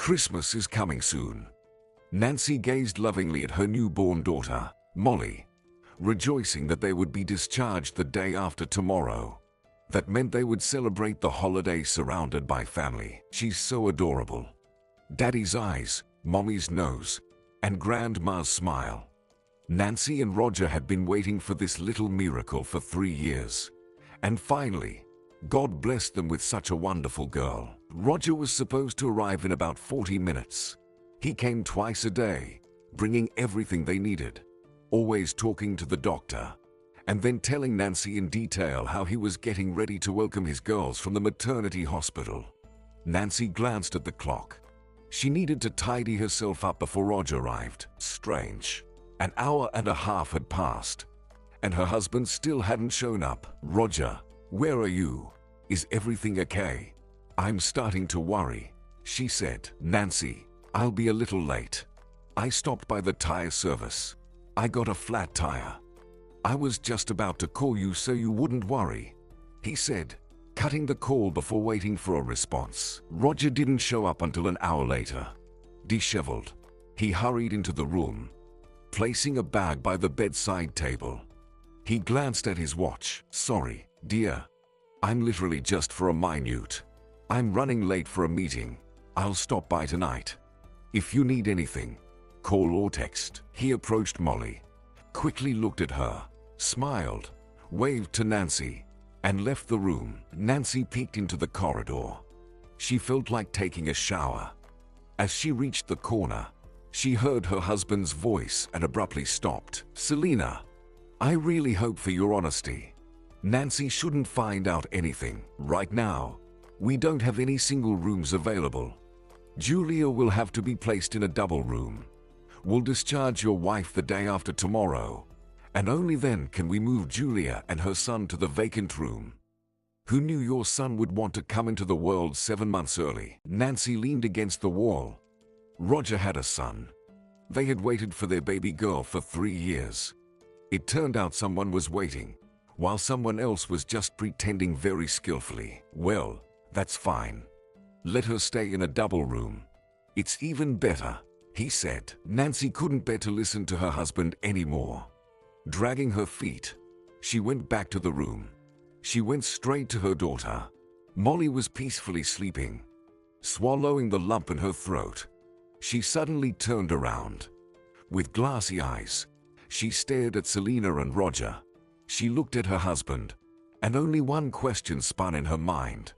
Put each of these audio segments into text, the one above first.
Christmas is coming soon. Nancy gazed lovingly at her newborn daughter, Molly, rejoicing that they would be discharged the day after tomorrow. That meant they would celebrate the holiday surrounded by family. She's so adorable. Daddy's eyes, Mommy's nose, and Grandma's smile. Nancy and Roger had been waiting for this little miracle for 3 years. And finally, God blessed them with such a wonderful girl. Roger was supposed to arrive in about 40 minutes. He came twice a day, bringing everything they needed, always talking to the doctor, and then telling Nancy in detail how he was getting ready to welcome his girls from the maternity hospital. Nancy glanced at the clock. She needed to tidy herself up before Roger arrived. Strange. An hour and a half had passed, and her husband still hadn't shown up. Roger, where are you? Is everything okay? I'm starting to worry, she said. Nancy, I'll be a little late. I stopped by the tire service. I got a flat tire. I was just about to call you so you wouldn't worry, he said, cutting the call before waiting for a response. Roger didn't show up until an hour later. Disheveled, he hurried into the room, placing a bag by the bedside table. He glanced at his watch. Sorry, dear. I'm literally just for a minute. I'm running late for a meeting. I'll stop by tonight. If you need anything, call or text. He approached Molly, quickly looked at her, smiled, waved to Nancy, and left the room. Nancy peeked into the corridor. She felt like taking a shower. As she reached the corner, she heard her husband's voice and abruptly stopped. Selena, I really hope for your honesty. Nancy shouldn't find out anything. Right now, we don't have any single rooms available. Julia will have to be placed in a double room. We'll discharge your wife the day after tomorrow, and only then can we move Julia and her son to the vacant room. Who knew your son would want to come into the world 7 months early? Nancy leaned against the wall. Roger had a son. They had waited for their baby girl for 3 years. It turned out someone was waiting, while someone else was just pretending very skillfully. Well, that's fine. Let her stay in a double room. It's even better, he said. Nancy couldn't bear to listen to her husband anymore. Dragging her feet, she went back to the room. She went straight to her daughter. Molly was peacefully sleeping, swallowing the lump in her throat. She suddenly turned around. With glassy eyes, she stared at Selena and Roger. She looked at her husband, and only one question spun in her mind.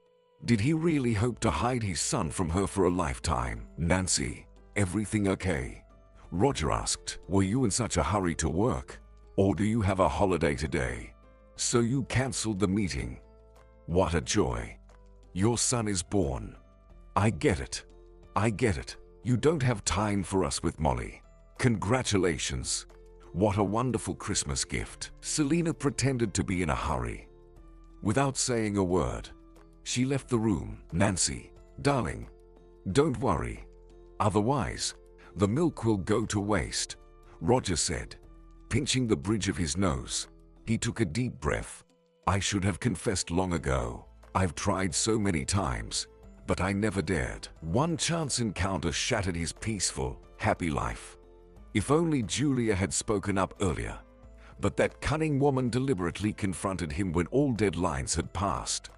Did he really hope to hide his son from her for a lifetime? Nancy, everything okay? Roger asked. Were you in such a hurry to work? Or do you have a holiday today? So you canceled the meeting. What a joy. Your son is born. I get it. I get it. You don't have time for us with Molly. Congratulations. What a wonderful Christmas gift. Selena pretended to be in a hurry. Without saying a word, she left the room. Nancy, darling, don't worry. Otherwise, the milk will go to waste, Roger said, pinching the bridge of his nose. He took a deep breath. I should have confessed long ago. I've tried so many times, but I never dared. One chance encounter shattered his peaceful, happy life. If only Julia had spoken up earlier. But that cunning woman deliberately confronted him when all deadlines had passed.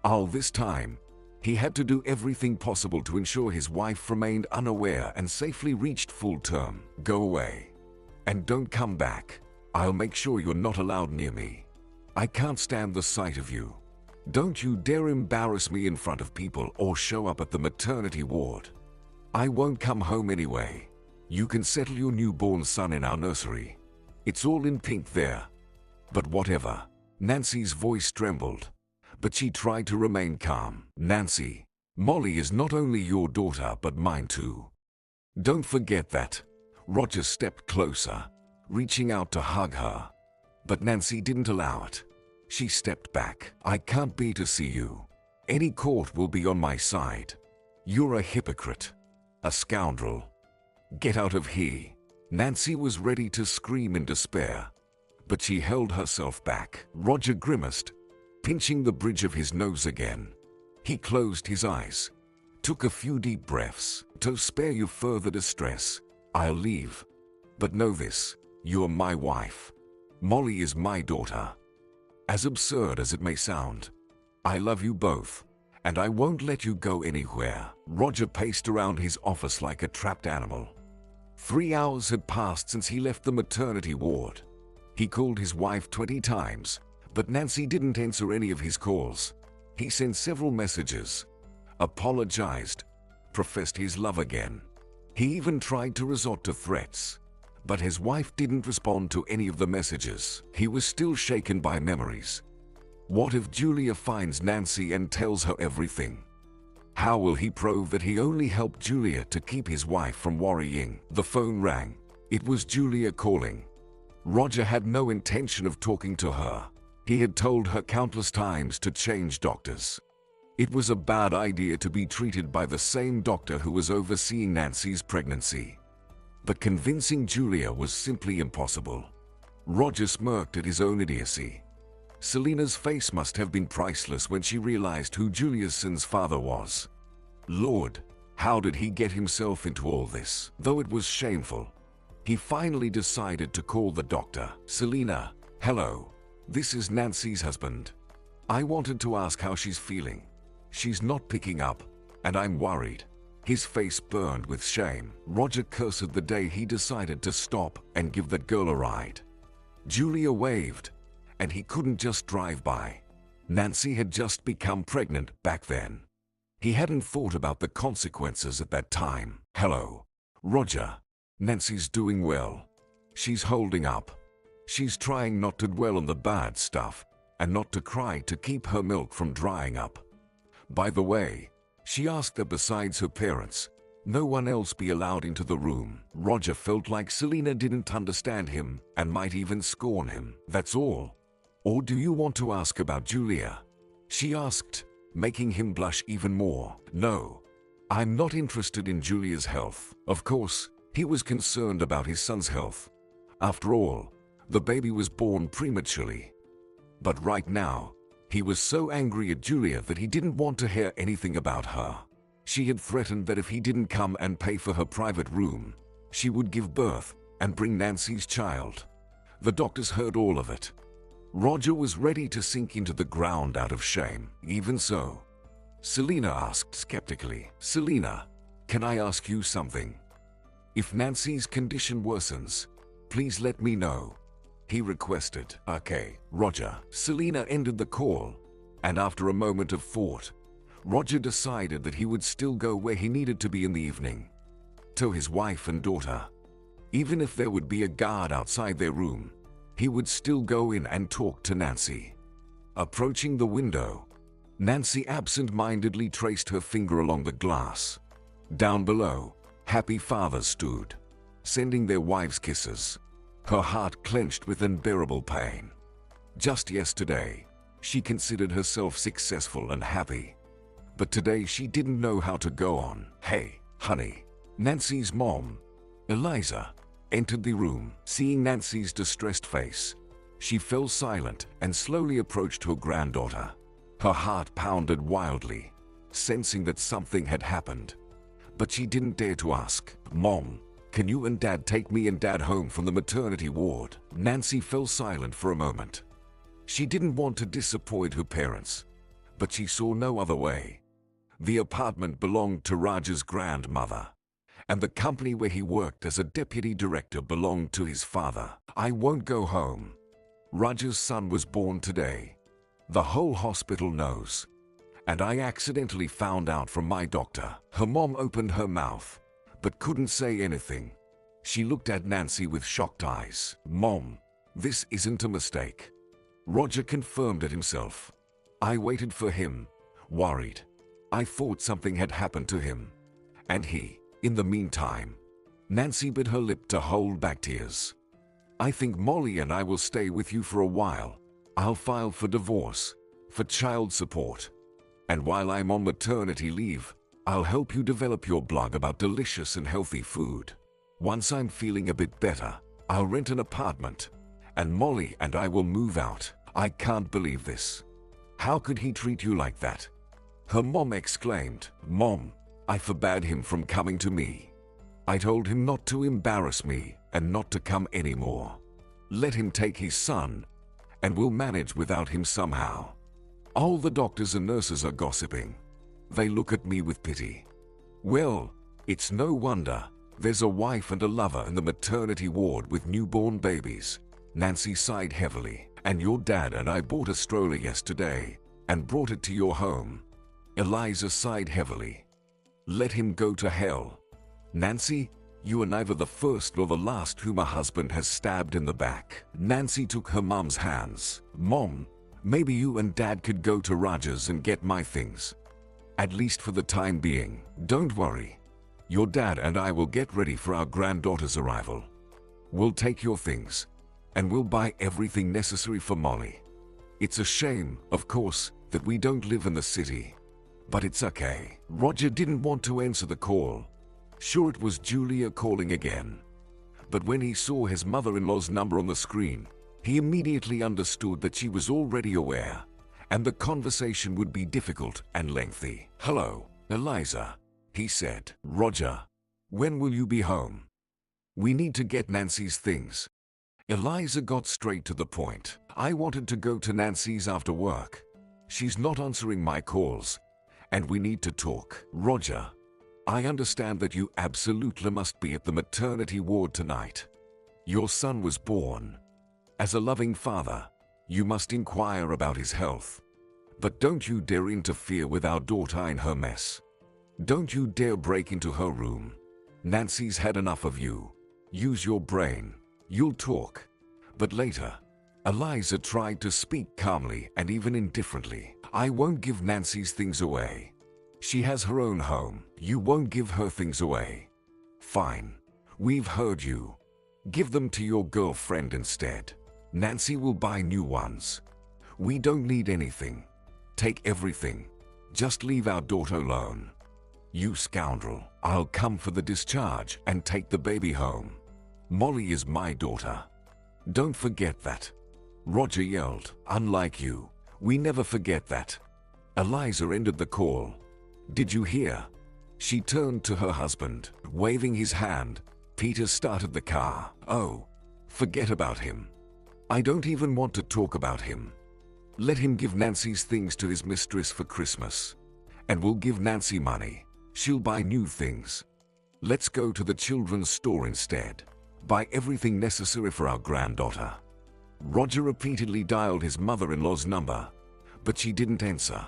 All this time, he had to do everything possible to ensure his wife remained unaware and safely reached full term. Go away. And don't come back. I'll make sure you're not allowed near me. I can't stand the sight of you. Don't you dare embarrass me in front of people or show up at the maternity ward. I won't come home anyway. You can settle your newborn son in our nursery. It's all in pink there. But whatever. Nancy's voice trembled, but she tried to remain calm. Nancy, Molly is not only your daughter but mine too. Don't forget that. Roger stepped closer, reaching out to hug her. But Nancy didn't allow it. She stepped back. I can't bear to see you. Any court will be on my side. You're a hypocrite. A scoundrel. Get out of here. Nancy was ready to scream in despair, but she held herself back. Roger grimaced, pinching the bridge of his nose again. He closed his eyes, took a few deep breaths. To spare you further distress, I'll leave. But know this, you're my wife. Molly is my daughter. As absurd as it may sound, I love you both, and I won't let you go anywhere. Roger paced around his office like a trapped animal. 3 hours had passed since he left the maternity ward. He called his wife 20 times, but Nancy didn't answer any of his calls. He sent several messages, apologized, professed his love again. He even tried to resort to threats, but his wife didn't respond to any of the messages. He was still shaken by memories. What if Julia finds Nancy and tells her everything? How will he prove that he only helped Julia to keep his wife from worrying? The phone rang. It was Julia calling. Roger had no intention of talking to her. He had told her countless times to change doctors. It was a bad idea to be treated by the same doctor who was overseeing Nancy's pregnancy. But convincing Julia was simply impossible. Roger smirked at his own idiocy. Selena's face must have been priceless when she realized who Julia's son's father was. Lord, how did he get himself into all this? Though it was shameful, he finally decided to call the doctor. Selena, hello. This is Nancy's husband. I wanted to ask how she's feeling. She's not picking up, and I'm worried. His face burned with shame. Roger cursed the day he decided to stop and give that girl a ride. Julia waved, and he couldn't just drive by. Nancy had just become pregnant back then. He hadn't thought about the consequences at that time. Hello, Roger. Nancy's doing well. She's holding up. She's trying not to dwell on the bad stuff and not to cry to keep her milk from drying up. By the way, she asked that besides her parents, no one else be allowed into the room. Roger felt like Selena didn't understand him and might even scorn him. That's all. Or do you want to ask about Julia? She asked, making him blush even more. No, I'm not interested in Julia's health. Of course, he was concerned about his son's health. After all, the baby was born prematurely. But right now, he was so angry at Julia that he didn't want to hear anything about her. She had threatened that if he didn't come and pay for her private room, she would give birth and bring Nancy's child. The doctors heard all of it. Roger was ready to sink into the ground out of shame. Even so, Selena asked skeptically, Selena, can I ask you something? If Nancy's condition worsens, please let me know, he requested. Okay, Roger. Selena ended the call, and after a moment of thought, Roger decided that he would still go where he needed to be in the evening, to his wife and daughter. Even if there would be a guard outside their room, he would still go in and talk to Nancy. Approaching the window, Nancy absent-mindedly traced her finger along the glass. Down below, happy fathers stood, sending their wives kisses. Her heart clenched with unbearable pain. Just yesterday, she considered herself successful and happy. But today she didn't know how to go on. Hey, honey. Nancy's mom, Eliza, entered the room. Seeing Nancy's distressed face, she fell silent and slowly approached her granddaughter. Her heart pounded wildly, sensing that something had happened. But she didn't dare to ask. Mom, can you and Dad take me and Dad home from the maternity ward? Nancy fell silent for a moment. She didn't want to disappoint her parents, but she saw no other way. The apartment belonged to Raj's grandmother, and the company where he worked as a deputy director belonged to his father. I won't go home. Raj's son was born today. The whole hospital knows. And I accidentally found out from my doctor. Her mom opened her mouth, but couldn't say anything. She looked at Nancy with shocked eyes. Mom, this isn't a mistake. Roger confirmed it himself. I waited for him, worried. I thought something had happened to him. And he, in the meantime. Nancy bit her lip to hold back tears. I think Molly and I will stay with you for a while. I'll file for divorce, for child support. And while I'm on maternity leave, I'll help you develop your blog about delicious and healthy food. Once I'm feeling a bit better, I'll rent an apartment, and Molly and I will move out. I can't believe this. How could he treat you like that? Her mom exclaimed. Mom, I forbade him from coming to me. I told him not to embarrass me and not to come anymore. Let him take his son, and we'll manage without him somehow. All the doctors and nurses are gossiping. They look at me with pity. Well, it's no wonder. There's a wife and a lover in the maternity ward with newborn babies. Nancy sighed heavily. And your dad and I bought a stroller yesterday and brought it to your home. Eliza sighed heavily. Let him go to hell. Nancy, you are neither the first nor the last whom a husband has stabbed in the back. Nancy took her mom's hands. Mom, maybe you and Dad could go to Rogers and get my things. At least for the time being. Don't worry. Your dad and I will get ready for our granddaughter's arrival. We'll take your things, and we'll buy everything necessary for Molly. It's a shame, of course, that we don't live in the city. But it's okay. Roger didn't want to answer the call. Sure, it was Julia calling again. But when he saw his mother-in-law's number on the screen, he immediately understood that she was already aware, and the conversation would be difficult and lengthy. Hello, Eliza, he said. Roger, when will you be home? We need to get Nancy's things. Eliza got straight to the point. I wanted to go to Nancy's after work. She's not answering my calls, and we need to talk. Roger, I understand that you absolutely must be at the maternity ward tonight. Your son was born. As a loving father, you must inquire about his health. But don't you dare interfere with our daughter in her mess. Don't you dare break into her room. Nancy's had enough of you. Use your brain. You'll talk. But later. Eliza tried to speak calmly and even indifferently. I won't give Nancy's things away. She has her own home. You won't give her things away. Fine. We've heard you. Give them to your girlfriend instead. Nancy will buy new ones. We don't need anything. Take everything. Just leave our daughter alone. You scoundrel. I'll come for the discharge and take the baby home. Molly is my daughter. Don't forget that. Roger yelled. Unlike you, we never forget that. Eliza ended the call. Did you hear? She turned to her husband, waving his hand. Peter started the car. Oh, forget about him. I don't even want to talk about him. Let him give Nancy's things to his mistress for Christmas. And we'll give Nancy money. She'll buy new things. Let's go to the children's store instead. Buy everything necessary for our granddaughter. Roger repeatedly dialed his mother-in-law's number, but she didn't answer.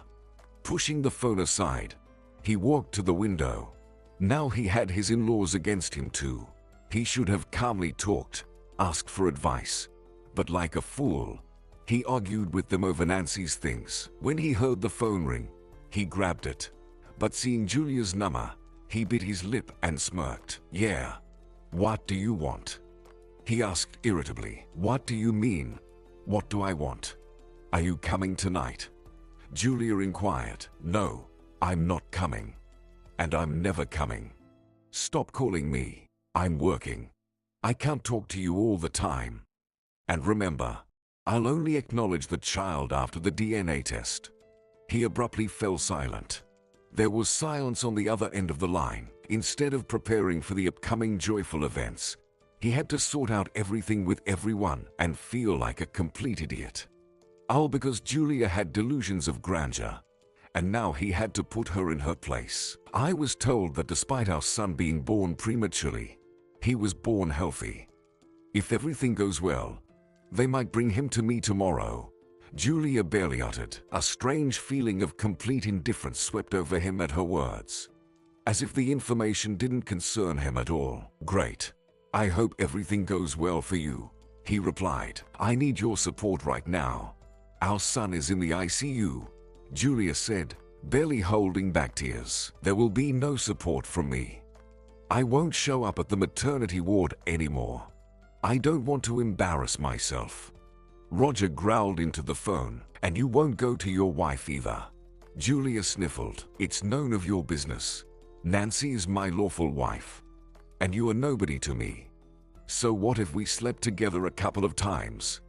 Pushing the phone aside, he walked to the window. Now he had his in-laws against him too. He should have calmly talked, asked for advice. But like a fool, he argued with them over Nancy's things. When he heard the phone ring, he grabbed it. But seeing Julia's number, he bit his lip and smirked. Yeah. What do you want? He asked irritably. What do you mean? What do I want? Are you coming tonight? Julia inquired. No, I'm not coming. And I'm never coming. Stop calling me. I'm working. I can't talk to you all the time. And remember, I'll only acknowledge the child after the DNA test. He abruptly fell silent. There was silence on the other end of the line. Instead of preparing for the upcoming joyful events, he had to sort out everything with everyone and feel like a complete idiot. All because Julia had delusions of grandeur, and now he had to put her in her place. I was told that despite our son being born prematurely, he was born healthy. If everything goes well, they might bring him to me tomorrow. Julia barely uttered. A strange feeling of complete indifference swept over him at her words, as if the information didn't concern him at all. Great. I hope everything goes well for you, he replied. I need your support right now. Our son is in the ICU, Julia said, barely holding back tears. There will be no support from me. I won't show up at the maternity ward anymore. I don't want to embarrass myself. Roger growled into the phone. And you won't go to your wife either. Julia sniffled. It's none of your business. Nancy is my lawful wife. And you are nobody to me. So what if we slept together a couple of times?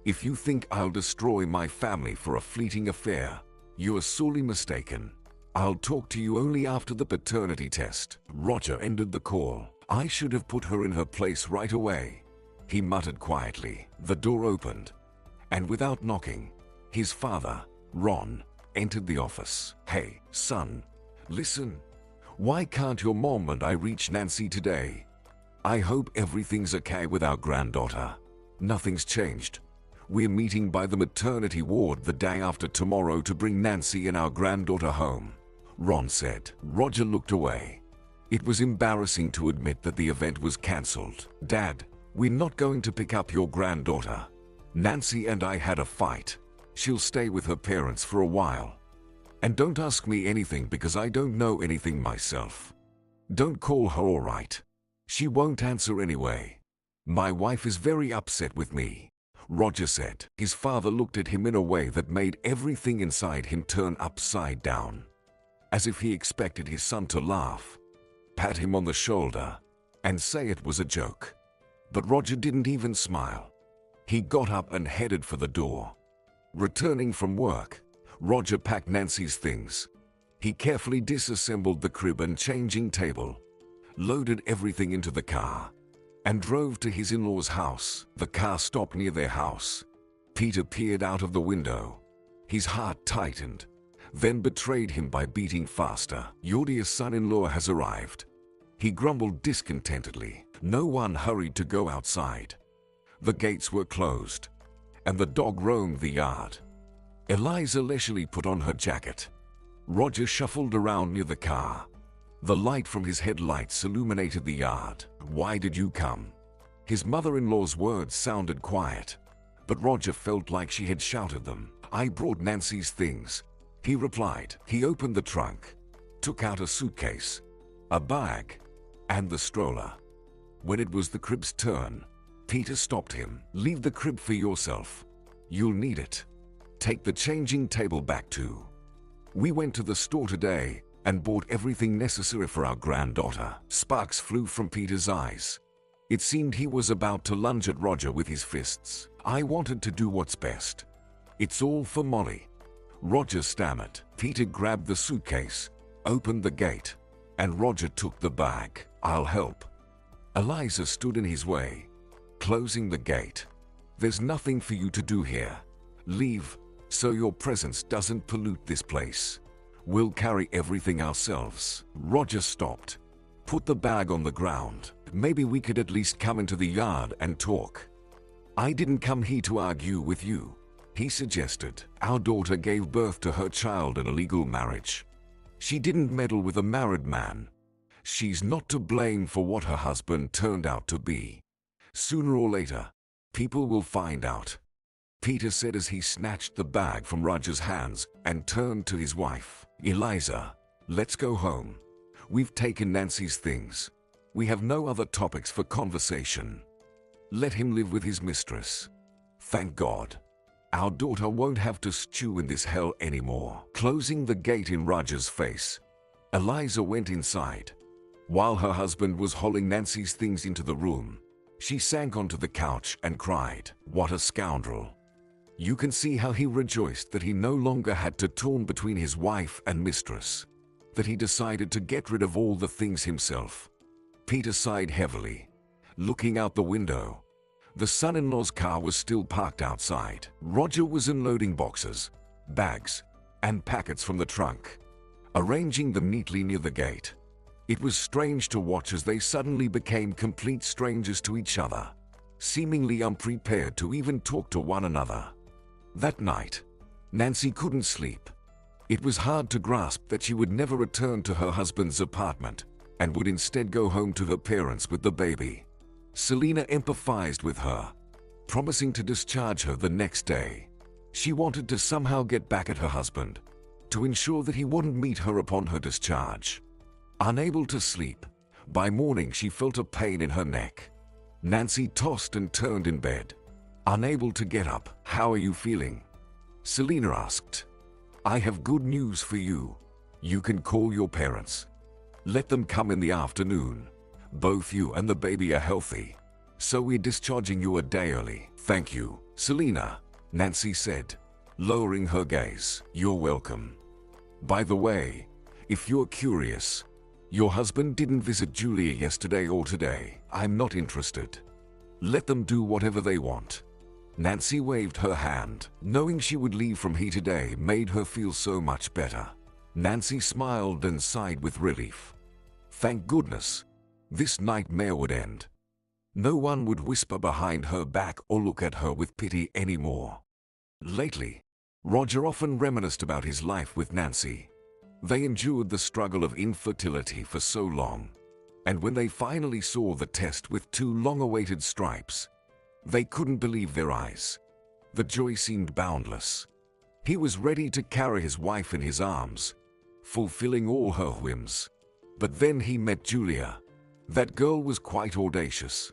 If you think I'll destroy my family for a fleeting affair, you are sorely mistaken. I'll talk to you only after the paternity test. Roger ended the call. I should have put her in her place right away, he muttered quietly. The door opened, and without knocking, his father, Ron, entered the office. Hey, son, listen. Why can't your mom and I reach Nancy today? I hope everything's okay with our granddaughter. Nothing's changed. We're meeting by the maternity ward the day after tomorrow to bring Nancy and our granddaughter home, Ron said. Roger looked away. It was embarrassing to admit that the event was cancelled. Dad, we're not going to pick up your granddaughter. Nancy and I had a fight. She'll stay with her parents for a while. And don't ask me anything because I don't know anything myself. Don't call her, all right? She won't answer anyway. My wife is very upset with me, Roger said. His father looked at him in a way that made everything inside him turn upside down, as if he expected his son to laugh, pat him on the shoulder, and say it was a joke. But Roger didn't even smile. He got up and headed for the door. Returning from work, Roger packed Nancy's things. He carefully disassembled the crib and changing table, loaded everything into the car, and drove to his in-laws' house. The car stopped near their house. Peter peered out of the window. His heart tightened, then betrayed him by beating faster. Your dear son-in-law has arrived, he grumbled discontentedly. No one hurried to go outside. The gates were closed, and the dog roamed the yard. Eliza leisurely put on her jacket. Roger shuffled around near the car. The light from his headlights illuminated the yard. Why did you come? His mother-in-law's words sounded quiet, but Roger felt like she had shouted them. I brought Nancy's things, he replied. He opened the trunk, took out a suitcase, a bag, and the stroller. When it was the crib's turn, Peter stopped him. Leave the crib for yourself. You'll need it. Take the changing table back too. We went to the store today and bought everything necessary for our granddaughter. Sparks flew from Peter's eyes. It seemed he was about to lunge at Roger with his fists. I wanted to do what's best. It's all for Molly, Roger stammered. Peter grabbed the suitcase, opened the gate, and Roger took the bag. I'll help. Eliza stood in his way, closing the gate. There's nothing for you to do here. Leave, so your presence doesn't pollute this place. We'll carry everything ourselves. Roger stopped, put the bag on the ground. Maybe we could at least come into the yard and talk. I didn't come here to argue with you, he suggested. Our daughter gave birth to her child in a legal marriage. She didn't meddle with a married man. She's not to blame for what her husband turned out to be. Sooner or later, people will find out, Peter said as he snatched the bag from Roger's hands and turned to his wife. Eliza, let's go home. We've taken Nancy's things. We have no other topics for conversation. Let him live with his mistress. Thank God. Our daughter won't have to stew in this hell anymore. Closing the gate in Roger's face, Eliza went inside. While her husband was hauling Nancy's things into the room, she sank onto the couch and cried. What a scoundrel. You can see how he rejoiced that he no longer had to torn between his wife and mistress, that he decided to get rid of all the things himself. Peter sighed heavily, looking out the window. The son-in-law's car was still parked outside. Roger was unloading boxes, bags, and packets from the trunk, arranging them neatly near the gate. It was strange to watch as they suddenly became complete strangers to each other, seemingly unprepared to even talk to one another. That night, Nancy couldn't sleep. It was hard to grasp that she would never return to her husband's apartment and would instead go home to her parents with the baby. Selena empathized with her, promising to discharge her the next day. She wanted to somehow get back at her husband, to ensure that he wouldn't meet her upon her discharge. Unable to sleep, by morning she felt a pain in her neck. Nancy tossed and turned in bed, unable to get up. How are you feeling? Selena asked. I have good news for you. You can call your parents. Let them come in the afternoon. Both you and the baby are healthy, so we're discharging you a day early. Thank you, Selena, Nancy said, lowering her gaze. You're welcome. By the way, If you're curious, your husband didn't visit Julia yesterday or today. I'm not interested. Let them do whatever they want. Nancy waved her hand. Knowing she would leave from here today made her feel so much better. Nancy smiled and sighed with relief. Thank goodness. This nightmare would end. No one would whisper behind her back or look at her with pity anymore. Lately, Roger often reminisced about his life with Nancy. They endured the struggle of infertility for so long, and when they finally saw the test with 2 long-awaited stripes, they couldn't believe their eyes. The joy seemed boundless. He was ready to carry his wife in his arms, fulfilling all her whims. But then he met Julia. That girl was quite audacious.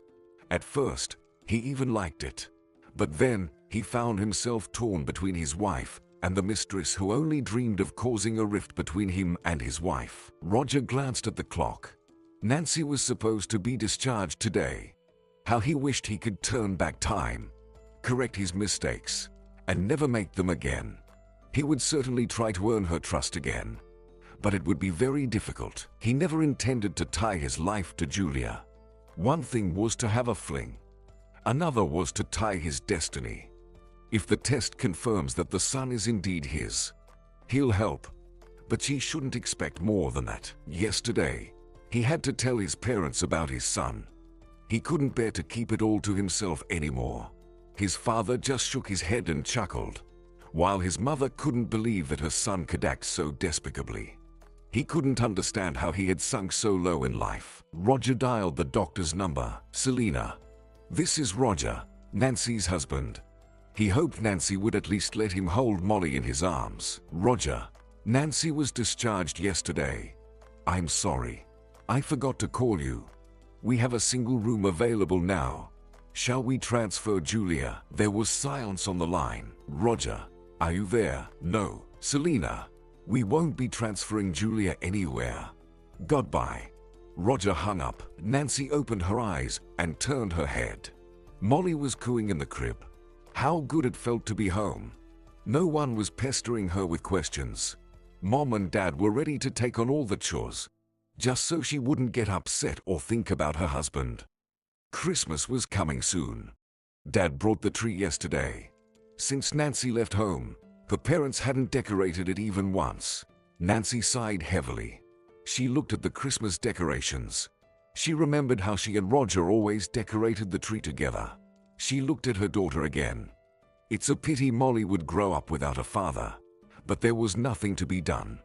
At first, he even liked it. But then, he found himself torn between his wife and the mistress who only dreamed of causing a rift between him and his wife. Roger glanced at the clock. Nancy was supposed to be discharged today. How he wished he could turn back time, correct his mistakes, and never make them again. He would certainly try to earn her trust again, but it would be very difficult. He never intended to tie his life to Julia. One thing was to have a fling. Another was to tie his destiny. If the test confirms that the son is indeed his, he'll help. But she shouldn't expect more than that. Yesterday, he had to tell his parents about his son. He couldn't bear to keep it all to himself anymore. His father just shook his head and chuckled, while his mother couldn't believe that her son could act so despicably. He couldn't understand how he had sunk so low in life. Roger dialed the doctor's number. Selena. This is Roger, Nancy's husband. He hoped Nancy would at least let him hold Molly in his arms. Roger. Nancy was discharged yesterday. I'm sorry. I forgot to call you. We have a single room available now. Shall we transfer Julia? There was silence on the line. Roger. Are you there? No. Selena. We won't be transferring Julia anywhere. Goodbye. Roger hung up. Nancy opened her eyes and turned her head. Molly was cooing in the crib. How good it felt to be home. No one was pestering her with questions. Mom and Dad were ready to take on all the chores, just so she wouldn't get upset or think about her husband. Christmas was coming soon. Dad brought the tree yesterday. Since Nancy left home, her parents hadn't decorated it even once. Nancy sighed heavily. She looked at the Christmas decorations. She remembered how she and Roger always decorated the tree together. She looked at her daughter again. It's a pity Molly would grow up without a father, but there was nothing to be done.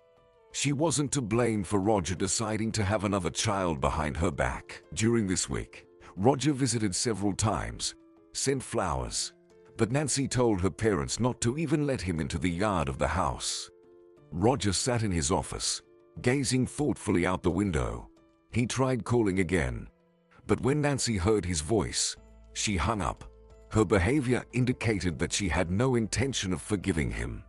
She wasn't to blame for Roger deciding to have another child behind her back. During this week, Roger visited several times, sent flowers, but Nancy told her parents not to even let him into the yard of the house. Roger sat in his office, gazing thoughtfully out the window. He tried calling again, but when Nancy heard his voice, she hung up. Her behavior indicated that she had no intention of forgiving him.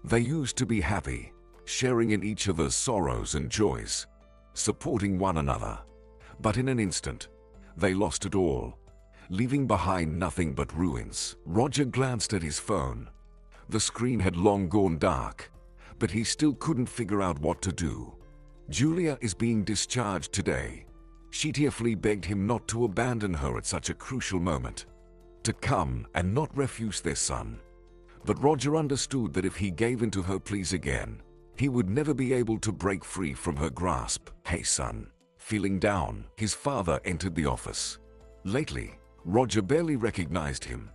They used to be happy, sharing in each other's sorrows and joys, supporting one another. But in an instant, they lost it all, leaving behind nothing but ruins. Roger glanced at his phone. The screen had long gone dark, but he still couldn't figure out what to do. Julia is being discharged today. She tearfully begged him not to abandon her at such a crucial moment, to come and not refuse their son. But Roger understood that if he gave in to her pleas again, he would never be able to break free from her grasp. Hey son. Feeling down, his father entered the office. Lately, Roger barely recognized him.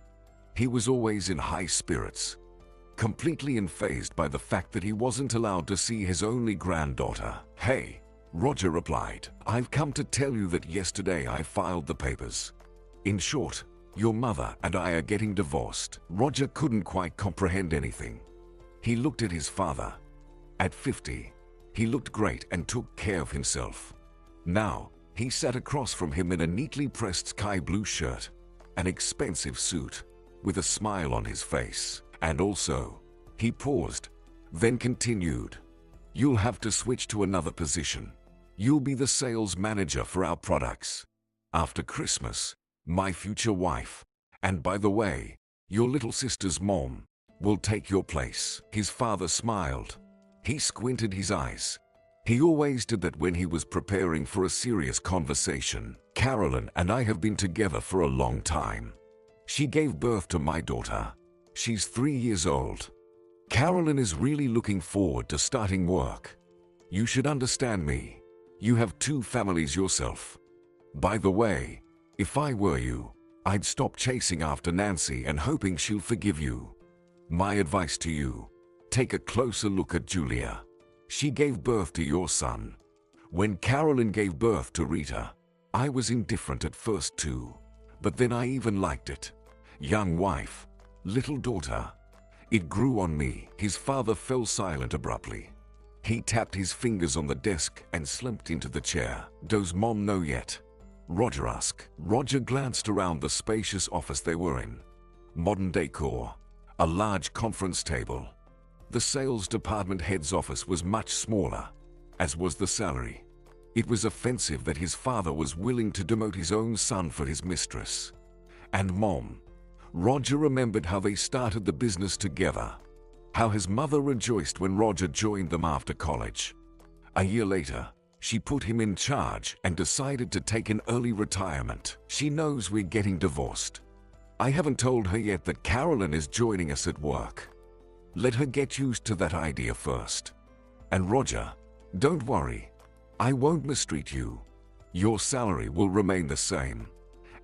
He was always in high spirits, completely unfazed by the fact that he wasn't allowed to see his only granddaughter. Hey, Roger replied. I've come to tell you that yesterday I filed the papers. In short, your mother and I are getting divorced. Roger couldn't quite comprehend anything. He looked at his father. At 50, he looked great and took care of himself. Now, he sat across from him in a neatly pressed sky blue shirt, an expensive suit, with a smile on his face. And also, he paused, then continued. You'll have to switch to another position. You'll be the sales manager for our products. After Christmas, my future wife, and by the way, your little sister's mom, will take your place. His father smiled. He squinted his eyes. He always did that when he was preparing for a serious conversation. Carolyn and I have been together for a long time. She gave birth to my daughter. She's 3 years old. Carolyn is really looking forward to starting work. You should understand me. You have 2 families yourself. By the way, if I were you, I'd stop chasing after Nancy and hoping she'll forgive you. My advice to you, take a closer look at Julia. She gave birth to your son. When Carolyn gave birth to Rita, I was indifferent at first too, but then I even liked it. Young wife, little daughter. It grew on me. His father fell silent abruptly. He tapped his fingers on the desk and slumped into the chair. Does Mom know yet? Roger asked. Roger glanced around the spacious office they were in. Modern decor, a large conference table. The sales department head's office was much smaller, as was the salary. It was offensive that his father was willing to demote his own son for his mistress. And Mom. Roger remembered how they started the business together, how his mother rejoiced when Roger joined them after college. A year later, she put him in charge and decided to take an early retirement. She knows we're getting divorced. I haven't told her yet that Carolyn is joining us at work. Let her get used to that idea first. And Roger, don't worry. I won't mistreat you. Your salary will remain the same.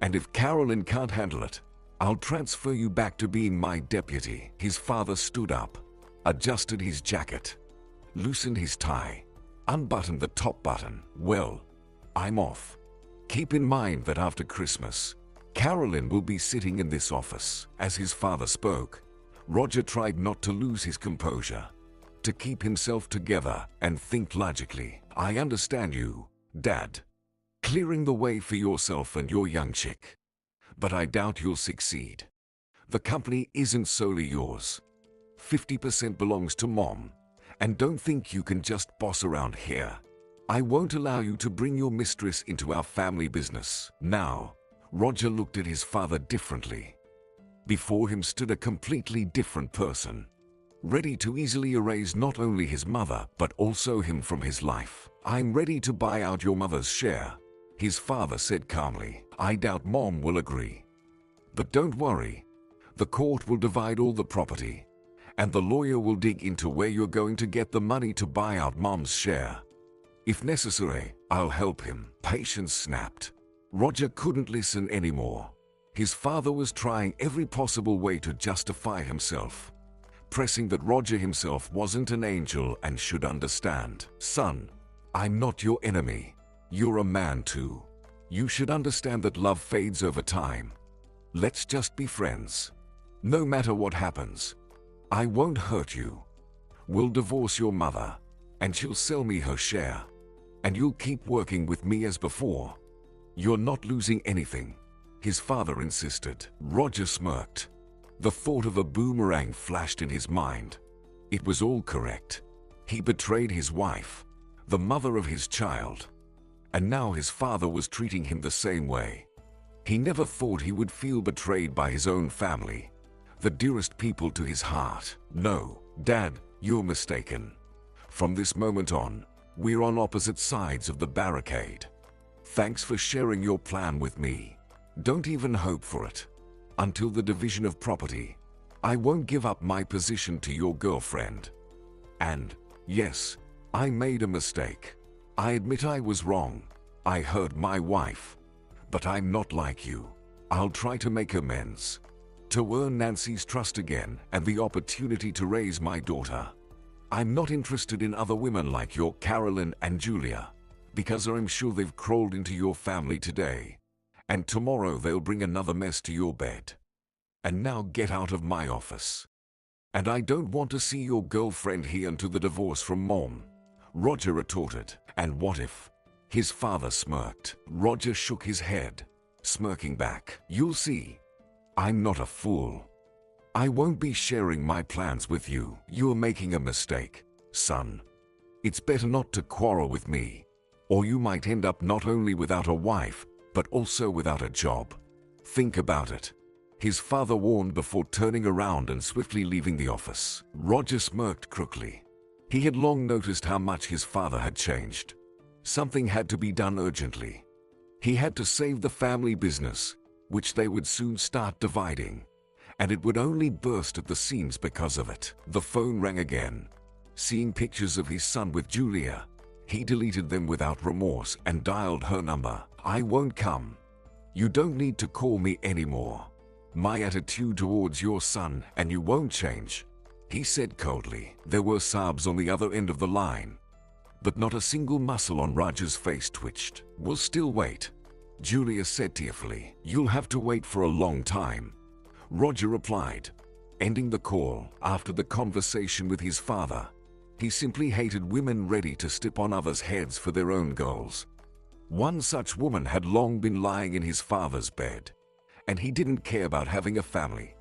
And if Carolyn can't handle it, I'll transfer you back to being my deputy. His father stood up, adjusted his jacket, loosened his tie, unbuttoned the top button. Well, I'm off. Keep in mind that after Christmas, Carolyn will be sitting in this office. As his father spoke, Roger tried not to lose his composure, to keep himself together and think logically. I understand you, Dad. Clearing the way for yourself and your young chick. But I doubt you'll succeed. The company isn't solely yours. 50% belongs to Mom. And don't think you can just boss around here. I won't allow you to bring your mistress into our family business. Now, Roger looked at his father differently. Before him stood a completely different person, ready to easily erase not only his mother, but also him from his life. I'm ready to buy out your mother's share, his father said calmly. I doubt Mom will agree. But don't worry, the court will divide all the property, and the lawyer will dig into where you're going to get the money to buy out Mom's share. If necessary, I'll help him. Patience snapped. Roger couldn't listen anymore. His father was trying every possible way to justify himself, pressing that Roger himself wasn't an angel and should understand. Son, I'm not your enemy. You're a man too. You should understand that love fades over time. Let's just be friends. No matter what happens, I won't hurt you. We'll divorce your mother, and she'll sell me her share, and you'll keep working with me as before. You're not losing anything, his father insisted. Roger smirked. The thought of a boomerang flashed in his mind. It was all correct. He betrayed his wife, the mother of his child, and now his father was treating him the same way. He never thought he would feel betrayed by his own family, the dearest people to his heart. No, Dad, you're mistaken. From this moment on, we're on opposite sides of the barricade. Thanks for sharing your plan with me. Don't even hope for it. Until the division of property, I won't give up my position to your girlfriend. And, yes, I made a mistake. I admit I was wrong. I hurt my wife. But I'm not like you. I'll try to make amends, to earn Nancy's trust again and the opportunity to raise my daughter. I'm not interested in other women like your Carolyn and Julia, because I'm sure they've crawled into your family today, and tomorrow they'll bring another mess to your bed. And now get out of my office. And I don't want to see your girlfriend here until the divorce from Mom, Roger retorted. And what if? His father smirked. Roger shook his head, smirking back. You'll see. I'm not a fool. I won't be sharing my plans with you. You're making a mistake, son. It's better not to quarrel with me, or you might end up not only without a wife, but also without a job. Think about it. His father warned before turning around and swiftly leaving the office. Roger smirked crookedly. He had long noticed how much his father had changed. Something had to be done urgently. He had to save the family business, which they would soon start dividing, and it would only burst at the seams because of it. The phone rang again. Seeing pictures of his son with Julia, he deleted them without remorse and dialed her number. "I won't come. You don't need to call me anymore. My attitude towards your son and you won't change," he said coldly. There were sobs on the other end of the line, but not a single muscle on Roger's face twitched. "We'll still wait," Julia said tearfully. "You'll have to wait for a long time," Roger replied, ending the call. After the conversation with his father, he simply hated women ready to step on others' heads for their own goals. One such woman had long been lying in his father's bed, and he didn't care about having a family.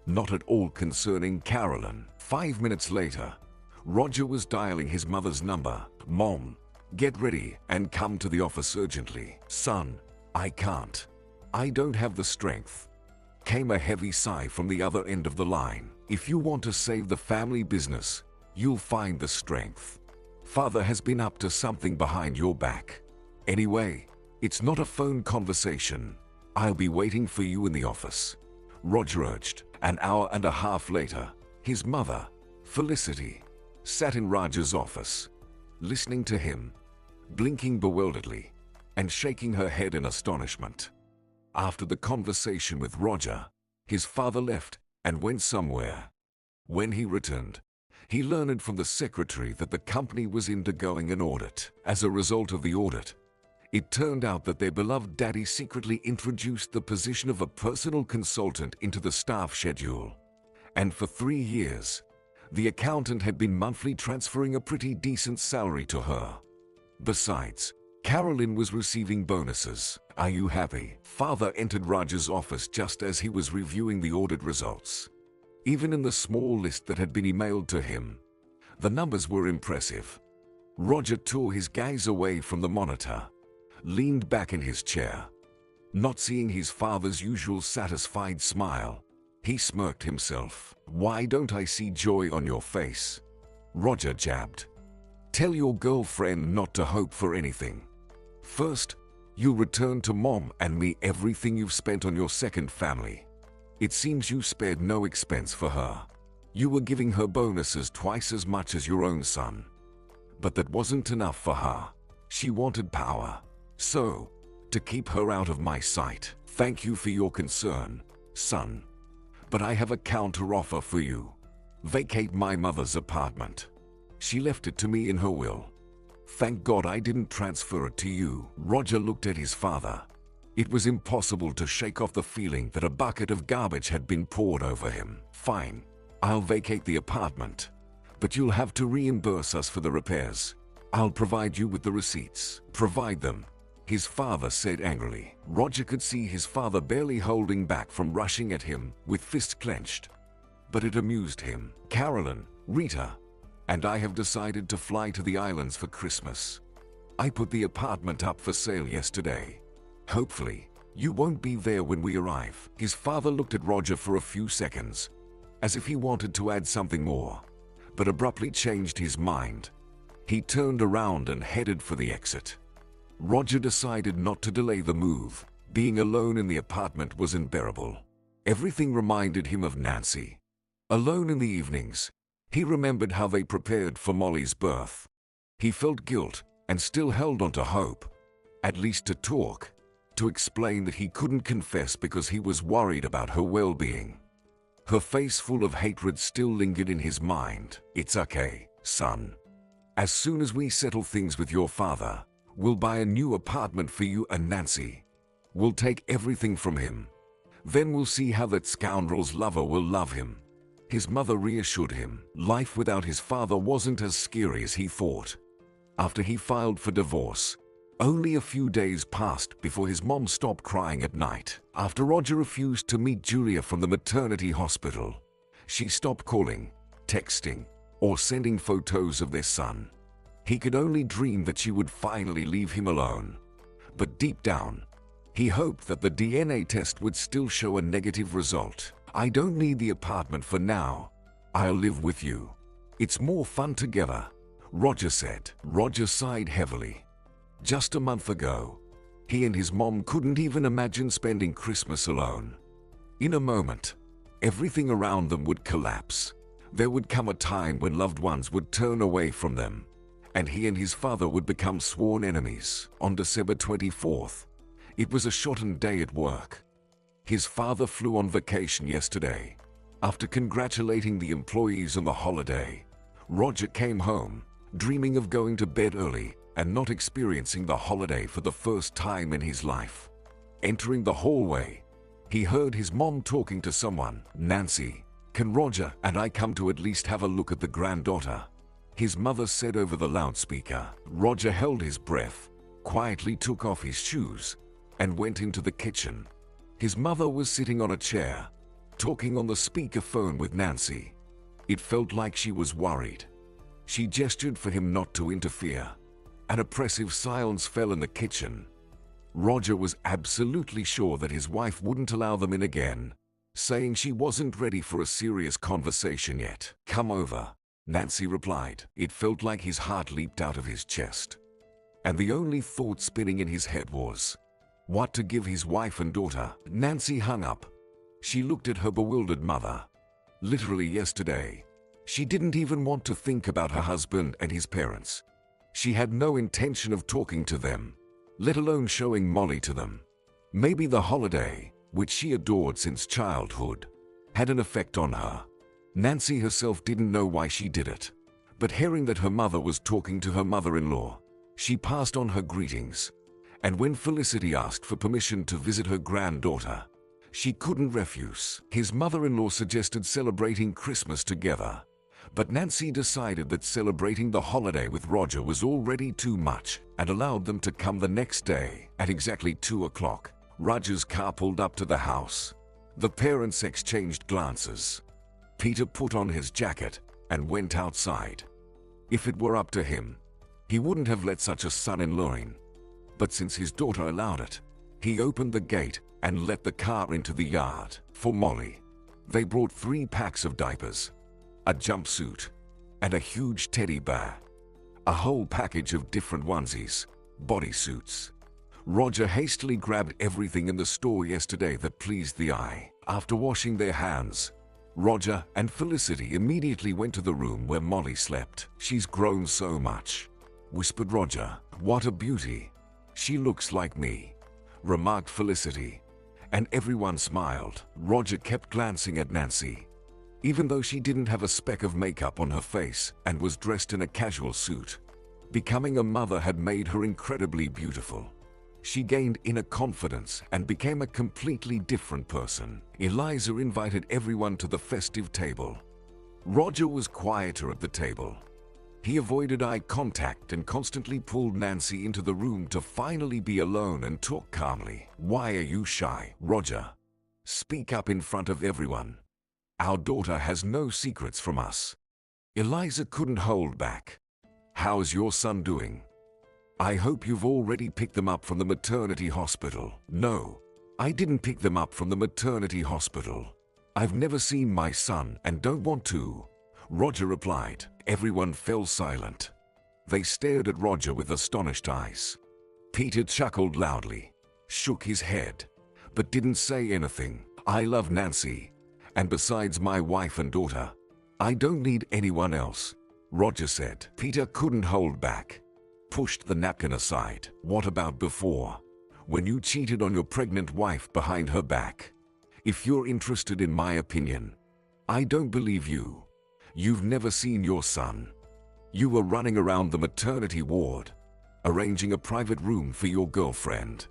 Not at all concerning Carolyn. 5 minutes later, Roger was dialing his mother's number. "Mom, get ready and come to the office urgently." "Son, I can't. I don't have the strength," came a heavy sigh from the other end of the line. "If you want to save the family business, you'll find the strength. Father has been up to something behind your back. Anyway, it's not a phone conversation. I'll be waiting for you in the office," Roger urged. An hour and a half later, his mother, Felicity, sat in Roger's office, listening to him, blinking bewilderedly, and shaking her head in astonishment. After the conversation with Roger, his father left and went somewhere. When he returned, he learned from the secretary that the company was undergoing an audit. As a result of the audit, it turned out that their beloved daddy secretly introduced the position of a personal consultant into the staff schedule. And for 3 years, the accountant had been monthly transferring a pretty decent salary to her. Besides, Carolyn was receiving bonuses. "Are you happy?" Father entered Roger's office just as he was reviewing the audit results. Even in the small list that had been emailed to him, the numbers were impressive. Roger tore his gaze away from the monitor, leaned back in his chair. Not seeing his father's usual satisfied smile, he smirked himself. "Why don't I see joy on your face?" Roger jabbed. "Tell your girlfriend not to hope for anything. First, you'll return to Mom and me everything you've spent on your second family. It seems you spared no expense for her. You were giving her bonuses twice as much as your own son. But that wasn't enough for her. She wanted power. So, to keep her out of my sight, thank you for your concern, son. But I have a counter-offer for you. Vacate my mother's apartment. She left it to me in her will. Thank God I didn't transfer it to you." Roger looked at his father. It was impossible to shake off the feeling that a bucket of garbage had been poured over him. "Fine, I'll vacate the apartment, but you'll have to reimburse us for the repairs. I'll provide you with the receipts." "Provide them," his father said angrily. Roger could see his father barely holding back from rushing at him with fists clenched. But it amused him. "Carolyn, Rita, and I have decided to fly to the islands for Christmas. I put the apartment up for sale yesterday. Hopefully, you won't be there when we arrive." His father looked at Roger for a few seconds, as if he wanted to add something more, but abruptly changed his mind. He turned around and headed for the exit. Roger decided not to delay the move. Being alone in the apartment was unbearable. Everything reminded him of Nancy. Alone in the evenings, he remembered how they prepared for Molly's birth. He felt guilt and still held on to hope, at least to talk, to explain that he couldn't confess because he was worried about her well-being. Her face full of hatred still lingered in his mind. "It's okay, son. As soon as we settle things with your father, we'll buy a new apartment for you and Nancy. We'll take everything from him. Then we'll see how that scoundrel's lover will love him." His mother reassured him. Life without his father wasn't as scary as he thought. After he filed for divorce, only a few days passed before his mom stopped crying at night. After Roger refused to meet Julia from the maternity hospital, she stopped calling, texting, or sending photos of their son. He could only dream that she would finally leave him alone. But deep down, he hoped that the DNA test would still show a negative result. "I don't need the apartment for now. I'll live with you. It's more fun together," Roger said. Roger sighed heavily. Just a month ago, he and his mom couldn't even imagine spending Christmas alone. In a moment, everything around them would collapse. There would come a time when loved ones would turn away from them, and he and his father would become sworn enemies. On December 24th, it was a shortened day at work. His father flew on vacation yesterday. After congratulating the employees on the holiday, Roger came home, dreaming of going to bed early and not experiencing the holiday for the first time in his life. Entering the hallway, he heard his mom talking to someone. "Nancy, can Roger and I come to at least have a look at the granddaughter?" his mother said over the loudspeaker. Roger held his breath, quietly took off his shoes, and went into the kitchen. His mother was sitting on a chair, talking on the speakerphone with Nancy. It felt like she was worried. She gestured for him not to interfere. An oppressive silence fell in the kitchen. Roger was absolutely sure that his wife wouldn't allow them in again, saying she wasn't ready for a serious conversation yet. "Come over," Nancy replied. It felt like his heart leaped out of his chest, and the only thought spinning in his head was what to give his wife and daughter. Nancy hung up. She looked at her bewildered mother. Literally yesterday, she didn't even want to think about her husband and his parents. She had no intention of talking to them, let alone showing Molly to them. Maybe the holiday, which she adored since childhood, had an effect on her. Nancy herself didn't know why she did it, but hearing that her mother was talking to her mother-in-law, she passed on her greetings. And when Felicity asked for permission to visit her granddaughter, she couldn't refuse. His mother-in-law suggested celebrating Christmas together, but Nancy decided that celebrating the holiday with Roger was already too much and allowed them to come the next day. At exactly 2 o'clock, Roger's car pulled up to the house. The parents exchanged glances. Peter put on his jacket and went outside. If it were up to him, he wouldn't have let such a son-in-law in. But since his daughter allowed it, he opened the gate and let the car into the yard. For Molly, they brought 3 packs of diapers, a jumpsuit, and a huge teddy bear. A whole package of different onesies, bodysuits. Roger hastily grabbed everything in the store yesterday that pleased the eye. After washing their hands, Roger and Felicity immediately went to the room where Molly slept. "She's grown so much," whispered Roger. "What a beauty. She looks like me," remarked Felicity, and everyone smiled. Roger kept glancing at Nancy. Even though she didn't have a speck of makeup on her face and was dressed in a casual suit, becoming a mother had made her incredibly beautiful. She gained inner confidence and became a completely different person. Eliza invited everyone to the festive table. Roger was quieter at the table. He avoided eye contact and constantly pulled Nancy into the room to finally be alone and talk calmly. "Why are you shy, Roger? Speak up in front of everyone. Our daughter has no secrets from us." Eliza couldn't hold back. "How's your son doing? I hope you've already picked them up from the maternity hospital." "No, I didn't pick them up from the maternity hospital. I've never seen my son and don't want to," Roger replied. Everyone fell silent. They stared at Roger with astonished eyes. Peter chuckled loudly, shook his head, but didn't say anything. "I love Nancy, and besides my wife and daughter, I don't need anyone else," Roger said. Peter couldn't hold back, pushed the napkin aside. "What about before, when you cheated on your pregnant wife behind her back? If you're interested in my opinion, I don't believe you. You've never seen your son. You were running around the maternity ward, arranging a private room for your girlfriend.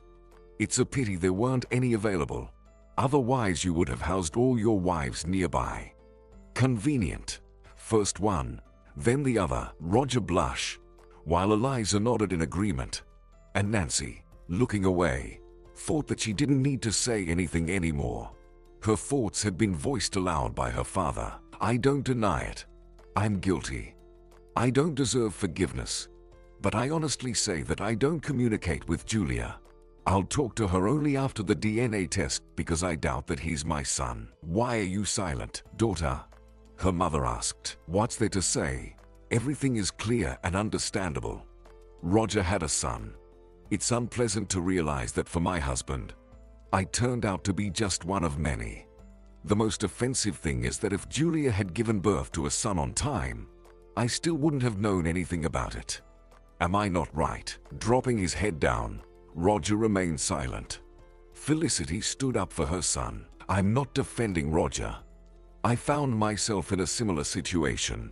It's a pity there weren't any available. Otherwise you would have housed all your wives nearby. Convenient. First one, then the other." Roger blushed, while Eliza nodded in agreement, and Nancy, looking away, thought that she didn't need to say anything anymore. Her thoughts had been voiced aloud by her father. "I don't deny it. I'm guilty. I don't deserve forgiveness. But I honestly say that I don't communicate with Julia. I'll talk to her only after the DNA test because I doubt that he's my son." "Why are you silent, daughter?" her mother asked. "What's there to say? Everything is clear and understandable. Roger had a son. It's unpleasant to realize that for my husband, I turned out to be just one of many. The most offensive thing is that if Julia had given birth to a son on time, I still wouldn't have known anything about it. Am I not right? Dropping his head down, Roger remained silent. Felicity stood up for her son. I'm not defending Roger. I found myself in a similar situation.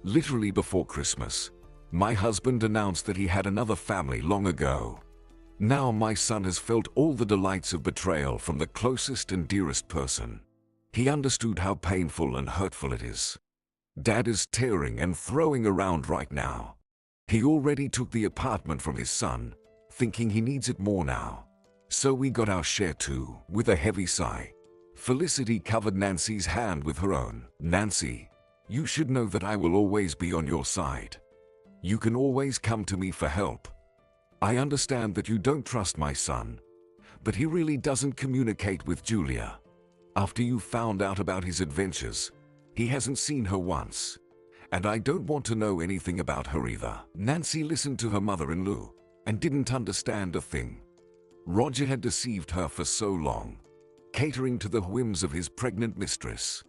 Literally before Christmas, my husband announced that he had another family long ago. Now my son has felt all the delights of betrayal from the closest and dearest person. He understood how painful and hurtful it is. Dad is tearing and throwing around right now. He already took the apartment from his son, thinking he needs it more now. So we got our share too. With a heavy sigh, Felicity covered Nancy's hand with her own. Nancy, you should know that I will always be on your side. You can always come to me for help. I understand that you don't trust my son, but he really doesn't communicate with Julia. After you found out about his adventures, he hasn't seen her once, and I don't want to know anything about her either. Nancy listened to her mother-in-law and didn't understand a thing. Roger had deceived her for so long, catering to the whims of his pregnant mistress.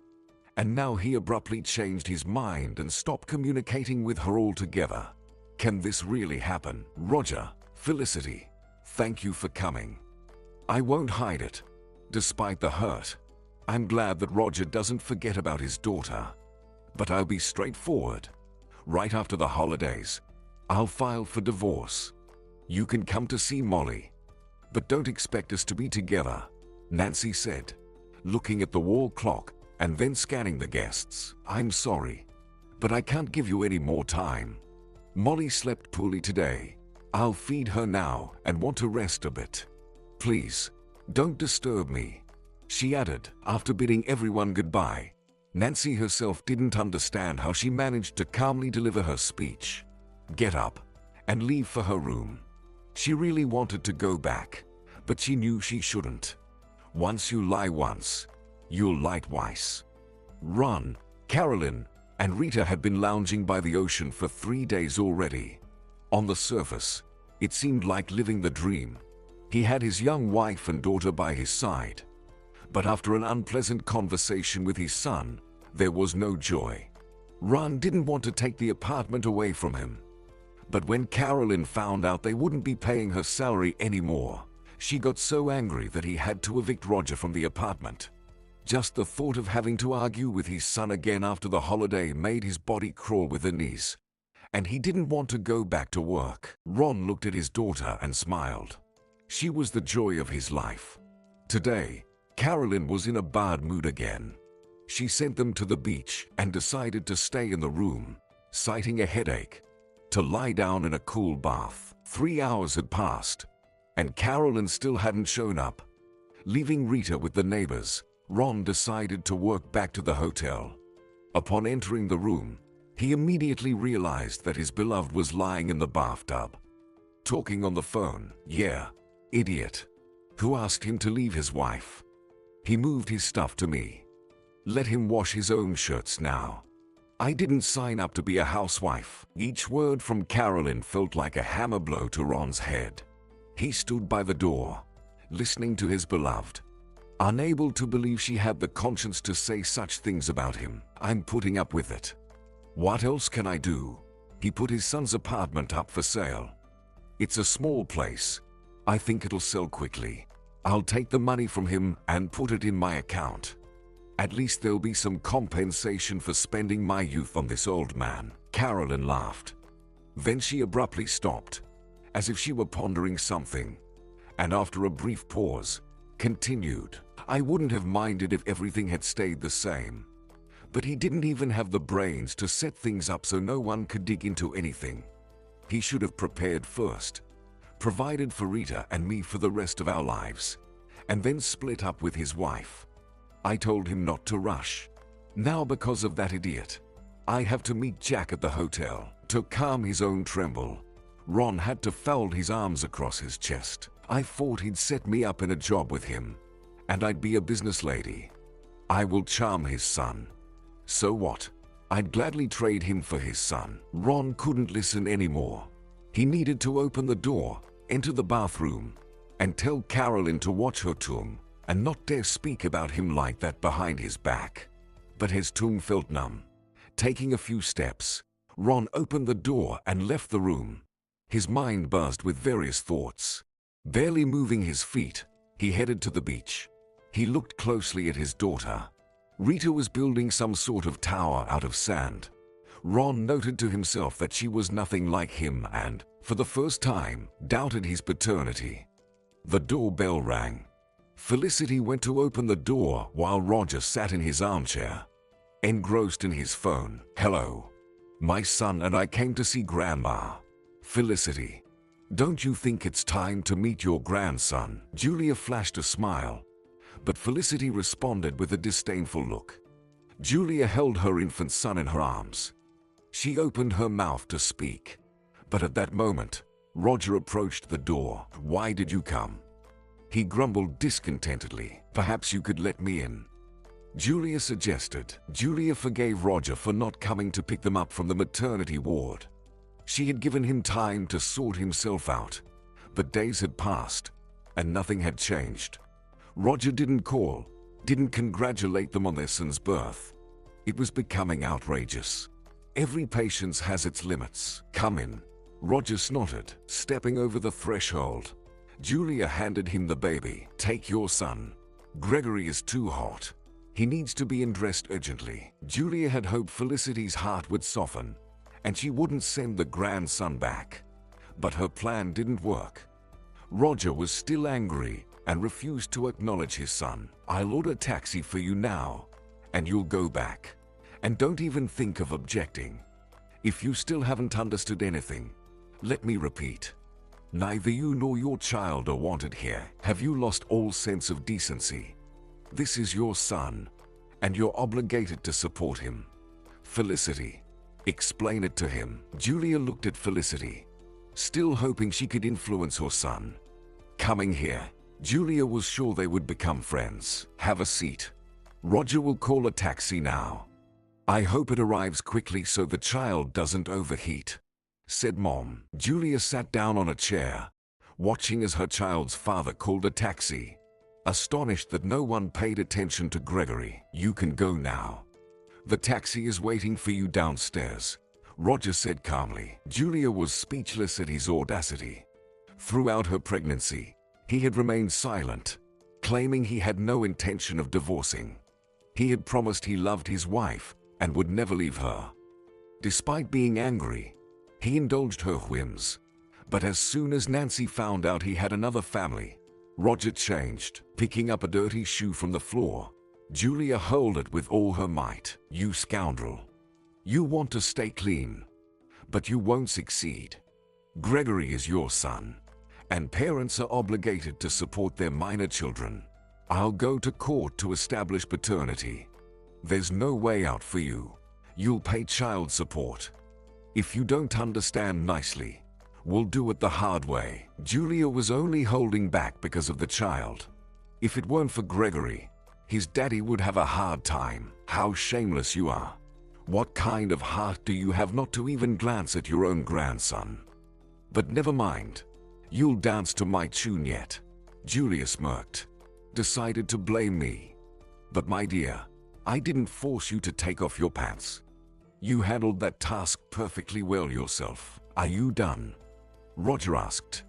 And now he abruptly changed his mind and stopped communicating with her altogether. Can this really happen? Roger, Felicity, thank you for coming. I won't hide it. Despite the hurt, I'm glad that Roger doesn't forget about his daughter. But I'll be straightforward. Right after the holidays, I'll file for divorce. You can come to see Molly, but don't expect us to be together, Nancy said, looking at the wall clock and then scanning the guests. I'm sorry, but I can't give you any more time. Molly slept poorly today. I'll feed her now and want to rest a bit. Please, don't disturb me, she added after bidding everyone goodbye. Nancy herself didn't understand how she managed to calmly deliver her speech, get up, and leave for her room. She really wanted to go back, but she knew she shouldn't. Once you lie once, you'll lie twice. Ron, Carolyn, and Rita had been lounging by the ocean for 3 days already. On the surface, it seemed like living the dream. He had his young wife and daughter by his side. But after an unpleasant conversation with his son, there was no joy. Ron didn't want to take the apartment away from him. But when Carolyn found out they wouldn't be paying her salary anymore, she got so angry that he had to evict Roger from the apartment. Just the thought of having to argue with his son again after the holiday made his body crawl with the knees, and he didn't want to go back to work. Ron looked at his daughter and smiled. She was the joy of his life. Today, Carolyn was in a bad mood again. She sent them to the beach and decided to stay in the room, citing a headache, to lie down in a cool bath. 3 hours had passed, and Carolyn still hadn't shown up. Leaving Rita with the neighbors, Ron decided to walk back to the hotel. Upon entering the room, he immediately realized that his beloved was lying in the bathtub, talking on the phone. Yeah, idiot. Who asked him to leave his wife? He moved his stuff to me. Let him wash his own shirts now. I didn't sign up to be a housewife. Each word from Carolyn felt like a hammer blow to Ron's head. He stood by the door, listening to his beloved, unable to believe she had the conscience to say such things about him. I'm putting up with it. What else can I do? He put his son's apartment up for sale. It's a small place. I think it'll sell quickly. I'll take the money from him and put it in my account. At least there'll be some compensation for spending my youth on this old man. Carolyn laughed. Then she abruptly stopped, as if she were pondering something, and after a brief pause, continued. I wouldn't have minded if everything had stayed the same, but he didn't even have the brains to set things up so no one could dig into anything. He should have prepared first, provided for Rita and me for the rest of our lives, and then split up with his wife. I told him not to rush. Now because of that idiot, I have to meet Jack at the hotel. To calm his own tremble, Ron had to fold his arms across his chest. I thought he'd set me up in a job with him, and I'd be a business lady. I will charm his son. So what? I'd gladly trade him for his son. Ron couldn't listen anymore. He needed to open the door, enter the bathroom, and tell Carolyn to watch her tongue and not dare speak about him like that behind his back. But his tongue felt numb. Taking a few steps, Ron opened the door and left the room. His mind buzzed with various thoughts. Barely moving his feet, he headed to the beach. He looked closely at his daughter. Rita was building some sort of tower out of sand. Ron noted to himself that she was nothing like him and, for the first time, doubted his paternity. The doorbell rang. Felicity went to open the door while Roger sat in his armchair, engrossed in his phone. "Hello. My son and I came to see Grandma." "Felicity, don't you think it's time to meet your grandson?" Julia flashed a smile, but Felicity responded with a disdainful look. Julia held her infant son in her arms. She opened her mouth to speak, but at that moment, Roger approached the door. "Why did you come?" He grumbled discontentedly. "Perhaps you could let me in," Julia suggested. Julia forgave Roger for not coming to pick them up from the maternity ward. She had given him time to sort himself out, but days had passed, and nothing had changed. Roger didn't call, didn't congratulate them on their son's birth. It was becoming outrageous. Every patience has its limits. "Come in," Roger snorted, stepping over the threshold. Julia handed him the baby. "Take your son. Gregory is too hot. He needs to be undressed urgently." Julia had hoped Felicity's heart would soften, and she wouldn't send the grandson back. But her plan didn't work. Roger was still angry and refused to acknowledge his son. "I'll order a taxi for you now, and you'll go back. And don't even think of objecting. If you still haven't understood anything, let me repeat. Neither you nor your child are wanted here. Have you lost all sense of decency? This is your son, and you're obligated to support him. Felicity, explain it to him." Julia looked at Felicity, still hoping she could influence her son. Coming here, Julia was sure they would become friends. "Have a seat. Roger will call a taxi now. I hope it arrives quickly so the child doesn't overheat," said Mom. Julia sat down on a chair, watching as her child's father called a taxi, astonished that no one paid attention to Gregory. "You can go now. The taxi is waiting for you downstairs," Roger said calmly. Julia was speechless at his audacity. Throughout her pregnancy, he had remained silent, claiming he had no intention of divorcing. He had promised he loved his wife and would never leave her. Despite being angry, he indulged her whims. But as soon as Nancy found out he had another family, Roger changed. Picking up a dirty shoe from the floor, Julia hurled it with all her might. "You scoundrel. You want to stay clean, but you won't succeed. Gregory is your son, and parents are obligated to support their minor children. I'll go to court to establish paternity. There's no way out for you. You'll pay child support. If you don't understand nicely, we'll do it the hard way." Julia was only holding back because of the child. If it weren't for Gregory, his daddy would have a hard time. "How shameless you are. What kind of heart do you have not to even glance at your own grandson? But never mind. You'll dance to my tune yet." Julia smirked, decided to blame me. "But my dear, I didn't force you to take off your pants. You handled that task perfectly well yourself." "Are you done?" Roger asked.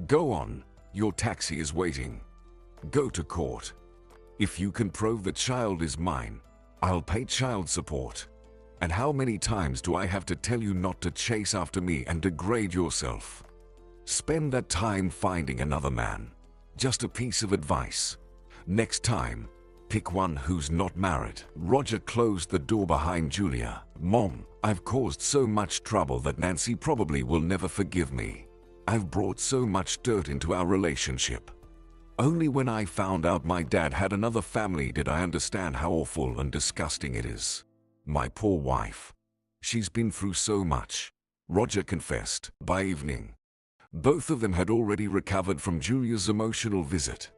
"Go on, your taxi is waiting. Go to court. If you can prove the child is mine, I'll pay child support. And how many times do I have to tell you not to chase after me and degrade yourself? Spend that time finding another man. Just a piece of advice. Next time, pick one who's not married." Roger closed the door behind Julia. "Mom, I've caused so much trouble that Nancy probably will never forgive me. I've brought so much dirt into our relationship. Only when I found out my dad had another family did I understand how awful and disgusting it is. My poor wife. She's been through so much," Roger confessed. By evening, both of them had already recovered from Julia's emotional visit.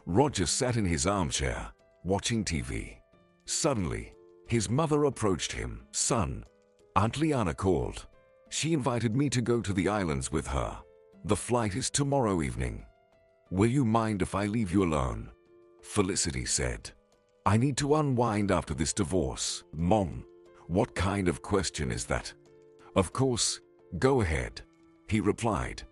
Roger sat in his armchair, watching TV. Suddenly, His mother approached him. "Son, Aunt Liana called. She invited me to go to the islands with her. The flight is tomorrow evening. Will you mind if I leave you alone?" Felicity said, "I need to unwind after this divorce." "Mom, what kind of question is that?" "Of course, go ahead," he replied,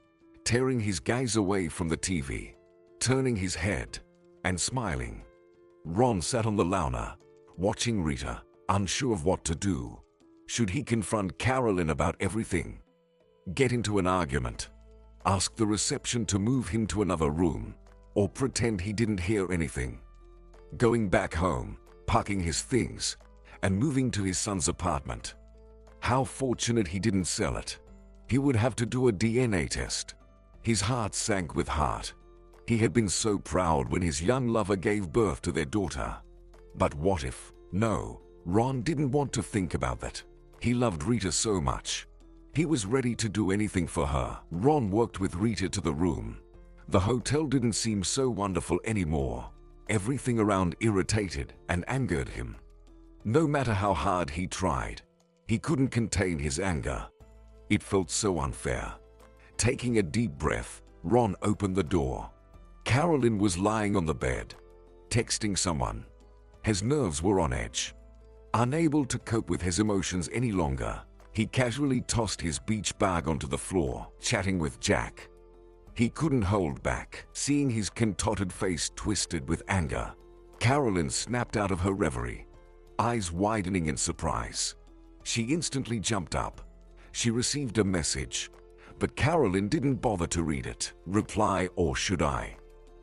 tearing his gaze away from the TV, turning his head, and smiling. Ron sat on the lounger, watching Rita, unsure of what to do. Should he confront Carolyn about everything? Get into an argument? Ask the reception to move him to another room? Or pretend he didn't hear anything? Going back home, packing his things, and moving to his son's apartment. How fortunate he didn't sell it. He would have to do a DNA test. His heart sank with heart. He had been so proud when his young lover gave birth to their daughter. But what if? No, Ron didn't want to think about that. He loved Rita so much. He was ready to do anything for her. Ron walked with Rita to the room. The hotel didn't seem so wonderful anymore. Everything around irritated and angered him. No matter how hard he tried, he couldn't contain his anger. It felt so unfair. Taking a deep breath, Ron opened the door. Carolyn was lying on the bed, texting someone. His nerves were on edge. Unable to cope with his emotions any longer, he casually tossed his beach bag onto the floor, chatting with Jack. He couldn't hold back, seeing his contorted face twisted with anger. Carolyn snapped out of her reverie, eyes widening in surprise. She instantly jumped up. She received a message, but Carolyn didn't bother to read it. Reply, or should I?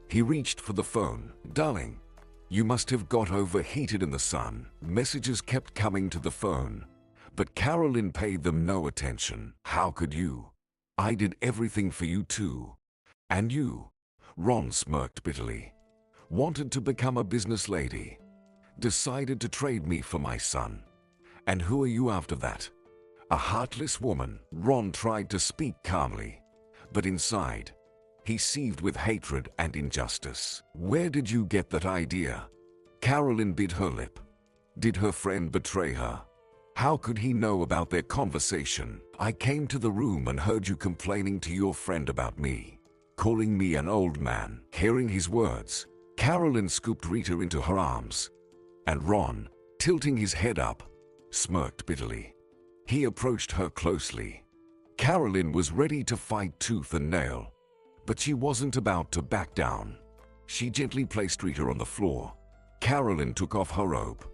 He reached for the phone. "Darling, you must have got overheated in the sun." Messages kept coming to the phone, but Carolyn paid them no attention. "How could you? I did everything for you too. And you," Ron smirked bitterly, "wanted to become a business lady. Decided to trade me for my son. And who are you after that? A heartless woman." Ron tried to speak calmly, but inside, he seethed with hatred and injustice. "Where did you get that idea?" Carolyn bit her lip. Did her friend betray her? How could he know about their conversation? "I came to the room and heard you complaining to your friend about me, calling me an old man." Hearing his words, Carolyn scooped Rita into her arms, and Ron, tilting his head up, smirked bitterly. He approached her closely. Carolyn was ready to fight tooth and nail, but she wasn't about to back down. She gently placed Rita on the floor. Carolyn took off her robe.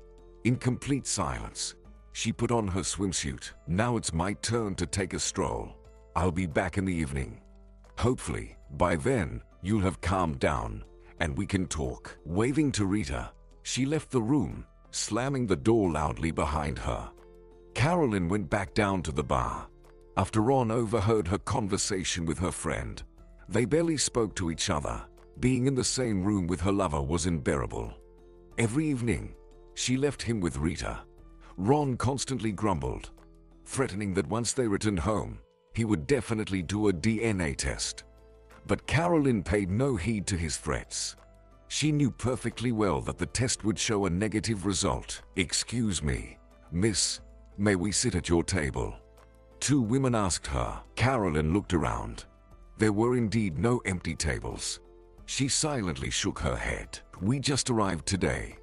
In complete silence, she put on her swimsuit. "Now it's my turn to take a stroll. I'll be back in the evening. Hopefully, by then, you'll have calmed down, and we can talk." Waving to Rita, she left the room, slamming the door loudly behind her. Carolyn went back down to the bar. After Ron overheard her conversation with her friend, they barely spoke to each other. Being in the same room with her lover was unbearable. Every evening, she left him with Rita. Ron constantly grumbled, threatening that once they returned home, he would definitely do a DNA test. But Carolyn paid no heed to his threats. She knew perfectly well that the test would show a negative result. "Excuse me, miss, may we sit at your table?" Two women asked her. Carolyn looked around. There were indeed no empty tables. She silently shook her head. "We just arrived today.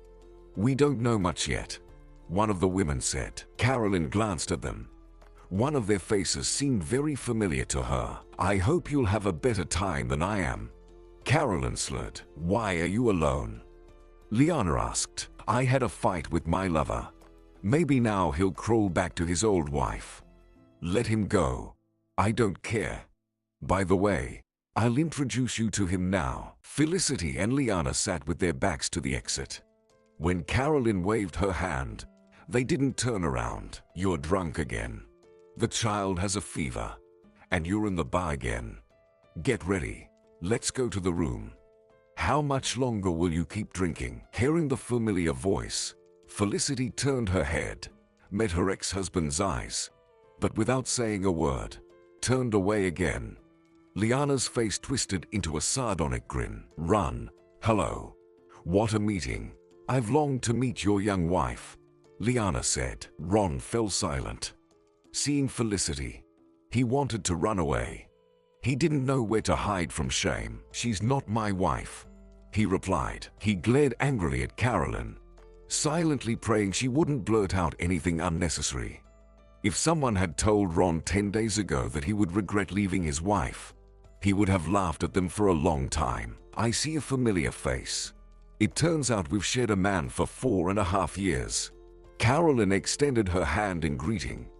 We don't know much yet," one of the women said. Carolyn glanced at them. One of their faces seemed very familiar to her. "I hope you'll have a better time than I am." Carolyn slurred. "Why are you alone?" Liana asked. "I had a fight with my lover. Maybe now he'll crawl back to his old wife. Let him go. I don't care. By the way, I'll introduce you to him now." Felicity and Liana sat with their backs to the exit. When Carolyn waved her hand, they didn't turn around. "You're drunk again. The child has a fever, and you're in the bar again. Get ready. Let's go to the room." "How much longer will you keep drinking?" Hearing the familiar voice, Felicity turned her head, met her ex-husband's eyes, but without saying a word, turned away again. Liana's face twisted into a sardonic grin. "Run. Hello. What a meeting. I've longed to meet your young wife." Liana said. Ron fell silent. Seeing Felicity, he wanted to run away. He didn't know where to hide from shame. She's not my wife, he replied. He glared angrily at Carolyn, silently praying she wouldn't blurt out anything unnecessary. If someone had told Ron 10 days ago that he would regret leaving his wife, he would have laughed at them for a long time. I see a familiar face. It turns out we've shared a man for 4.5 years. Carolyn extended her hand in greeting,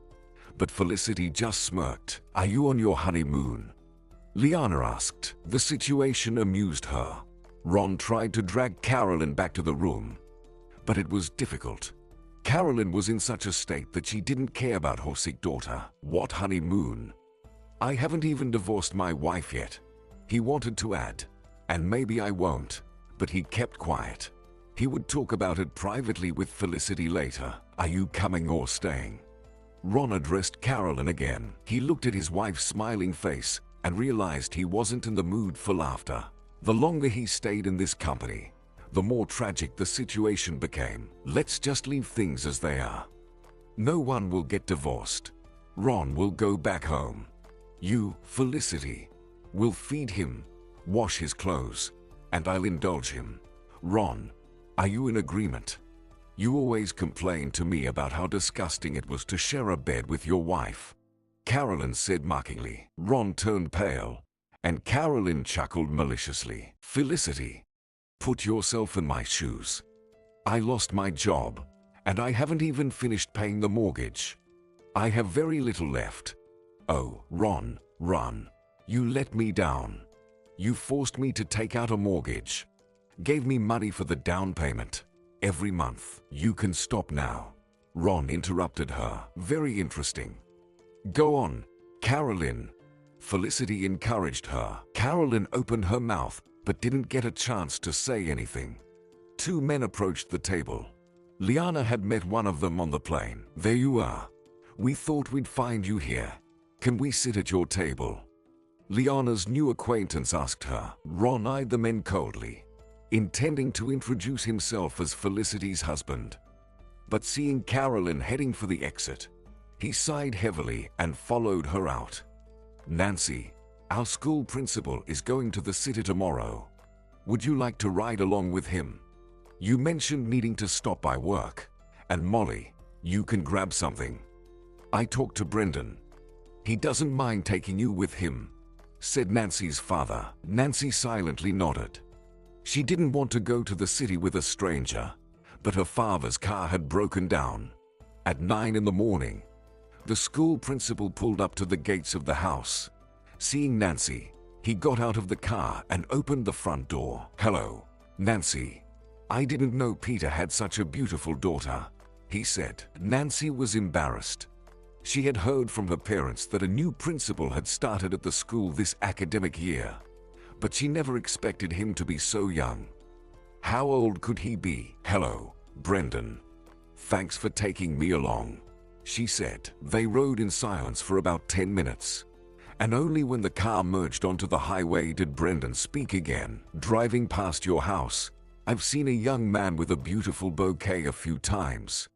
but Felicity just smirked. Are you on your honeymoon? Liana asked. The situation amused her. Ron tried to drag Carolyn back to the room, but it was difficult. Carolyn was in such a state that she didn't care about her sick daughter. What honeymoon? I haven't even divorced my wife yet, he wanted to add. And maybe I won't, but he kept quiet. He would talk about it privately with Felicity later. Are you coming or staying? Ron addressed Carolyn again. He looked at his wife's smiling face and realized he wasn't in the mood for laughter. The longer he stayed in this company, the more tragic the situation became. Let's just leave things as they are. No one will get divorced. Ron will go back home. You, Felicity, will feed him, wash his clothes, and I'll indulge him. Ron, are you in agreement? You always complained to me about how disgusting it was to share a bed with your wife, Carolyn said mockingly. Ron turned pale, and Carolyn chuckled maliciously. Felicity, put yourself in my shoes. I lost my job, and I haven't even finished paying the mortgage. I have very little left. Oh, Ron, you let me down. You forced me to take out a mortgage, gave me money for the down payment every month. You can stop now. Ron interrupted her. Very interesting. Go on, Carolyn. Felicity encouraged her. Carolyn opened her mouth, but didn't get a chance to say anything. Two men approached the table. Liana had met one of them on the plane. There you are. We thought we'd find you here. Can we sit at your table? Liana's new acquaintance asked her. Ron eyed the men coldly, intending to introduce himself as Felicity's husband. But seeing Carolyn heading for the exit, he sighed heavily and followed her out. Nancy, our school principal is going to the city tomorrow. Would you like to ride along with him? You mentioned needing to stop by work. And Molly, you can grab something. I talked to Brendan. He doesn't mind taking you with him, said Nancy's father. Nancy silently nodded. She didn't want to go to the city with a stranger, but her father's car had broken down. At 9 in the morning, the school principal pulled up to the gates of the house. Seeing Nancy, he got out of the car and opened the front door. Hello, Nancy. I didn't know Peter had such a beautiful daughter, he said. Nancy was embarrassed. She had heard from her parents that a new principal had started at the school this academic year, but she never expected him to be so young. How old could he be? Hello, Brendan. Thanks for taking me along, she said. They rode in silence for about 10 minutes, and only when the car merged onto the highway did Brendan speak again. Driving past your house, I've seen a young man with a beautiful bouquet a few times.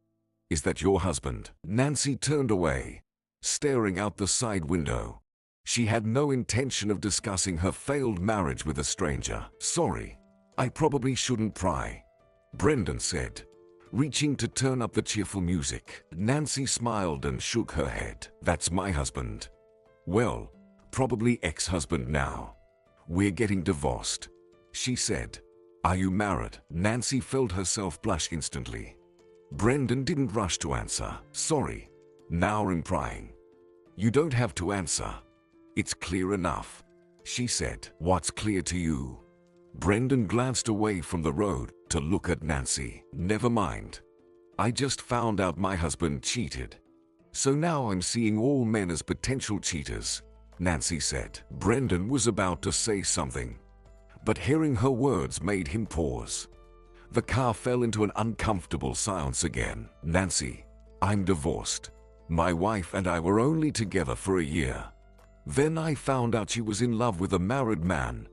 Is that your husband? Nancy turned away, staring out the side window. She had no intention of discussing her failed marriage with a stranger. Sorry, I probably shouldn't pry, Brendan said, reaching to turn up the cheerful music. Nancy smiled and shook her head. That's my husband. Well, probably ex-husband now. We're getting divorced, she said. Are you married? Nancy felt herself blush instantly. Brendan didn't rush to answer. Sorry, now I'm prying. You don't have to answer. It's clear enough, she said. What's clear to you? Brendan glanced away from the road to look at Nancy. Never mind. I just found out my husband cheated. So now I'm seeing all men as potential cheaters, Nancy said. Brendan was about to say something, but hearing her words made him pause. The car fell into an uncomfortable silence again. Nancy, I'm divorced. My wife and I were only together for a year. Then I found out she was in love with a married man,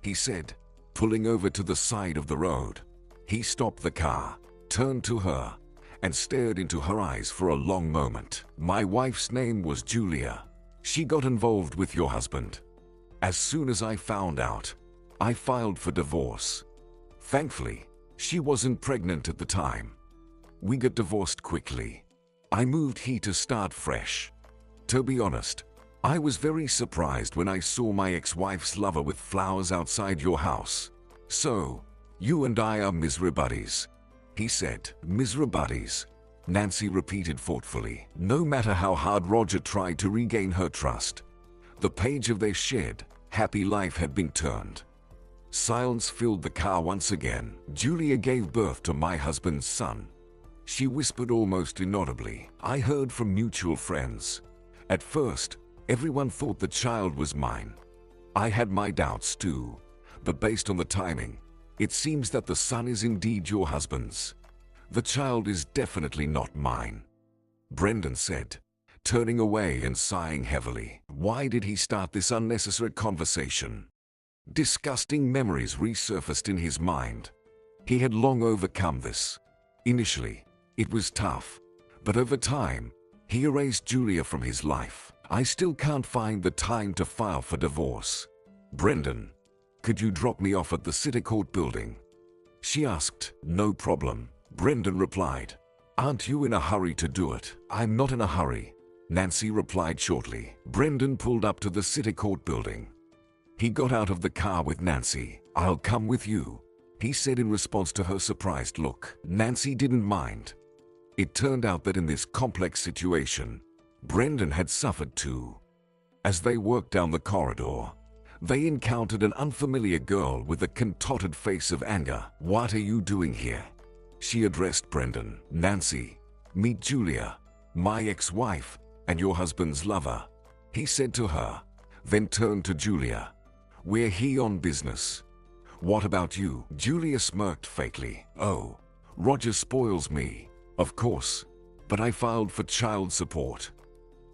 he said, pulling over to the side of the road. He stopped the car, turned to her, and stared into her eyes for a long moment. "My wife's name was Julia. She got involved with your husband. As soon as I found out, I filed for divorce. Thankfully, she wasn't pregnant at the time. We got divorced quickly. I moved here to start fresh. To be honest, I was very surprised when I saw my ex-wife's lover with flowers outside your house. So, you and I are misery buddies," he said. "Misery buddies," Nancy repeated thoughtfully. No matter how hard Roger tried to regain her trust, the page of their shared, happy life had been turned. Silence filled the car once again. "Julia gave birth to my husband's son," she whispered almost inaudibly. "I heard from mutual friends. At first, everyone thought the child was mine. I had my doubts too, but based on the timing, it seems that the son is indeed your husband's. The child is definitely not mine," Brendan said, turning away and sighing heavily. Why did he start this unnecessary conversation? Disgusting memories resurfaced in his mind. He had long overcome this. Initially, it was tough, but over time, he erased Julia from his life. "I still can't find the time to file for divorce. Brendan, could you drop me off at the City Court building?" she asked. "No problem," Brendan replied. "Aren't you in a hurry to do it?" "I'm not in a hurry," Nancy replied shortly. Brendan pulled up to the City Court building. He got out of the car with Nancy. "I'll come with you," he said in response to her surprised look. Nancy didn't mind. It turned out that in this complex situation, Brendan had suffered too. As they worked down the corridor, they encountered an unfamiliar girl with a contorted face of anger. "What are you doing here?" she addressed Brendan. "Nancy, meet Julia, my ex-wife and your husband's lover," he said to her, then turned to Julia. "We're here on business. What about you?" Julia smirked fakely. "Oh, Roger spoils me, of course, but I filed for child support.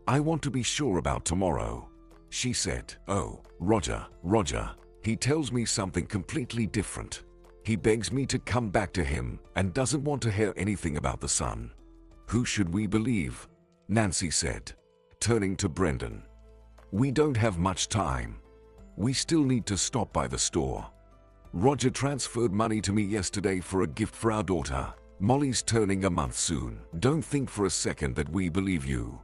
I want to be sure about tomorrow," she said. "Oh, Roger, he tells me something completely different. He begs me to come back to him and doesn't want to hear anything about the son." "Who should we believe?" Nancy said, turning to Brendan. "We don't have much time. We still need to stop by the store. Roger transferred money to me yesterday for a gift for our daughter. Molly's turning a month soon. Don't think for a second that we believe you.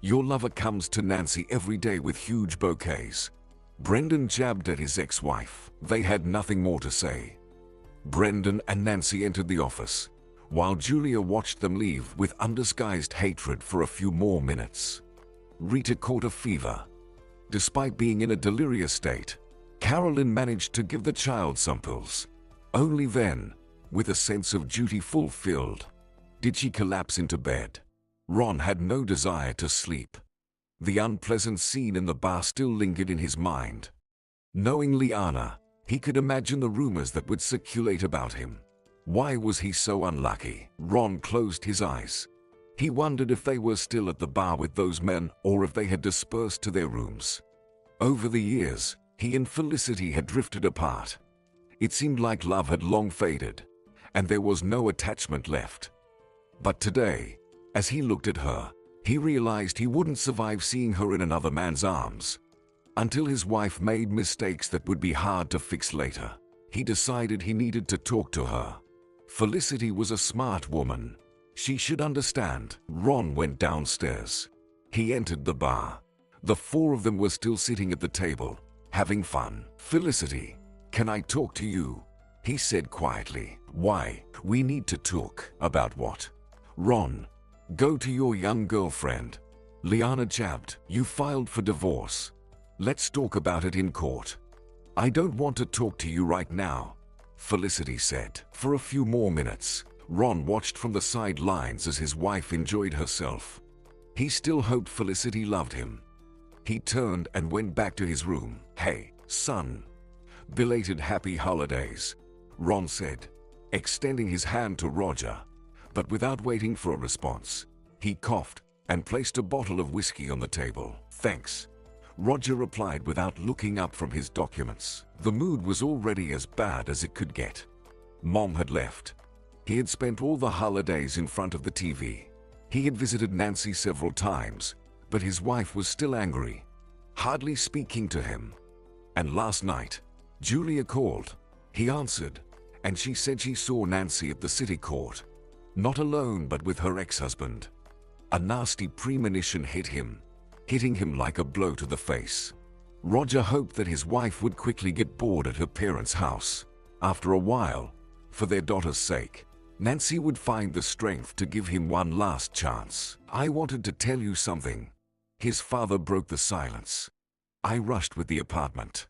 Your lover comes to Nancy every day with huge bouquets." Brendan jabbed at his ex-wife. They had nothing more to say. Brendan and Nancy entered the office, while Julia watched them leave with undisguised hatred for a few more minutes. Rita caught a fever. Despite being in a delirious state, Carolyn managed to give the child some pills. Only then, with a sense of duty fulfilled, did she collapse into bed. Ron had no desire to sleep. The unpleasant scene in the bar still lingered in his mind. Knowing Liana, he could imagine the rumors that would circulate about him. Why was he so unlucky? Ron closed his eyes. He wondered if they were still at the bar with those men or if they had dispersed to their rooms. Over the years, he and Felicity had drifted apart. It seemed like love had long faded, and there was no attachment left. But today, as he looked at her, he realized he wouldn't survive seeing her in another man's arms. Until his wife made mistakes that would be hard to fix later, he decided he needed to talk to her. Felicity was a smart woman. She should understand. Ron went downstairs. He entered the bar. The four of them were still sitting at the table, having fun. "Felicity, can I talk to you?" he said quietly. "Why? We need to talk." "About what?" "Ron, go to your young girlfriend." Liana jabbed. "You filed for divorce. Let's talk about it in court." "I don't want to talk to you right now," Felicity said. For a few more minutes, Ron watched from the sidelines as his wife enjoyed herself. He still hoped Felicity loved him. He turned and went back to his room. "Hey, son. Belated happy holidays," Ron said, extending his hand to Roger. But without waiting for a response, he coughed and placed a bottle of whiskey on the table. "Thanks," Roger replied without looking up from his documents. The mood was already as bad as it could get. Mom had left. He had spent all the holidays in front of the TV. He had visited Nancy several times, but his wife was still angry, hardly speaking to him. And last night, Julia called. He answered, and she said she saw Nancy at the city court. Not alone, but with her ex-husband. A nasty premonition hit him, hitting him like a blow to the face. Roger hoped that his wife would quickly get bored at her parents' house. After a while, for their daughter's sake, Nancy would find the strength to give him one last chance. "I wanted to tell you something." His father broke the silence. "I rushed with the apartment.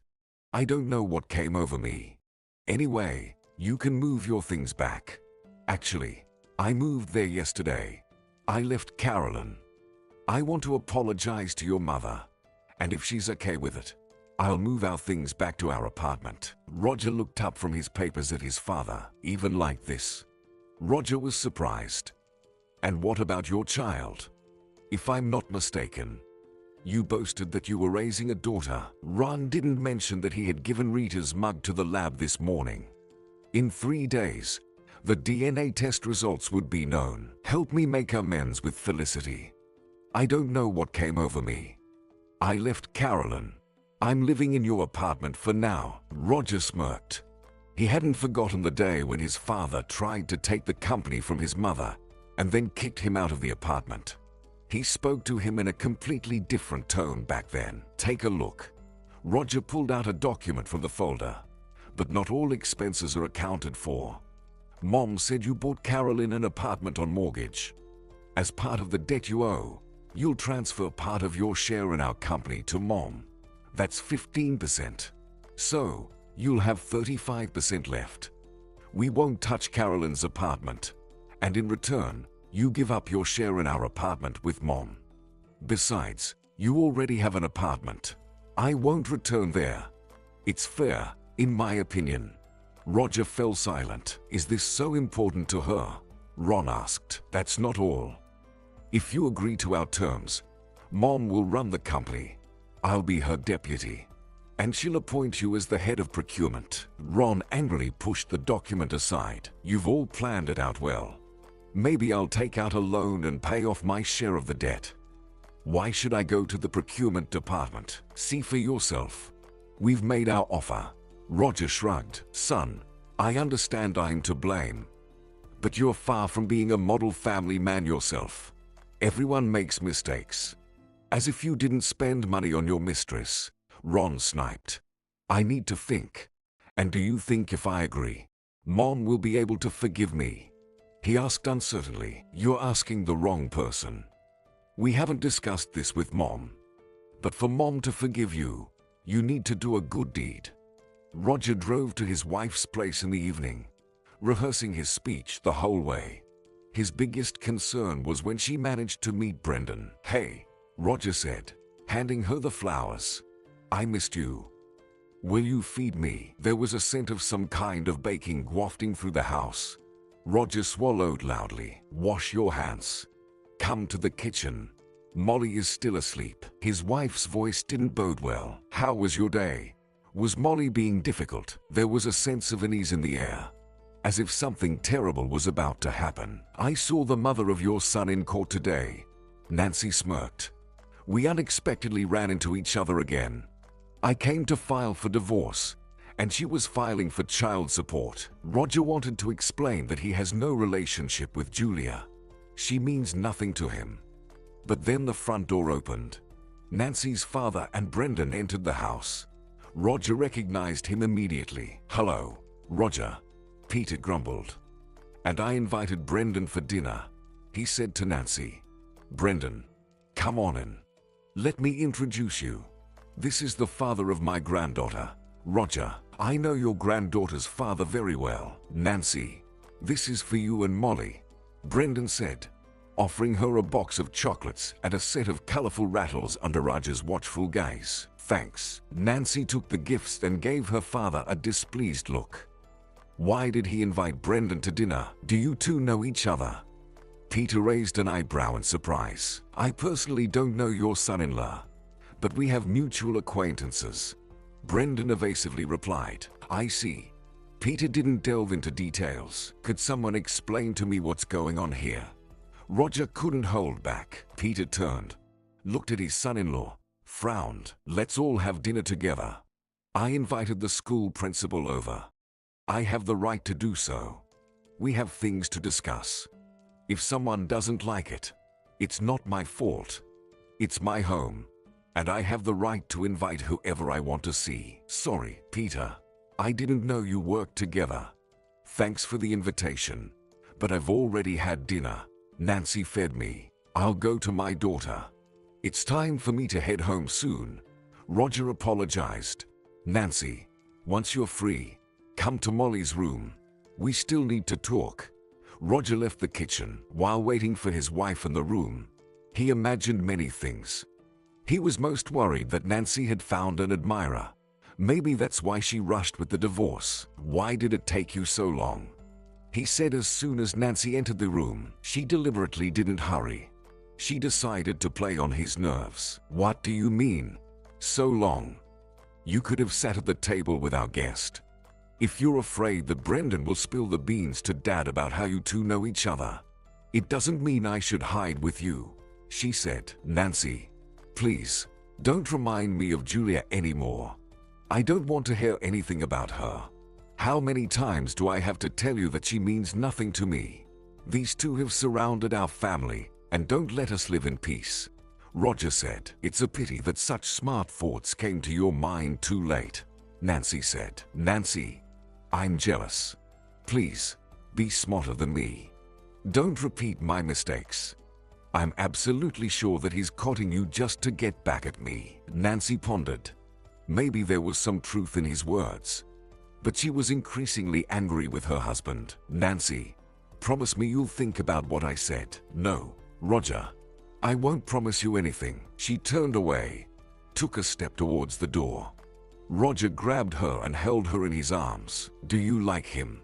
I don't know what came over me. Anyway, you can move your things back. Actually, I moved there yesterday. I left Carolyn. I want to apologize to your mother, and if she's okay with it, I'll move our things back to our apartment." Roger looked up from his papers at his father. "Even like this?" Roger was surprised. "And what about your child? If I'm not mistaken, you boasted that you were raising a daughter." Ron didn't mention that he had given Rita's mug to the lab this morning. In 3 days, the DNA test results would be known. "Help me make amends with Felicity. I don't know what came over me. I left Carolyn. I'm living in your apartment for now." Roger smirked. He hadn't forgotten the day when his father tried to take the company from his mother and then kicked him out of the apartment. He spoke to him in a completely different tone back then. "Take a look." Roger pulled out a document from the folder. "But not all expenses are accounted for. Mom said you bought Carolyn an apartment on mortgage. As part of the debt you owe, you'll transfer part of your share in our company to Mom. That's 15%. So, you'll have 35% left. We won't touch Carolyn's apartment, and in return, you give up your share in our apartment with Mom. Besides, you already have an apartment. I won't return there. It's fair, in my opinion." Roger fell silent. "Is this so important to her?" Ron asked. "That's not all. If you agree to our terms, Mom will run the company. I'll be her deputy, and she'll appoint you as the head of procurement." Ron angrily pushed the document aside. "You've all planned it out well. Maybe I'll take out a loan and pay off my share of the debt. Why should I go to the procurement department? See for yourself. We've made our offer." Roger shrugged. "Son, I understand I'm to blame, but you're far from being a model family man yourself. Everyone makes mistakes. As if you didn't spend money on your mistress." Ron sniped. "I need to think. And do you think if I agree, Mom will be able to forgive me?" He asked uncertainly. "You're asking the wrong person. We haven't discussed this with Mom. But for Mom to forgive you, you need to do a good deed." Roger drove to his wife's place in the evening, rehearsing his speech the whole way. His biggest concern was when she managed to meet Brendan. "Hey," Roger said, handing her the flowers. "I missed you. Will you feed me?" There was a scent of some kind of baking wafting through the house. Roger swallowed loudly. "Wash your hands. Come to the kitchen. Molly is still asleep." His wife's voice didn't bode well. "How was your day?" Was Molly being difficult? There was a sense of unease in the air, as if something terrible was about to happen. "I saw the mother of your son in court today." Nancy smirked. "We unexpectedly ran into each other again. I came to file for divorce, and she was filing for child support." Roger wanted to explain that he has no relationship with Julia. She means nothing to him. But then the front door opened. Nancy's father and Brendan entered the house. Roger recognized him immediately. "Hello, Roger," Peter grumbled. "And I invited Brendan for dinner," he said to Nancy. "Brendan, come on in. Let me introduce you. This is the father of my granddaughter, Roger." "I know your granddaughter's father very well, Nancy. This is for you and Molly," Brendan said, offering her a box of chocolates and a set of colorful rattles under Roger's watchful gaze. "Thanks." Nancy took the gifts and gave her father a displeased look. "Why did he invite Brendan to dinner? Do you two know each other?" Peter raised an eyebrow in surprise. "I personally don't know your son-in-law, but we have mutual acquaintances," Brendan evasively replied. "I see. Peter didn't delve into details. Could someone explain to me what's going on here? Roger couldn't hold back. Peter turned, looked at his son-in-law, frowned. Let's all have dinner together. I invited the school principal over. I have the right to do so. We have things to discuss. If someone doesn't like it, it's not my fault. It's my home, and I have the right to invite whoever I want to see. Sorry, Peter. I didn't know you worked together. Thanks for the invitation, but I've already had dinner. Nancy fed me. I'll go to my daughter. It's time for me to head home soon. Roger apologized. Nancy, once you're free, come to Molly's room. We still need to talk. Roger left the kitchen. While waiting for his wife in the room, he imagined many things. He was most worried that Nancy had found an admirer. Maybe that's why she rushed with the divorce. Why did it take you so long? He said as soon as Nancy entered the room. She deliberately didn't hurry. She decided to play on his nerves. What do you mean? So long? You could have sat at the table with our guest. If you're afraid that Brendan will spill the beans to Dad about how you two know each other, it doesn't mean I should hide with you, she said. Nancy, please, don't remind me of Julia anymore. I don't want to hear anything about her. How many times do I have to tell you that she means nothing to me? These two have surrounded our family and don't let us live in peace. Roger said. It's a pity that such smart thoughts came to your mind too late, Nancy said. Nancy, I'm jealous. Please, be smarter than me. Don't repeat my mistakes. I'm absolutely sure that he's courting you just to get back at me. Nancy pondered. Maybe there was some truth in his words, but she was increasingly angry with her husband. Nancy, promise me you'll think about what I said. No, Roger, I won't promise you anything. She turned away, took a step towards the door. Roger grabbed her and held her in his arms. Do you like him?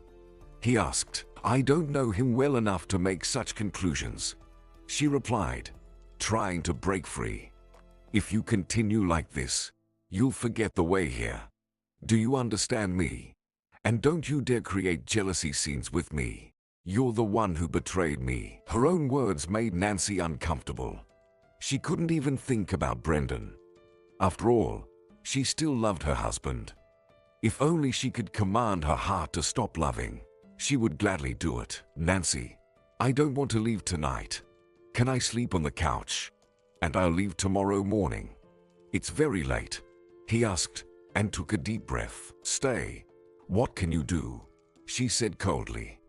He asked. I don't know him well enough to make such conclusions, she replied, trying to break free. If you continue like this, you'll forget the way here. Do you understand me? And don't you dare create jealousy scenes with me. You're the one who betrayed me. Her own words made Nancy uncomfortable. She couldn't even think about Brendan. After all, she still loved her husband. If only she could command her heart to stop loving, she would gladly do it. Nancy, I don't want to leave tonight. Can I sleep on the couch? And I'll leave tomorrow morning. It's very late, he asked, and took a deep breath. Stay. What can you do? She said coldly.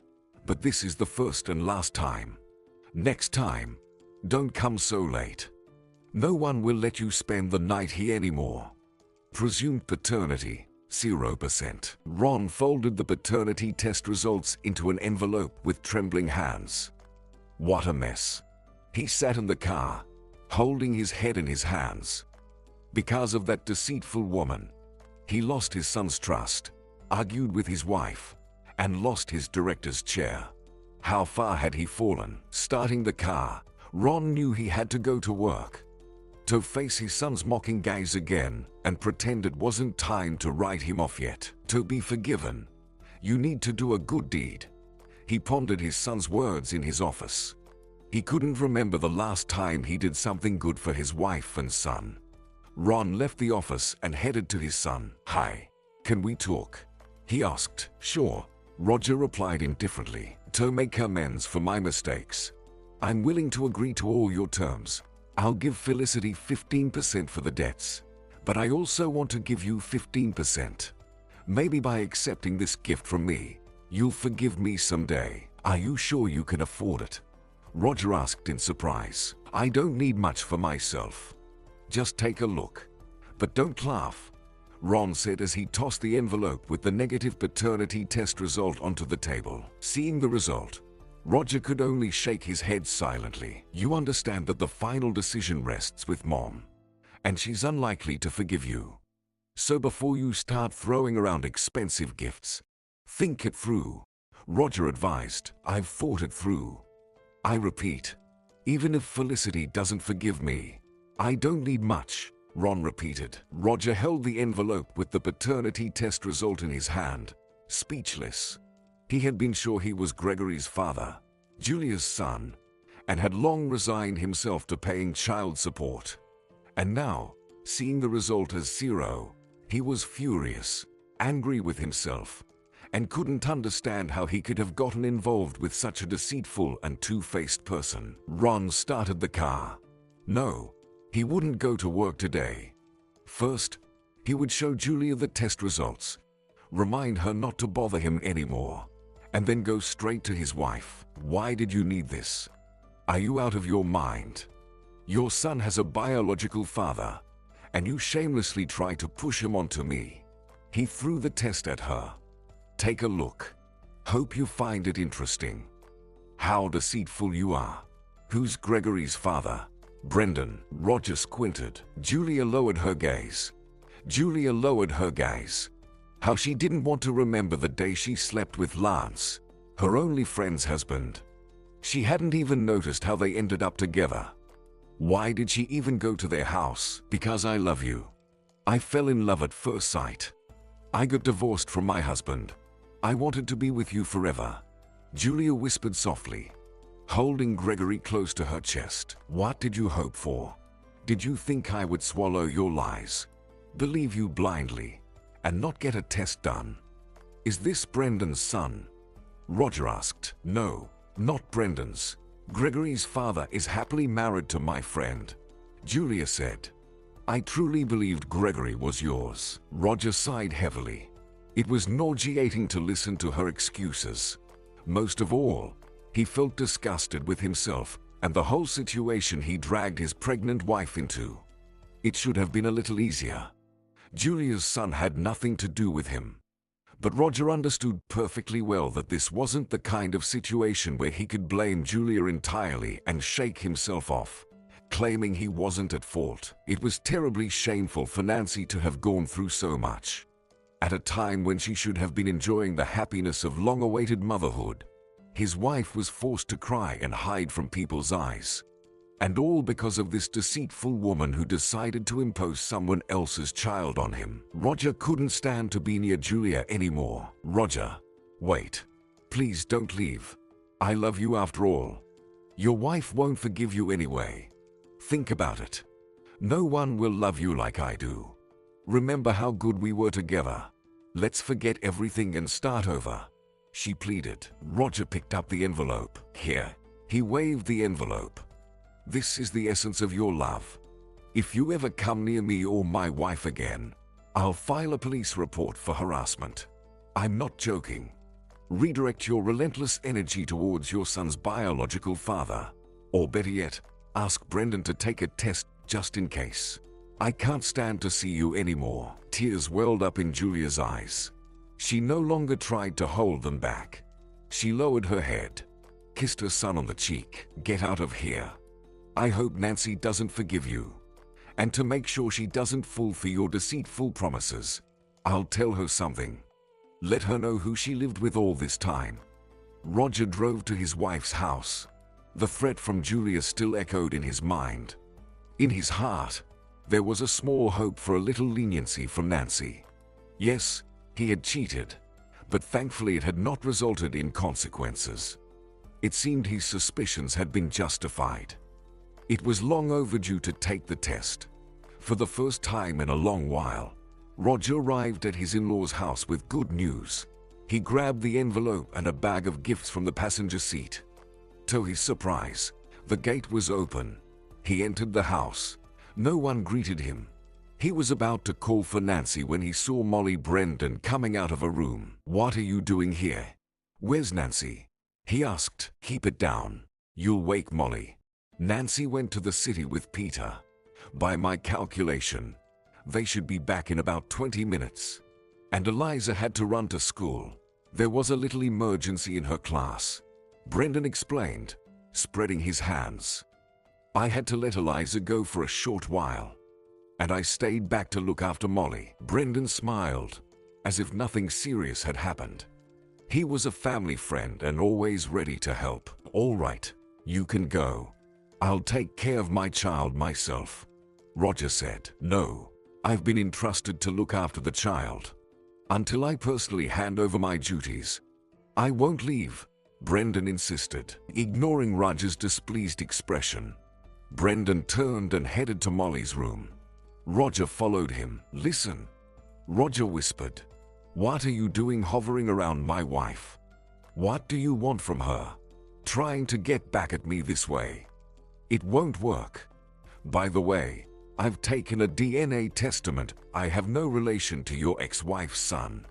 But this is the first and last time. Next time, don't come so late. No one will let you spend the night here anymore. Presumed paternity, 0%. Ron folded the paternity test results into an envelope with trembling hands. What a mess. He sat in the car, holding his head in his hands. Because of that deceitful woman, he lost his son's trust, argued with his wife, and lost his director's chair. How far had he fallen? Starting the car, Ron knew he had to go to work, to face his son's mocking gaze again and pretend it wasn't time to write him off yet. To be forgiven, you need to do a good deed. He pondered his son's words in his office. He couldn't remember the last time he did something good for his wife and son. Ron left the office and headed to his son. Hi, can we talk? He asked. Sure, Roger replied indifferently. To make amends for my mistakes, I'm willing to agree to all your terms. I'll give Felicity 15% for the debts, but I also want to give you 15%. Maybe by accepting this gift from me, you'll forgive me someday. Are you sure you can afford it? Roger asked in surprise. I don't need much for myself. Just take a look. But don't laugh, Ron said as he tossed the envelope with the negative paternity test result onto the table. Seeing the result, Roger could only shake his head silently. You understand that the final decision rests with Mom, and she's unlikely to forgive you. So before you start throwing around expensive gifts, think it through, Roger advised. I've thought it through. I repeat, even if Felicity doesn't forgive me, I don't need much, Ron repeated. Roger held the envelope with the paternity test result in his hand, speechless. He had been sure he was Gregory's father, Julia's son, and had long resigned himself to paying child support. And now, seeing the result as 0, he was furious, angry with himself, and couldn't understand how he could have gotten involved with such a deceitful and two-faced person. Ron started the car. No, he wouldn't go to work today. First, he would show Julia the test results, remind her not to bother him anymore, and then go straight to his wife. Why did you need this? Are you out of your mind? Your son has a biological father, and you shamelessly try to push him onto me. He threw the test at her. Take a look. Hope you find it interesting. How deceitful you are. Who's Gregory's father? Brendan. Roger squinted. Julia lowered her gaze. How she didn't want to remember the day she slept with Lance, her only friend's husband. She hadn't even noticed how they ended up together. Why did she even go to their house? Because I love you. I fell in love at first sight. I got divorced from my husband. I wanted to be with you forever. Julia whispered softly, holding Gregory close to her chest. What did you hope for? Did you think I would swallow your lies, believe you blindly, and not get a test done? Is this Brendan's son? Roger asked. No, not Brendan's. Gregory's father is happily married to my friend, Julia said. I truly believed Gregory was yours. Roger sighed heavily. It was nauseating to listen to her excuses. Most of all, he felt disgusted with himself and the whole situation he dragged his pregnant wife into. It should have been a little easier. Julia's son had nothing to do with him. But Roger understood perfectly well that this wasn't the kind of situation where he could blame Julia entirely and shake himself off, claiming he wasn't at fault. It was terribly shameful for Nancy to have gone through so much. At a time when she should have been enjoying the happiness of long-awaited motherhood, his wife was forced to cry and hide from people's eyes. And all because of this deceitful woman who decided to impose someone else's child on him. Roger couldn't stand to be near Julia anymore. Roger, wait. Please don't leave. I love you after all. Your wife won't forgive you anyway. Think about it. No one will love you like I do. Remember how good we were together. Let's forget everything and start over, she pleaded. Roger picked up the envelope. Here. He waved the envelope. This is the essence of your love. If you ever come near me or my wife again, I'll file a police report for harassment. I'm not joking. Redirect your relentless energy towards your son's biological father. Or better yet, ask Brendan to take a test just in case. I can't stand to see you anymore. Tears welled up in Julia's eyes. She no longer tried to hold them back. She lowered her head, kissed her son on the cheek. Get out of here. I hope Nancy doesn't forgive you. And to make sure she doesn't fall for your deceitful promises, I'll tell her something. Let her know who she lived with all this time. Roger drove to his wife's house. The threat from Julia still echoed in his mind. In his heart, there was a small hope for a little leniency from Nancy. Yes, he had cheated, but thankfully it had not resulted in consequences. It seemed his suspicions had been justified. It was long overdue to take the test. For the first time in a long while, Roger arrived at his in-laws' house with good news. He grabbed the envelope and a bag of gifts from the passenger seat. To his surprise, the gate was open. He entered the house. No one greeted him. He was about to call for Nancy when he saw Molly Brendan coming out of a room. What are you doing here? Where's Nancy? He asked. Keep it down. You'll wake Molly. Nancy went to the city with Peter. By my calculation, they should be back in about 20 minutes. And Eliza had to run to school. There was a little emergency in her class, Brendan explained, spreading his hands. I had to let Eliza go for a short while, and I stayed back to look after Molly. Brendan smiled, as if nothing serious had happened. He was a family friend and always ready to help. All right, you can go. I'll take care of my child myself, Roger said. No, I've been entrusted to look after the child. Until I personally hand over my duties, I won't leave, Brendan insisted. Ignoring Roger's displeased expression, Brendan turned and headed to Molly's room. Roger followed him. Listen, Roger whispered. What are you doing hovering around my wife? What do you want from her? Trying to get back at me this way? It won't work. By the way, I've taken a DNA testament. I have no relation to your ex-wife's son.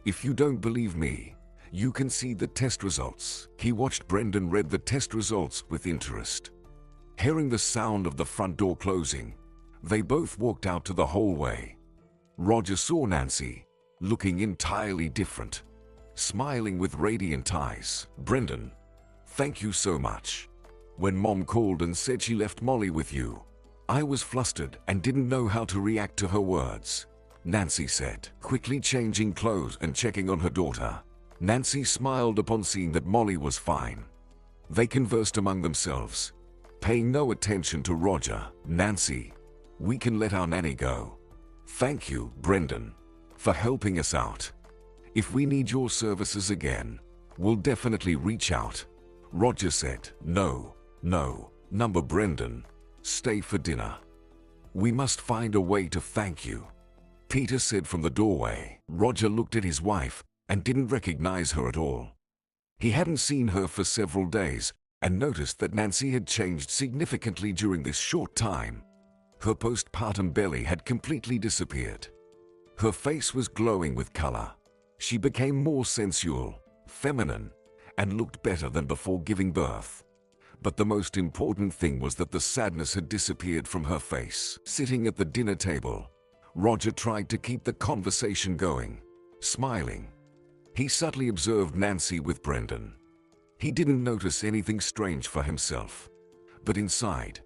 If you don't believe me, you can see the test results. He watched Brendan read the test results with interest. Hearing the sound of the front door closing, they both walked out to the hallway. Roger saw Nancy, looking entirely different, smiling with radiant eyes. Brendan, thank you so much. When Mom called and said she left Molly with you, I was flustered and didn't know how to react to her words, Nancy said, quickly changing clothes and checking on her daughter. Nancy smiled upon seeing that Molly was fine. They conversed among themselves, paying no attention to Roger. Nancy, we can let our nanny go. Thank you, Brendan, for helping us out. If we need your services again, we'll definitely reach out, Roger said. No, number Brendan, stay for dinner. We must find a way to thank you, Peter said from the doorway. Roger looked at his wife and didn't recognize her at all. He hadn't seen her for several days and noticed that Nancy had changed significantly during this short time. Her postpartum belly had completely disappeared. Her face was glowing with color. She became more sensual, feminine, and looked better than before giving birth. But the most important thing was that the sadness had disappeared from her face. Sitting at the dinner table, Roger tried to keep the conversation going, smiling. He subtly observed Nancy with Brendan. He didn't notice anything strange for himself, but inside,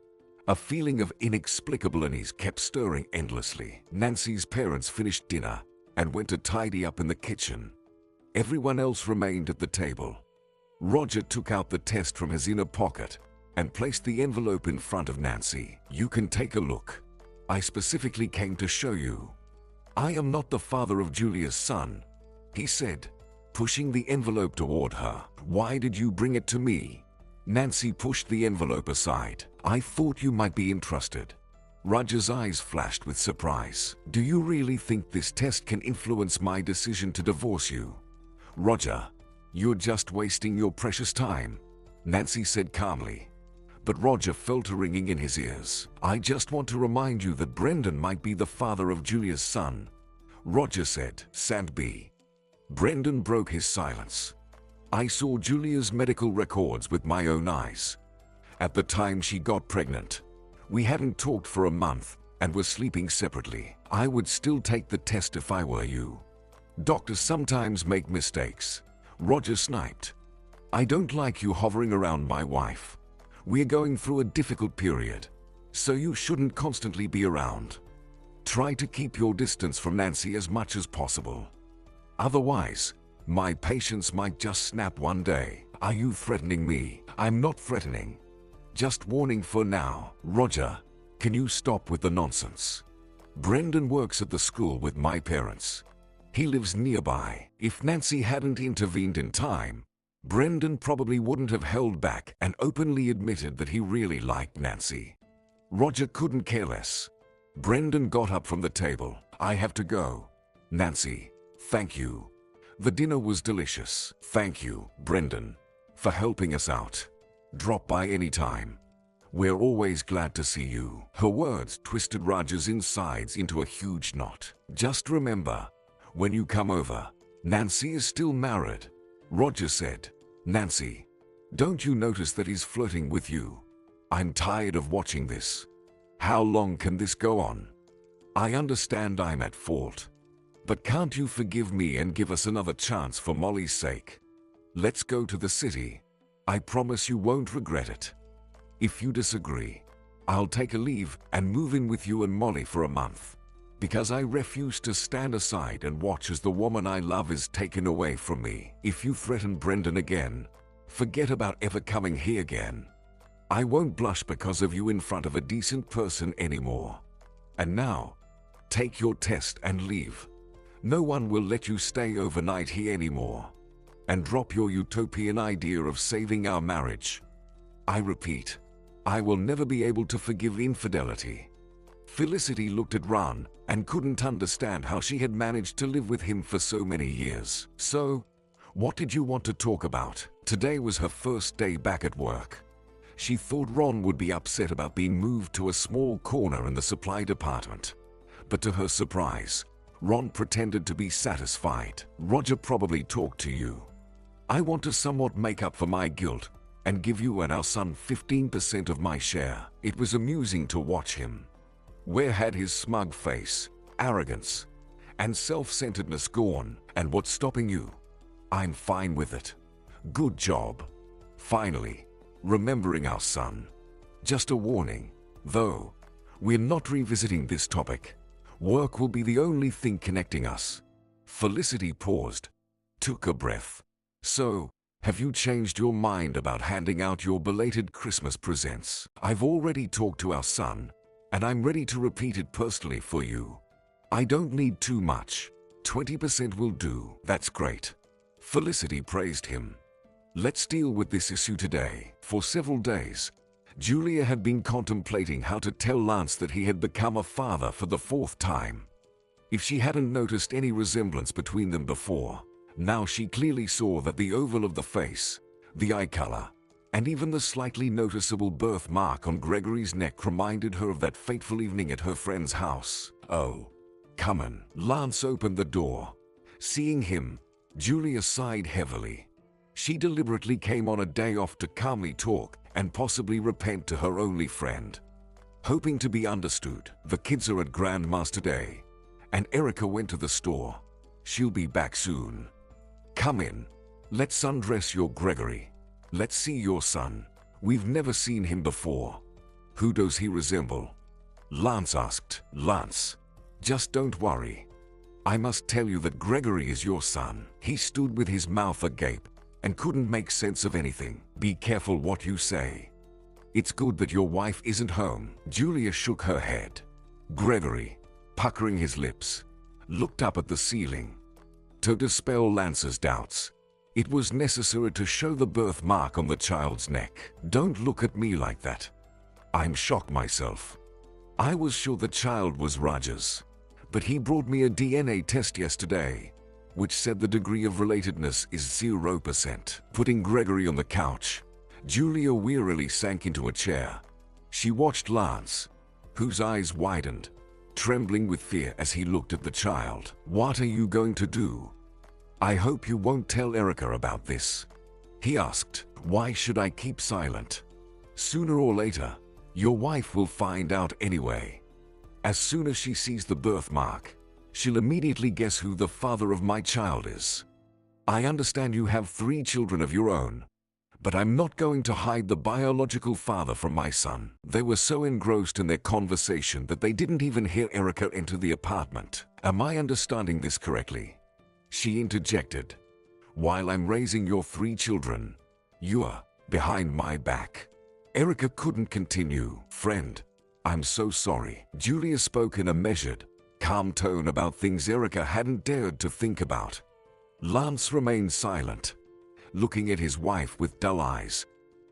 a feeling of inexplicable unease kept stirring endlessly. Nancy's parents finished dinner and went to tidy up in the kitchen. Everyone else remained at the table. Roger took out the test from his inner pocket and placed the envelope in front of Nancy. You can take a look. I specifically came to show you. I am not the father of Julia's son, he said, pushing the envelope toward her. Why did you bring it to me? Nancy pushed the envelope aside. I thought you might be interested. Roger's eyes flashed with surprise. Do you really think this test can influence my decision to divorce you? Roger, you're just wasting your precious time, Nancy said calmly. But Roger felt a ringing in his ears. I just want to remind you that Brendan might be the father of Julia's son, Roger said. Sandby. Brendan broke his silence. I saw Julia's medical records with my own eyes. At the time she got pregnant, we hadn't talked for a month and were sleeping separately. I would still take the test if I were you. Doctors sometimes make mistakes, Roger sniped. I don't like you hovering around my wife. We're going through a difficult period, so you shouldn't constantly be around. Try to keep your distance from Nancy as much as possible. Otherwise, my patience might just snap one day. Are you threatening me? I'm not threatening. Just warning for now. Roger, can you stop with the nonsense? Brendan works at the school with my parents. He lives nearby. If Nancy hadn't intervened in time, Brendan probably wouldn't have held back and openly admitted that he really liked Nancy. Roger couldn't care less. Brendan got up from the table. I have to go. Nancy, thank you. The dinner was delicious. Thank you, Brendan, for helping us out. Drop by anytime. We're always glad to see you. Her words twisted Roger's insides into a huge knot. Just remember, when you come over, Nancy is still married, Roger said. Nancy, don't you notice that he's flirting with you? I'm tired of watching this. How long can this go on? I understand I'm at fault, but can't you forgive me and give us another chance for Molly's sake? Let's go to the city. I promise you won't regret it. If you disagree, I'll take a leave and move in with you and Molly for a month, because I refuse to stand aside and watch as the woman I love is taken away from me. If you threaten Brendan again, forget about ever coming here again. I won't blush because of you in front of a decent person anymore. And now, take your test and leave. No one will let you stay overnight here anymore. And drop your utopian idea of saving our marriage. I repeat, I will never be able to forgive infidelity. Felicity looked at Ron and couldn't understand how she had managed to live with him for so many years. So, what did you want to talk about? Today was her first day back at work. She thought Ron would be upset about being moved to a small corner in the supply department. But to her surprise, Ron pretended to be satisfied. Roger probably talked to you. I want to somewhat make up for my guilt and give you and our son 15% of my share. It was amusing to watch him. Where had his smug face, arrogance, and self-centeredness gone? And what's stopping you? I'm fine with it. Good job. Finally, remembering our son. Just a warning, though, we're not revisiting this topic. Work will be the only thing connecting us. Felicity paused, took a breath. So, have you changed your mind about handing out your belated Christmas presents? I've already talked to our son, and I'm ready to repeat it personally for you. I don't need too much. 20% will do. That's great. Felicity praised him. Let's deal with this issue today. For several days, Julia had been contemplating how to tell Lance that he had become a father for the 4th time. If she hadn't noticed any resemblance between them before, now she clearly saw that the oval of the face, the eye color, and even the slightly noticeable birthmark on Gregory's neck reminded her of that fateful evening at her friend's house. Oh, come on. Lance opened the door. Seeing him, Julia sighed heavily. She deliberately came on a day off to calmly talk and possibly repent to her only friend. Hoping to be understood, the kids are at Grandmaster Day, and Erica went to the store. She'll be back soon. Come in. Let's undress your Gregory. Let's see your son. We've never seen him before. Who does he resemble? Lance asked. Lance, just don't worry. I must tell you that Gregory is your son. He stood with his mouth agape and couldn't make sense of anything. Be careful what you say. It's good that your wife isn't home. Julia shook her head. Gregory, puckering his lips, looked up at the ceiling. To dispel Lance's doubts, it was necessary to show the birthmark on the child's neck. Don't look at me like that. I'm shocked myself. I was sure the child was Roger's, but he brought me a DNA test yesterday, which said the degree of relatedness is 0%. Putting Gregory on the couch, Julia wearily sank into a chair. She watched Lance, whose eyes widened, trembling with fear as he looked at the child. What are you going to do? I hope you won't tell Erica about this, he asked. Why should I keep silent? Sooner or later, your wife will find out anyway. As soon as she sees the birthmark, she'll immediately guess who the father of my child is. I understand you have 3 children of your own, but I'm not going to hide the biological father from my son. They were so engrossed in their conversation that they didn't even hear Erica enter the apartment. Am I understanding this correctly? She interjected. While I'm raising your 3 children, you're behind my back. Erica couldn't continue. Friend, I'm so sorry. Julia spoke in a measured, calm tone about things Erica hadn't dared to think about. Lance remained silent, looking at his wife with dull eyes,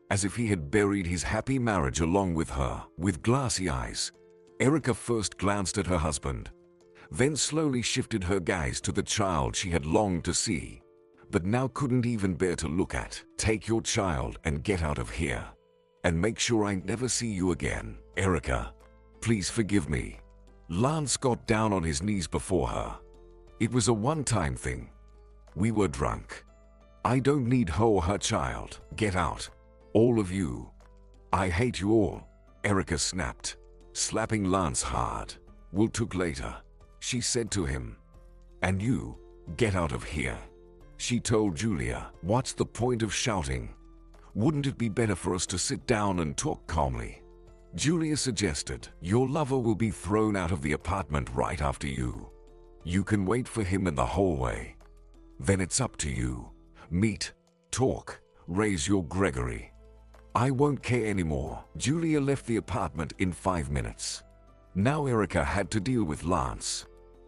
as if he had buried his happy marriage along with her. With glassy eyes, Erica first glanced at her husband, then slowly shifted her gaze to the child she had longed to see, but now couldn't even bear to look at. Take your child and get out of here, and make sure I never see you again. Erica, please forgive me. Lance got down on his knees before her. It was a one-time thing. We were drunk. I don't need her or her child. Get out, all of you. I hate you all, Erica snapped, slapping Lance hard. We'll talk later, she said to him. And you, get out of here, she told Julia. What's the point of shouting? Wouldn't it be better for us to sit down and talk calmly? Julia suggested. Your lover will be thrown out of the apartment right after you. You can wait for him in the hallway. Then it's up to you. Meet, talk, raise your Gregory. I won't care anymore. Julia left the apartment in 5 minutes. Now Erica had to deal with Lance.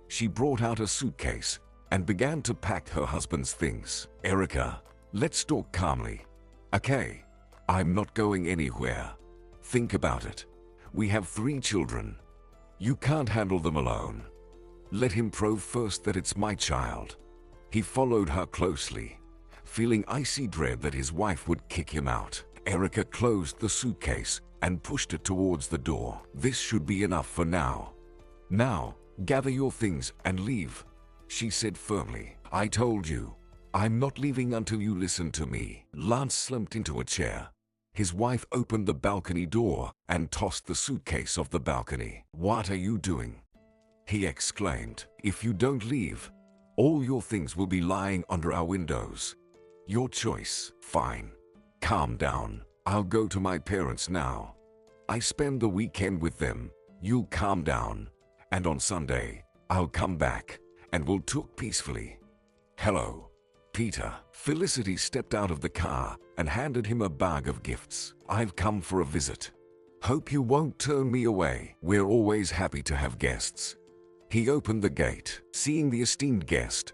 She brought out a suitcase and began to pack her husband's things. Erica, let's talk calmly. Okay, I'm not going anywhere. Think about it. We have 3 children. You can't handle them alone. Let him prove first that it's my child. He followed her closely, feeling icy dread that his wife would kick him out. Erica closed the suitcase and pushed it towards the door. This should be enough for now. Now, gather your things and leave, she said firmly. I told you, I'm not leaving until you listen to me. Lance slumped into a chair. His wife opened the balcony door and tossed the suitcase off the balcony. What are you doing? He exclaimed. If you don't leave, all your things will be lying under our windows. Your choice. Fine. Calm down. I'll go to my parents now. I spend the weekend with them. You'll calm down. And on Sunday, I'll come back and we'll talk peacefully. Hello, Peter. Felicity stepped out of the car and handed him a bag of gifts. I've come for a visit. Hope you won't turn me away. We're always happy to have guests. He opened the gate. Seeing the esteemed guest,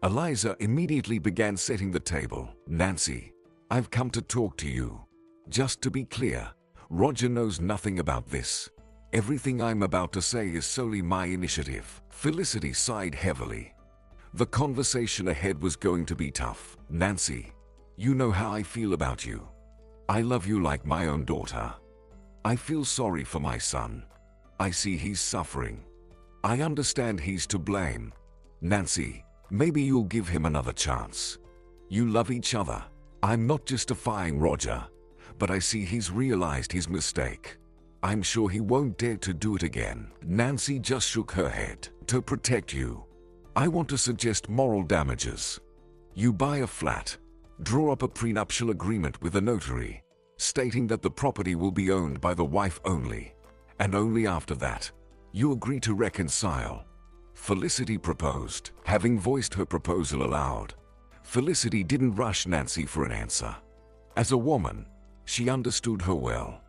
Eliza immediately began setting the table. Nancy, I've come to talk to you. Just to be clear, Roger knows nothing about this. Everything I'm about to say is solely my initiative. Felicity sighed heavily. The conversation ahead was going to be tough. Nancy, you know how I feel about you. I love you like my own daughter. I feel sorry for my son. I see he's suffering. I understand he's to blame. Nancy, maybe you'll give him another chance. You love each other. I'm not justifying Roger, but I see he's realized his mistake. I'm sure he won't dare to do it again. Nancy just shook her head. To protect you, I want to suggest moral damages. You buy a flat, draw up a prenuptial agreement with a notary, stating that the property will be owned by the wife only, and only after that, you agree to reconcile. Felicity proposed. Having voiced her proposal aloud, Felicity didn't rush Nancy for an answer. As a woman, she understood her well.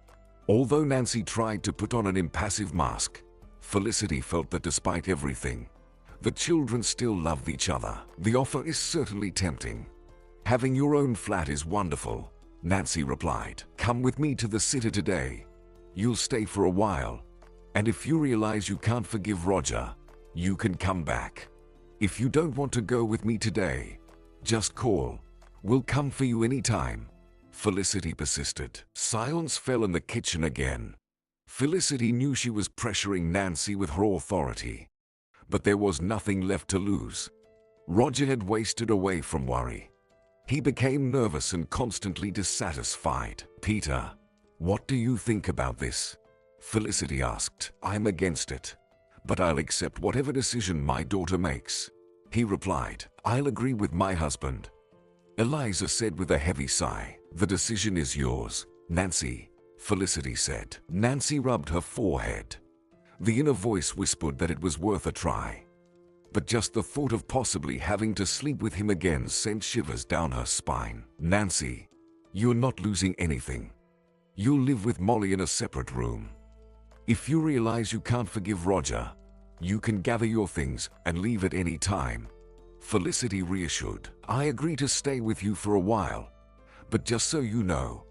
Although Nancy tried to put on an impassive mask, Felicity felt that despite everything, the children still loved each other. The offer is certainly tempting. Having your own flat is wonderful, Nancy replied. Come with me to the city today. You'll stay for a while, and if you realize you can't forgive Roger, you can come back. If you don't want to go with me today, just call. We'll come for you anytime. Felicity persisted. Silence fell in the kitchen again. Felicity knew she was pressuring Nancy with her authority, but there was nothing left to lose. Roger had wasted away from worry. He became nervous and constantly dissatisfied. Peter, what do you think about this? Felicity asked. I'm against it, but I'll accept whatever decision my daughter makes. He replied. I'll agree with my husband. Eliza said with a heavy sigh. The decision is yours, Nancy, Felicity said. Nancy rubbed her forehead. The inner voice whispered that it was worth a try. But just the thought of possibly having to sleep with him again sent shivers down her spine. Nancy, you're not losing anything. You'll live with Molly in a separate room. If you realize you can't forgive Roger, you can gather your things and leave at any time. Felicity reassured. I agree to stay with you for a while, but just so you know,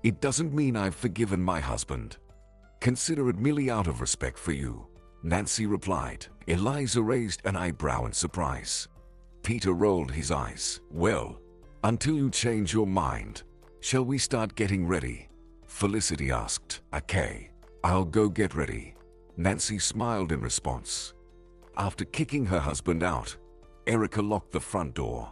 it doesn't mean I've forgiven my husband. Consider it merely out of respect for you, Nancy replied. Eliza raised an eyebrow in surprise. Peter rolled his eyes. Well, until you change your mind, shall we start getting ready? Felicity asked. Okay, I'll go get ready. Nancy smiled in response. After kicking her husband out, Erica locked the front door.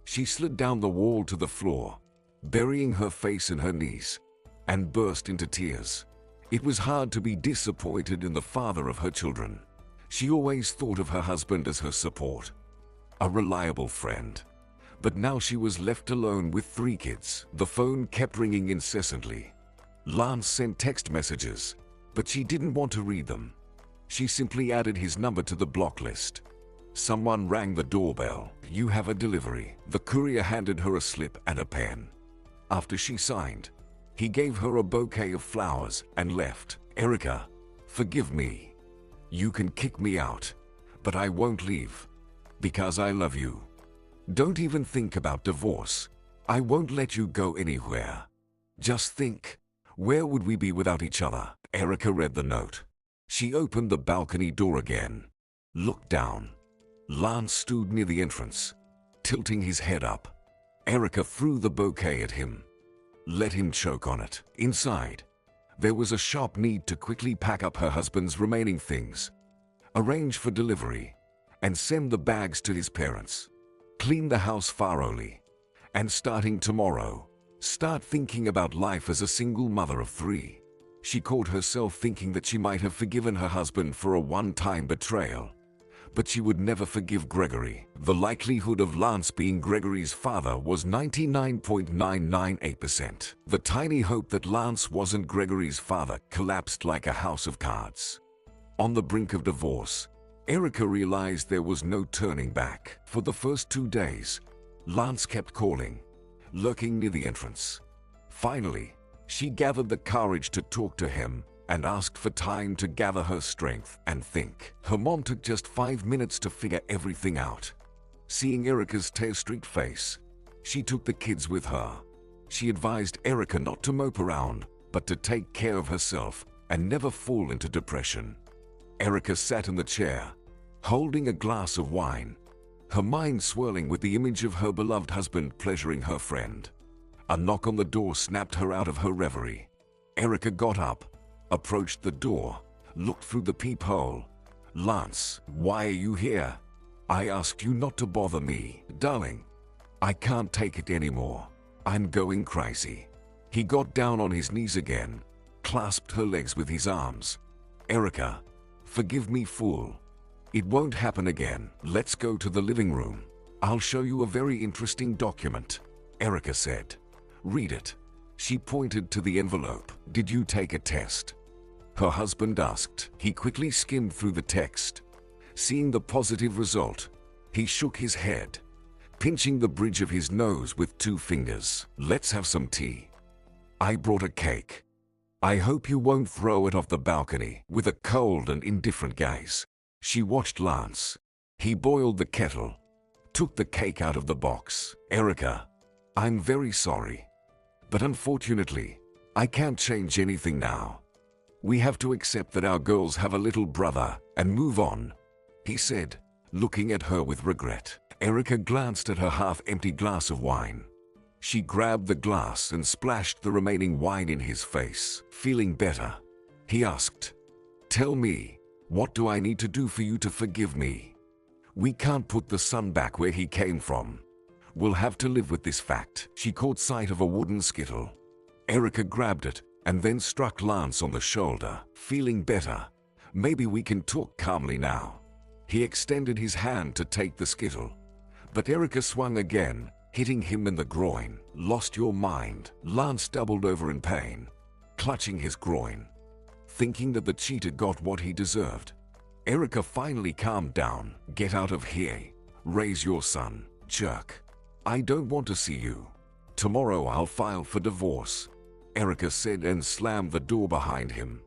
She slid down the wall to the floor, burying her face in her knees, and burst into tears. It was hard to be disappointed in the father of her children. She always thought of her husband as her support, a reliable friend. But now she was left alone with 3 kids. The phone kept ringing incessantly. Lance sent text messages, but she didn't want to read them. She simply added his number to the block list. Someone rang the doorbell. You have a delivery. The courier handed her a slip and a pen. After she signed, he gave her a bouquet of flowers and left. Erica, forgive me. You can kick me out, But I won't leave. Because I love you. Don't even think about divorce. I won't let you go anywhere. Just think, where would we be without each other? Erica read the note. She opened the balcony door again. Looked down. Lance stood near the entrance, tilting his head up. Erica threw the bouquet at him. Let him choke on it. Inside, there was a sharp need to quickly pack up her husband's remaining things, arrange for delivery, and send the bags to his parents. Clean the house thoroughly. And starting tomorrow, start thinking about life as a single mother of 3. She caught herself thinking that she might have forgiven her husband for a one-time betrayal, but she would never forgive Gregory. The likelihood of Lance being Gregory's father was 99.998%. The tiny hope that Lance wasn't Gregory's father collapsed like a house of cards. On the brink of divorce, Erica realized there was no turning back. For the first 2 days, Lance kept calling, lurking near the entrance. Finally, she gathered the courage to talk to him and asked for time to gather her strength and think. Her mom took just 5 minutes to figure everything out. Seeing Erica's tear-streaked face, she took the kids with her. She advised Erica not to mope around, but to take care of herself and never fall into depression. Erica sat in the chair, holding a glass of wine, her mind swirling with the image of her beloved husband pleasuring her friend. A knock on the door snapped her out of her reverie. Erica got up, approached the door, looked through the peephole. Lance, why are you here? I asked you not to bother me. Darling, I can't take it anymore. I'm going crazy. He got down on his knees again, clasped her legs with his arms. Erica, forgive me, fool. It won't happen again. Let's go to the living room. I'll show you a very interesting document, Erica said. Read it. She pointed to the envelope. Did you take a test? Her husband asked. He quickly skimmed through the text. Seeing the positive result, he shook his head, pinching the bridge of his nose with 2 fingers. Let's have some tea. I brought a cake. I hope you won't throw it off the balcony. With a cold and indifferent gaze, she watched Lance. He boiled the kettle, took the cake out of the box. Erica, I'm very sorry, but unfortunately, I can't change anything now. We have to accept that our girls have a little brother and move on, he said, looking at her with regret. Erica glanced at her half-empty glass of wine. She grabbed the glass and splashed the remaining wine in his face. Feeling better, he asked, Tell me, what do I need to do for you to forgive me? We can't put the son back where he came from. We'll have to live with this fact. She caught sight of a wooden skittle. Erica grabbed it and then struck Lance on the shoulder. Feeling better, maybe we can talk calmly now. He extended his hand to take the skittle, but Erica swung again, hitting him in the groin. Lost your mind. Lance doubled over in pain, clutching his groin, thinking that the cheater got what he deserved. Erica finally calmed down. Get out of here. Raise your son, jerk. I don't want to see you. Tomorrow I'll file for divorce, Erica said and slammed the door behind him.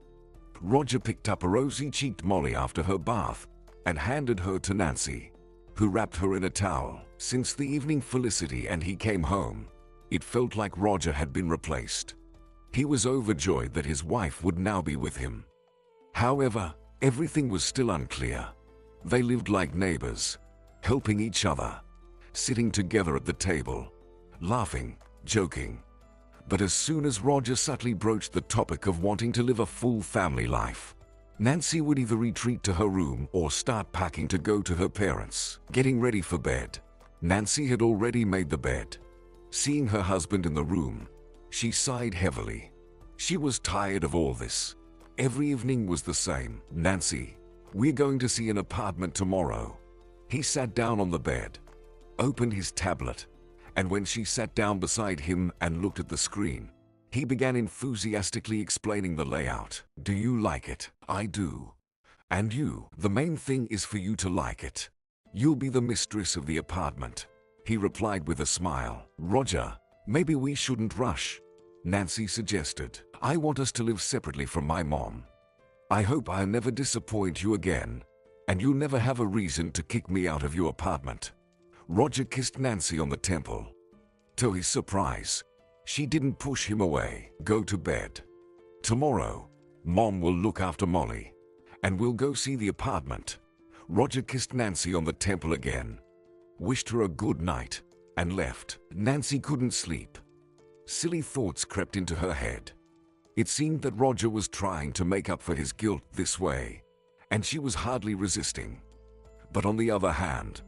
Roger picked up a rosy-cheeked Molly after her bath and handed her to Nancy, who wrapped her in a towel. Since the evening Felicity and he came home, it felt like Roger had been replaced. He was overjoyed that his wife would now be with him. However, everything was still unclear. They lived like neighbors, helping each other, sitting together at the table, laughing, joking. But as soon as Roger subtly broached the topic of wanting to live a full family life, Nancy would either retreat to her room or start packing to go to her parents. Getting ready for bed. Nancy had already made the bed. Seeing her husband in the room, she sighed heavily. She was tired of all this. Every evening was the same. Nancy, we're going to see an apartment tomorrow. He sat down on the bed, opened his tablet, and when she sat down beside him and looked at the screen, he began enthusiastically explaining the layout. Do you like it? I do. And you? The main thing is for you to like it. You'll be the mistress of the apartment, he replied with a smile. Roger, maybe we shouldn't rush, Nancy suggested. I want us to live separately from my mom. I hope I'll never disappoint you again, and you'll never have a reason to kick me out of your apartment." Roger kissed Nancy on the temple. To his surprise, she didn't push him away. "Go to bed. Tomorrow, Mom will look after Molly, and we'll go see the apartment." Roger kissed Nancy on the temple again, wished her a good night, and left. Nancy couldn't sleep. Silly thoughts crept into her head. It seemed that Roger was trying to make up for his guilt this way, and she was hardly resisting. But on the other hand,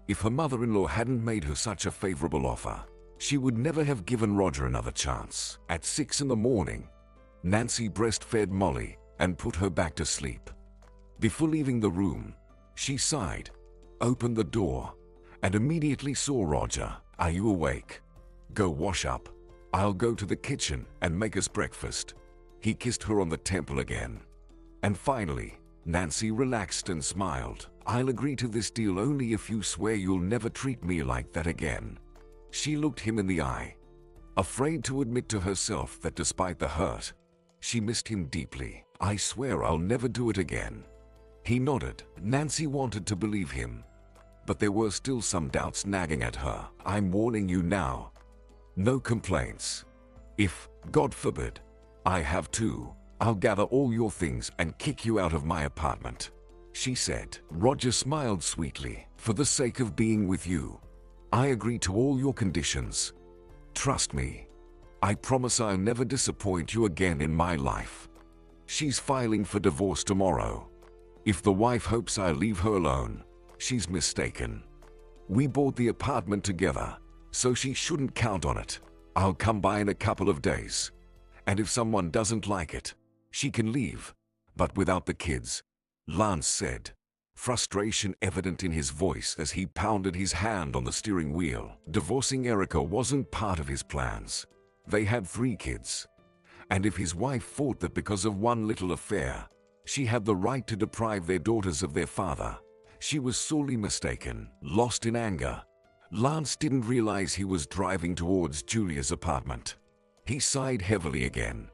if her mother-in-law hadn't made her such a favorable offer, she would never have given Roger another chance. At 6 in the morning, Nancy breastfed Molly and put her back to sleep. Before leaving the room, she sighed, opened the door, and immediately saw Roger. "Are you awake? Go wash up. I'll go to the kitchen and make us breakfast." He kissed her on the temple again. And finally, Nancy relaxed and smiled. "I'll agree to this deal only if you swear you'll never treat me like that again." She looked him in the eye, afraid to admit to herself that despite the hurt, she missed him deeply. "I swear I'll never do it again." He nodded. Nancy wanted to believe him, but there were still some doubts nagging at her. "I'm warning you now. No complaints. If, God forbid, I have to, I'll gather all your things and kick you out of my apartment," she said. Roger smiled sweetly. "For the sake of being with you, I agree to all your conditions. Trust me. I promise I'll never disappoint you again in my life." She's filing for divorce tomorrow. If the wife hopes I leave her alone, she's mistaken. We bought the apartment together, so she shouldn't count on it. I'll come by in a couple of days, and if someone doesn't like it, she can leave, but without the kids," Lance said, frustration evident in his voice as he pounded his hand on the steering wheel. Divorcing Erica wasn't part of his plans. They had 3 kids, and if his wife thought that because of one little affair, she had the right to deprive their daughters of their father, she was sorely mistaken. Lost in anger, Lance didn't realize he was driving towards Julia's apartment. He sighed heavily again.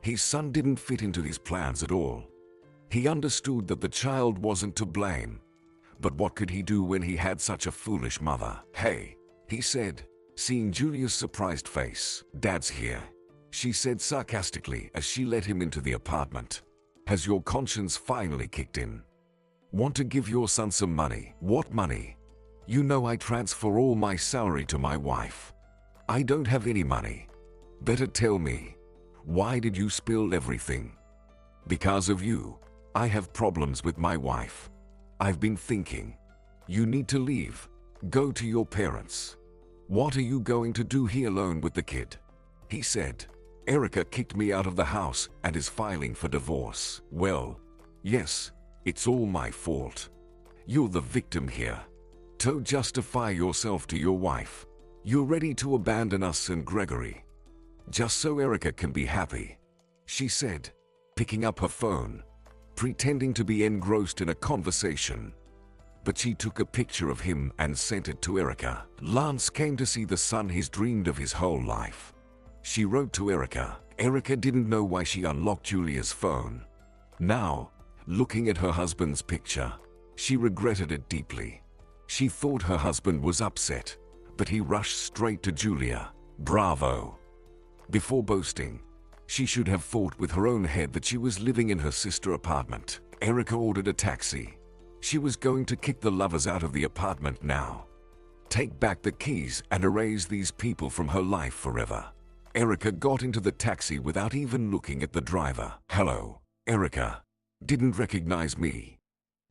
His son didn't fit into his plans at all. He understood that the child wasn't to blame, but what could he do when he had such a foolish mother? "Hey," he said, seeing Julia's surprised face. "Dad's here," she said sarcastically as she let him into the apartment. "Has your conscience finally kicked in? Want to give your son some money?" "What money? You know I transfer all my salary to my wife. I don't have any money." "Better tell me. Why did you spill everything?" "Because of you. I have problems with my wife. I've been thinking. You need to leave. Go to your parents." "What are you going to do here alone with the kid?" he said. "Erica kicked me out of the house and is filing for divorce." "Well, yes, it's all my fault. You're the victim here. To justify yourself to your wife, you're ready to abandon us and Gregory, just so Erica can be happy," she said, picking up her phone, pretending to be engrossed in a conversation. But she took a picture of him and sent it to Erica. Lance came to see the son he's dreamed of his whole life. She wrote to Erica. Erica didn't know why she unlocked Julia's phone. Now, looking at her husband's picture, she regretted it deeply. She thought her husband was upset, but he rushed straight to Julia. Bravo! Before boasting, she should have thought with her own head that she was living in her sister apartment. Erica ordered a taxi. She was going to kick the lovers out of the apartment now. Take back the keys and erase these people from her life forever. Erica got into the taxi without even looking at the driver. "Hello." Erica didn't recognize me.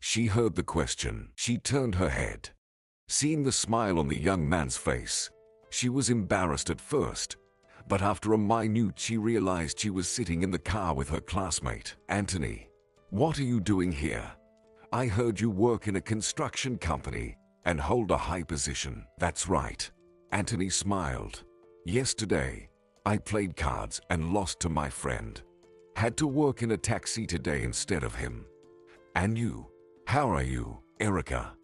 She heard the question. She turned her head. Seeing the smile on the young man's face, she was embarrassed at first, but after a minute she realized she was sitting in the car with her classmate. "Anthony, what are you doing here? I heard you work in a construction company and hold a high position." "That's right." Anthony smiled. "Yesterday, I played cards and lost to my friend. Had to work in a taxi today instead of him." "And you? How are you?" "Erica,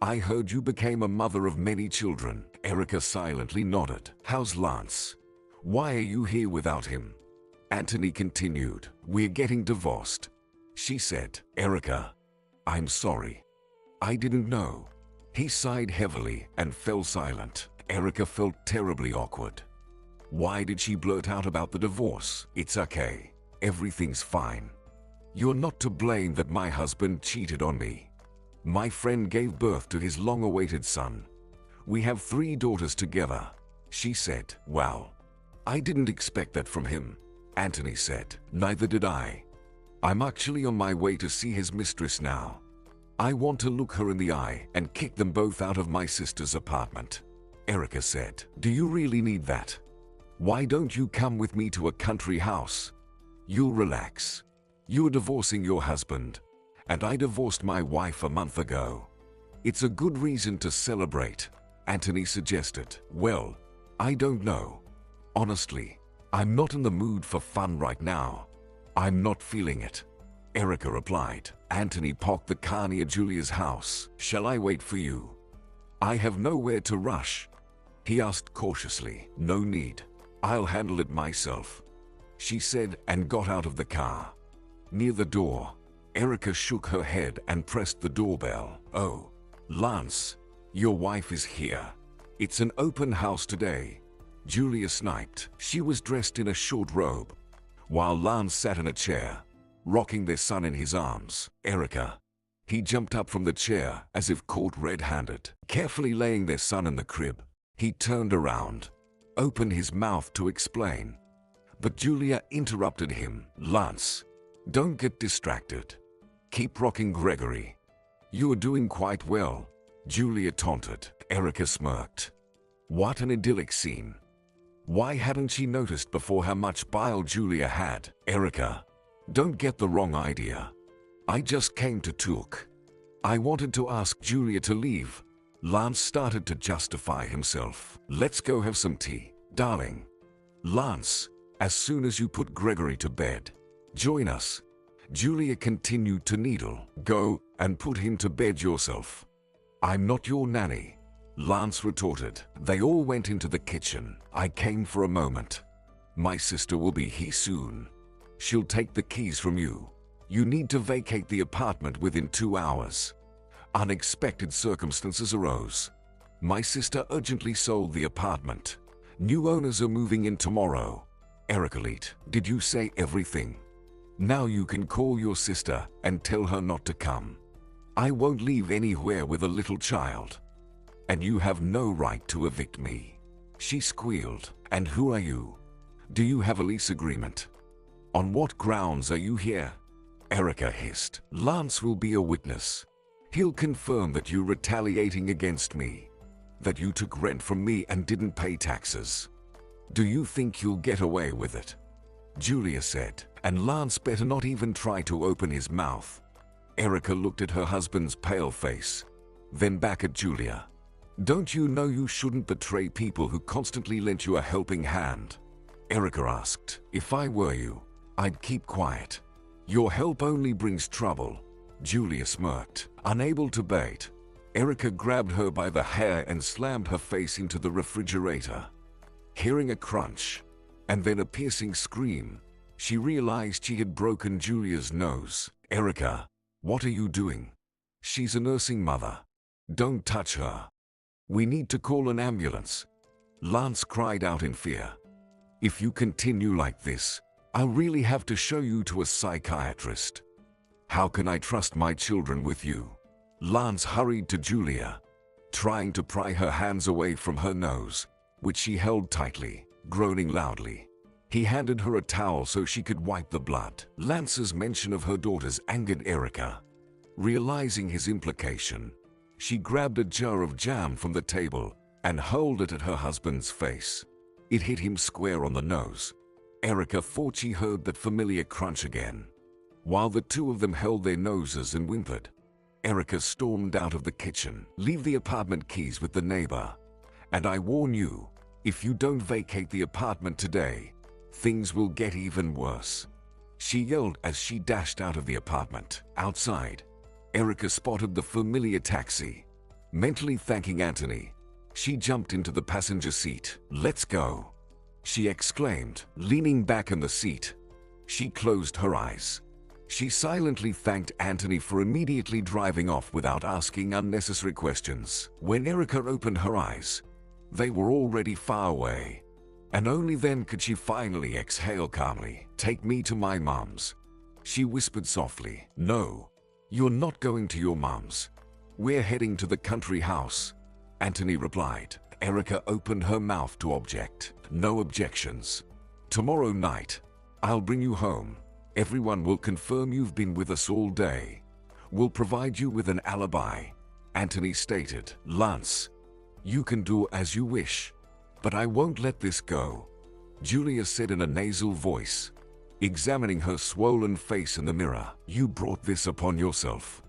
I heard you became a mother of many children." Erica silently nodded. "How's Lance? Why are you here without him?" Anthony continued. "We're getting divorced," she said. "Erica, I'm sorry. I didn't know. He sighed heavily and fell silent. Erica felt terribly awkward. Why did she blurt out about the divorce? It's okay. Everything's fine. You're not to blame that my husband cheated on me. My friend gave birth to his long-awaited son. We have 3 daughters together, she said. Wow. I didn't expect that from him, Anthony said. Neither did I. I'm actually on my way to see his mistress now. I want to look her in the eye and kick them both out of my sister's apartment, Erica said. Do you really need that? Why don't you come with me to a country house? You'll relax. You're divorcing your husband, and I divorced my wife a month ago. It's a good reason to celebrate, Anthony suggested. Well, I don't know. Honestly, I'm not in the mood for fun right now. I'm not feeling it, Erica replied. Anthony parked the car near Julia's house. Shall I wait for you? I have nowhere to rush, he asked cautiously. No need. I'll handle it myself, she said and got out of the car. Near the door, Erica shook her head and pressed the doorbell. Oh, Lance, your wife is here. It's an open house today, Julia sniped. She was dressed in a short robe, while Lance sat in a chair, rocking their son in his arms. Erica. He jumped up from the chair as if caught red-handed. Carefully laying their son in the crib, he turned around, opened his mouth to explain. But Julia interrupted him. Lance, don't get distracted. Keep rocking Gregory. You're doing quite well, Julia taunted. Erica smirked. What an idyllic scene. Why hadn't she noticed before how much bile Julia had? Erica, don't get the wrong idea. I just came to talk. I wanted to ask Julia to leave. Lance started to justify himself. Let's go have some tea, darling. Lance, as soon as you put Gregory to bed, join us. Julia continued to needle. Go and put him to bed yourself. I'm not your nanny, Lance retorted. They all went into the kitchen. I came for a moment. My sister will be here soon. She'll take the keys from you. You need to vacate the apartment within 2 hours. Unexpected circumstances arose. My sister urgently sold the apartment. New owners are moving in tomorrow. Erica, did you say everything? Now you can call your sister and tell her not to come. I won't leave anywhere with a little child. And you have no right to evict me. She squealed. And who are you? Do you have a lease agreement? On what grounds are you here? Erica hissed. Lance will be a witness. He'll confirm that you're retaliating against me, that you took rent from me and didn't pay taxes. Do you think you'll get away with it? Julia said, and Lance better not even try to open his mouth. Erica looked at her husband's pale face, then back at Julia. Don't you know you shouldn't betray people who constantly lent you a helping hand? Erica asked. If I were you, I'd keep quiet. Your help only brings trouble. Julia smirked. Unable to bait, Erica grabbed her by the hair and slammed her face into the refrigerator. Hearing a crunch, and then a piercing scream, she realized she had broken Julia's nose. Erica, what are you doing? She's a nursing mother. Don't touch her. We need to call an ambulance. Lance cried out in fear. If you continue like this, I'll really have to show you to a psychiatrist. How can I trust my children with you? Lance hurried to Julia, trying to pry her hands away from her nose, which she held tightly, groaning loudly. He handed her a towel so she could wipe the blood. Lance's mention of her daughters angered Erica. Realizing his implication, she grabbed a jar of jam from the table and hurled it at her husband's face. It hit him square on the nose. Erica thought she heard that familiar crunch again. While the two of them held their noses and whimpered, Erica stormed out of the kitchen. Leave the apartment keys with the neighbor. And I warn you, if you don't vacate the apartment today, things will get even worse. She yelled as she dashed out of the apartment. Outside, Erica spotted the familiar taxi. Mentally thanking Anthony, she jumped into the passenger seat. Let's go, she exclaimed, leaning back in the seat. She closed her eyes. She silently thanked Anthony for immediately driving off without asking unnecessary questions. When Erica opened her eyes, they were already far away, and only then could she finally exhale calmly. "Take me to my mom's," she whispered softly. "No, you're not going to your mom's. We're heading to the country house," Anthony replied. Erica opened her mouth to object. "No objections. Tomorrow night, I'll bring you home. Everyone will confirm you've been with us all day. We'll provide you with an alibi," Anthony stated. "Lance, you can do as you wish, but I won't let this go," Julia said in a nasal voice, examining her swollen face in the mirror. "You brought this upon yourself.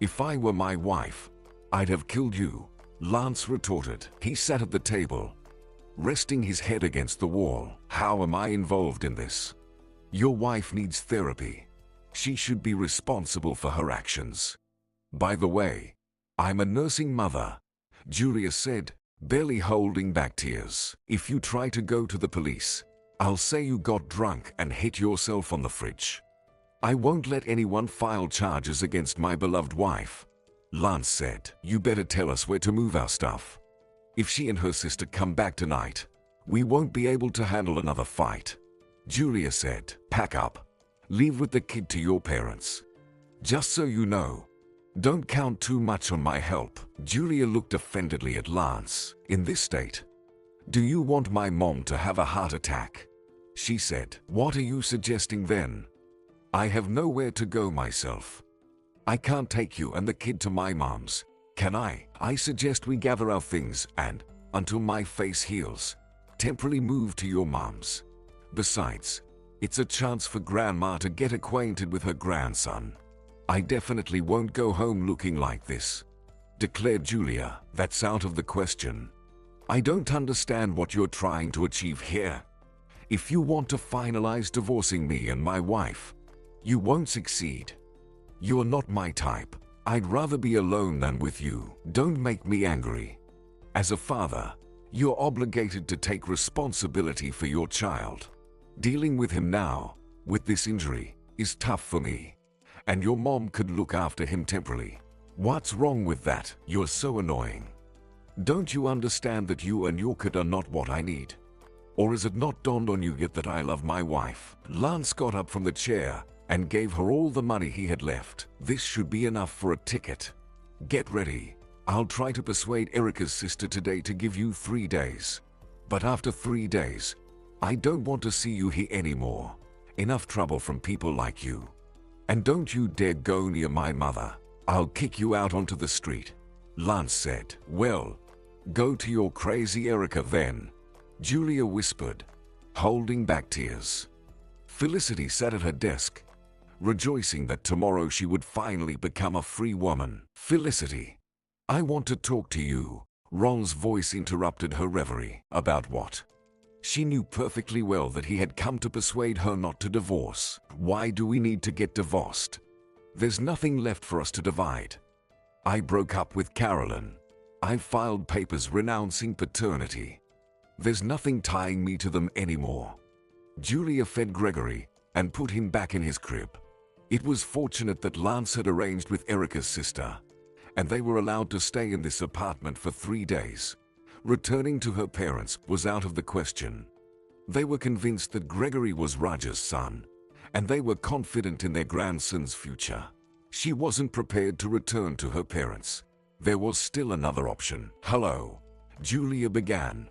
If I were my wife, I'd have killed you," Lance retorted. He sat at the table, resting his head against the wall. "How am I involved in this? Your wife needs therapy. She should be responsible for her actions. By the way, I'm a nursing mother," Julia said, barely holding back tears. "If you try to go to the police, I'll say you got drunk and hit yourself on the fridge. I won't let anyone file charges against my beloved wife," Lance said. "You better tell us where to move our stuff. If she and her sister come back tonight, we won't be able to handle another fight," Julia said. "Pack up. Leave with the kid to your parents. Just so you know, don't count too much on my help." Julia looked offendedly at Lance. "In this state, do you want my mom to have a heart attack?" she said. "What are you suggesting then? I have nowhere to go myself. I can't take you and the kid to my mom's, can I? I suggest we gather our things and, until my face heals, temporarily move to your mom's. Besides, it's a chance for Grandma to get acquainted with her grandson. I definitely won't go home looking like this," declared Julia. "That's out of the question. I don't understand what you're trying to achieve here. If you want to finalize divorcing me and my wife, you won't succeed. You're not my type. I'd rather be alone than with you. Don't make me angry. As a father, you're obligated to take responsibility for your child. Dealing with him now, with this injury, is tough for me. And your mom could look after him temporarily. What's wrong with that? You're so annoying. Don't you understand that you and your kid are not what I need? Or is it not dawned on you yet that I love my wife?" Lance got up from the chair and gave her all the money he had left. "This should be enough for a ticket. Get ready. I'll try to persuade Erica's sister today to give you 3 days. But after 3 days, I don't want to see you here anymore. Enough trouble from people like you. And don't you dare go near my mother. I'll kick you out onto the street," Lance said. "Well, go to your crazy Erica then," Julia whispered, holding back tears. Felicity sat at her desk, rejoicing that tomorrow she would finally become a free woman. "Felicity, I want to talk to you," Ron's voice interrupted her reverie. "About what?" She knew perfectly well that he had come to persuade her not to divorce. "Why do we need to get divorced? There's nothing left for us to divide. I broke up with Carolyn. I filed papers renouncing paternity. There's nothing tying me to them anymore." Julia fed Gregory and put him back in his crib. It was fortunate that Lance had arranged with Erica's sister, and they were allowed to stay in this apartment for 3 days. Returning to her parents was out of the question. They were convinced that Gregory was Raja's son, and they were confident in their grandson's future. She wasn't prepared to return to her parents. There was still another option. "Hello," Julia began.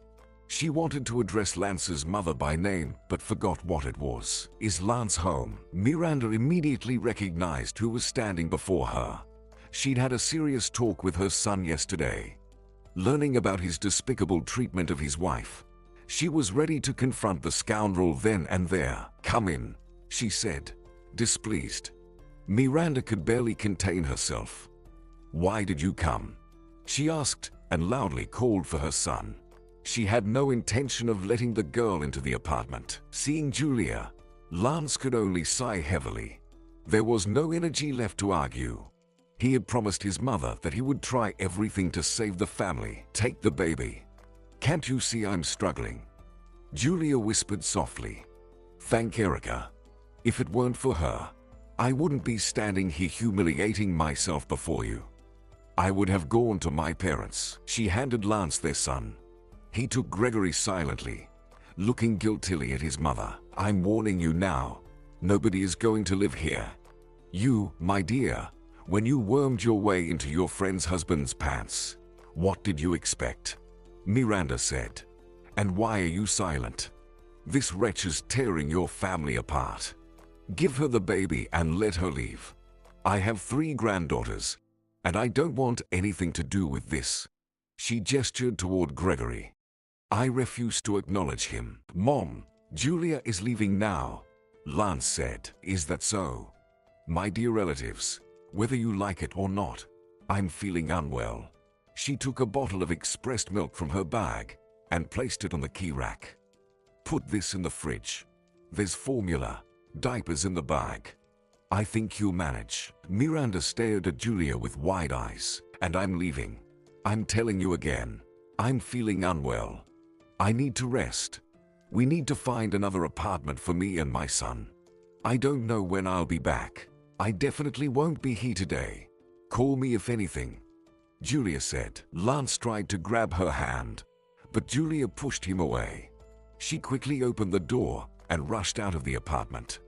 She wanted to address Lance's mother by name, but forgot what it was. "Is Lance home?" Miranda immediately recognized who was standing before her. She'd had a serious talk with her son yesterday. Learning about his despicable treatment of his wife, she was ready to confront the scoundrel then and there. "Come in," she said, displeased. Miranda could barely contain herself. "Why did you come?" she asked, and loudly called for her son. She had no intention of letting the girl into the apartment. Seeing Julia, Lance could only sigh heavily. There was no energy left to argue. He had promised his mother that he would try everything to save the family. "Take the baby. Can't you see I'm struggling?" Julia whispered softly. "Thank Erica. If it weren't for her, I wouldn't be standing here humiliating myself before you. I would have gone to my parents. She handed Lance their son. He took Gregory silently, looking guiltily at his mother. I'm warning you now, nobody is going to live here. You, my dear, when you wormed your way into your friend's husband's pants, what did you expect? Miranda said. And why are you silent? This wretch is tearing your family apart. Give her the baby and let her leave. I have 3 granddaughters, and I don't want anything to do with this. She gestured toward Gregory. I refuse to acknowledge him. Mom, Julia is leaving now, Lance said. Is that so? My dear relatives, whether you like it or not, I'm feeling unwell. She took a bottle of expressed milk from her bag and placed it on the key rack. Put this in the fridge. There's formula, diapers in the bag. I think you'll manage. Miranda stared at Julia with wide eyes. And I'm leaving. I'm telling you again, I'm feeling unwell. I need to rest. We need to find another apartment for me and my son. I don't know when I'll be back. I definitely won't be here today. Call me if anything, Julia said. Lance tried to grab her hand, but Julia pushed him away. She quickly opened the door and rushed out of the apartment.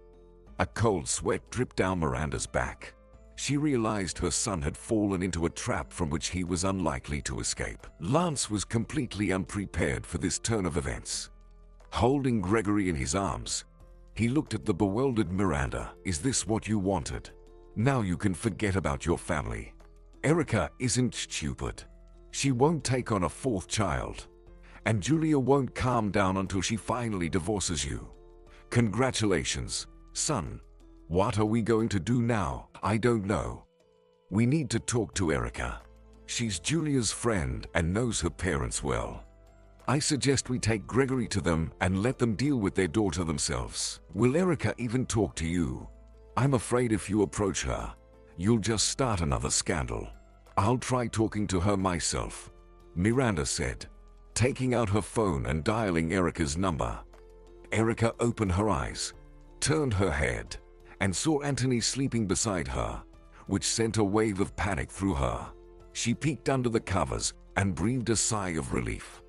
A cold sweat dripped down Miranda's back. She realized her son had fallen into a trap from which he was unlikely to escape. Lance was completely unprepared for this turn of events. Holding Gregory in his arms, he looked at the bewildered Miranda. Is this what you wanted? Now you can forget about your family. Erica isn't stupid. She won't take on a 4th child. And Julia won't calm down until she finally divorces you. Congratulations, son. What are we going to do now? I don't know. We need to talk to Erica. She's Julia's friend and knows her parents well. I suggest we take Gregory to them and let them deal with their daughter themselves. Will Erica even talk to you? I'm afraid if you approach her, you'll just start another scandal. I'll try talking to her myself, Miranda said, taking out her phone and dialing Erica's number. Erica opened her eyes, turned her head, and saw Anthony sleeping beside her, which sent a wave of panic through her. She peeked under the covers and breathed a sigh of relief.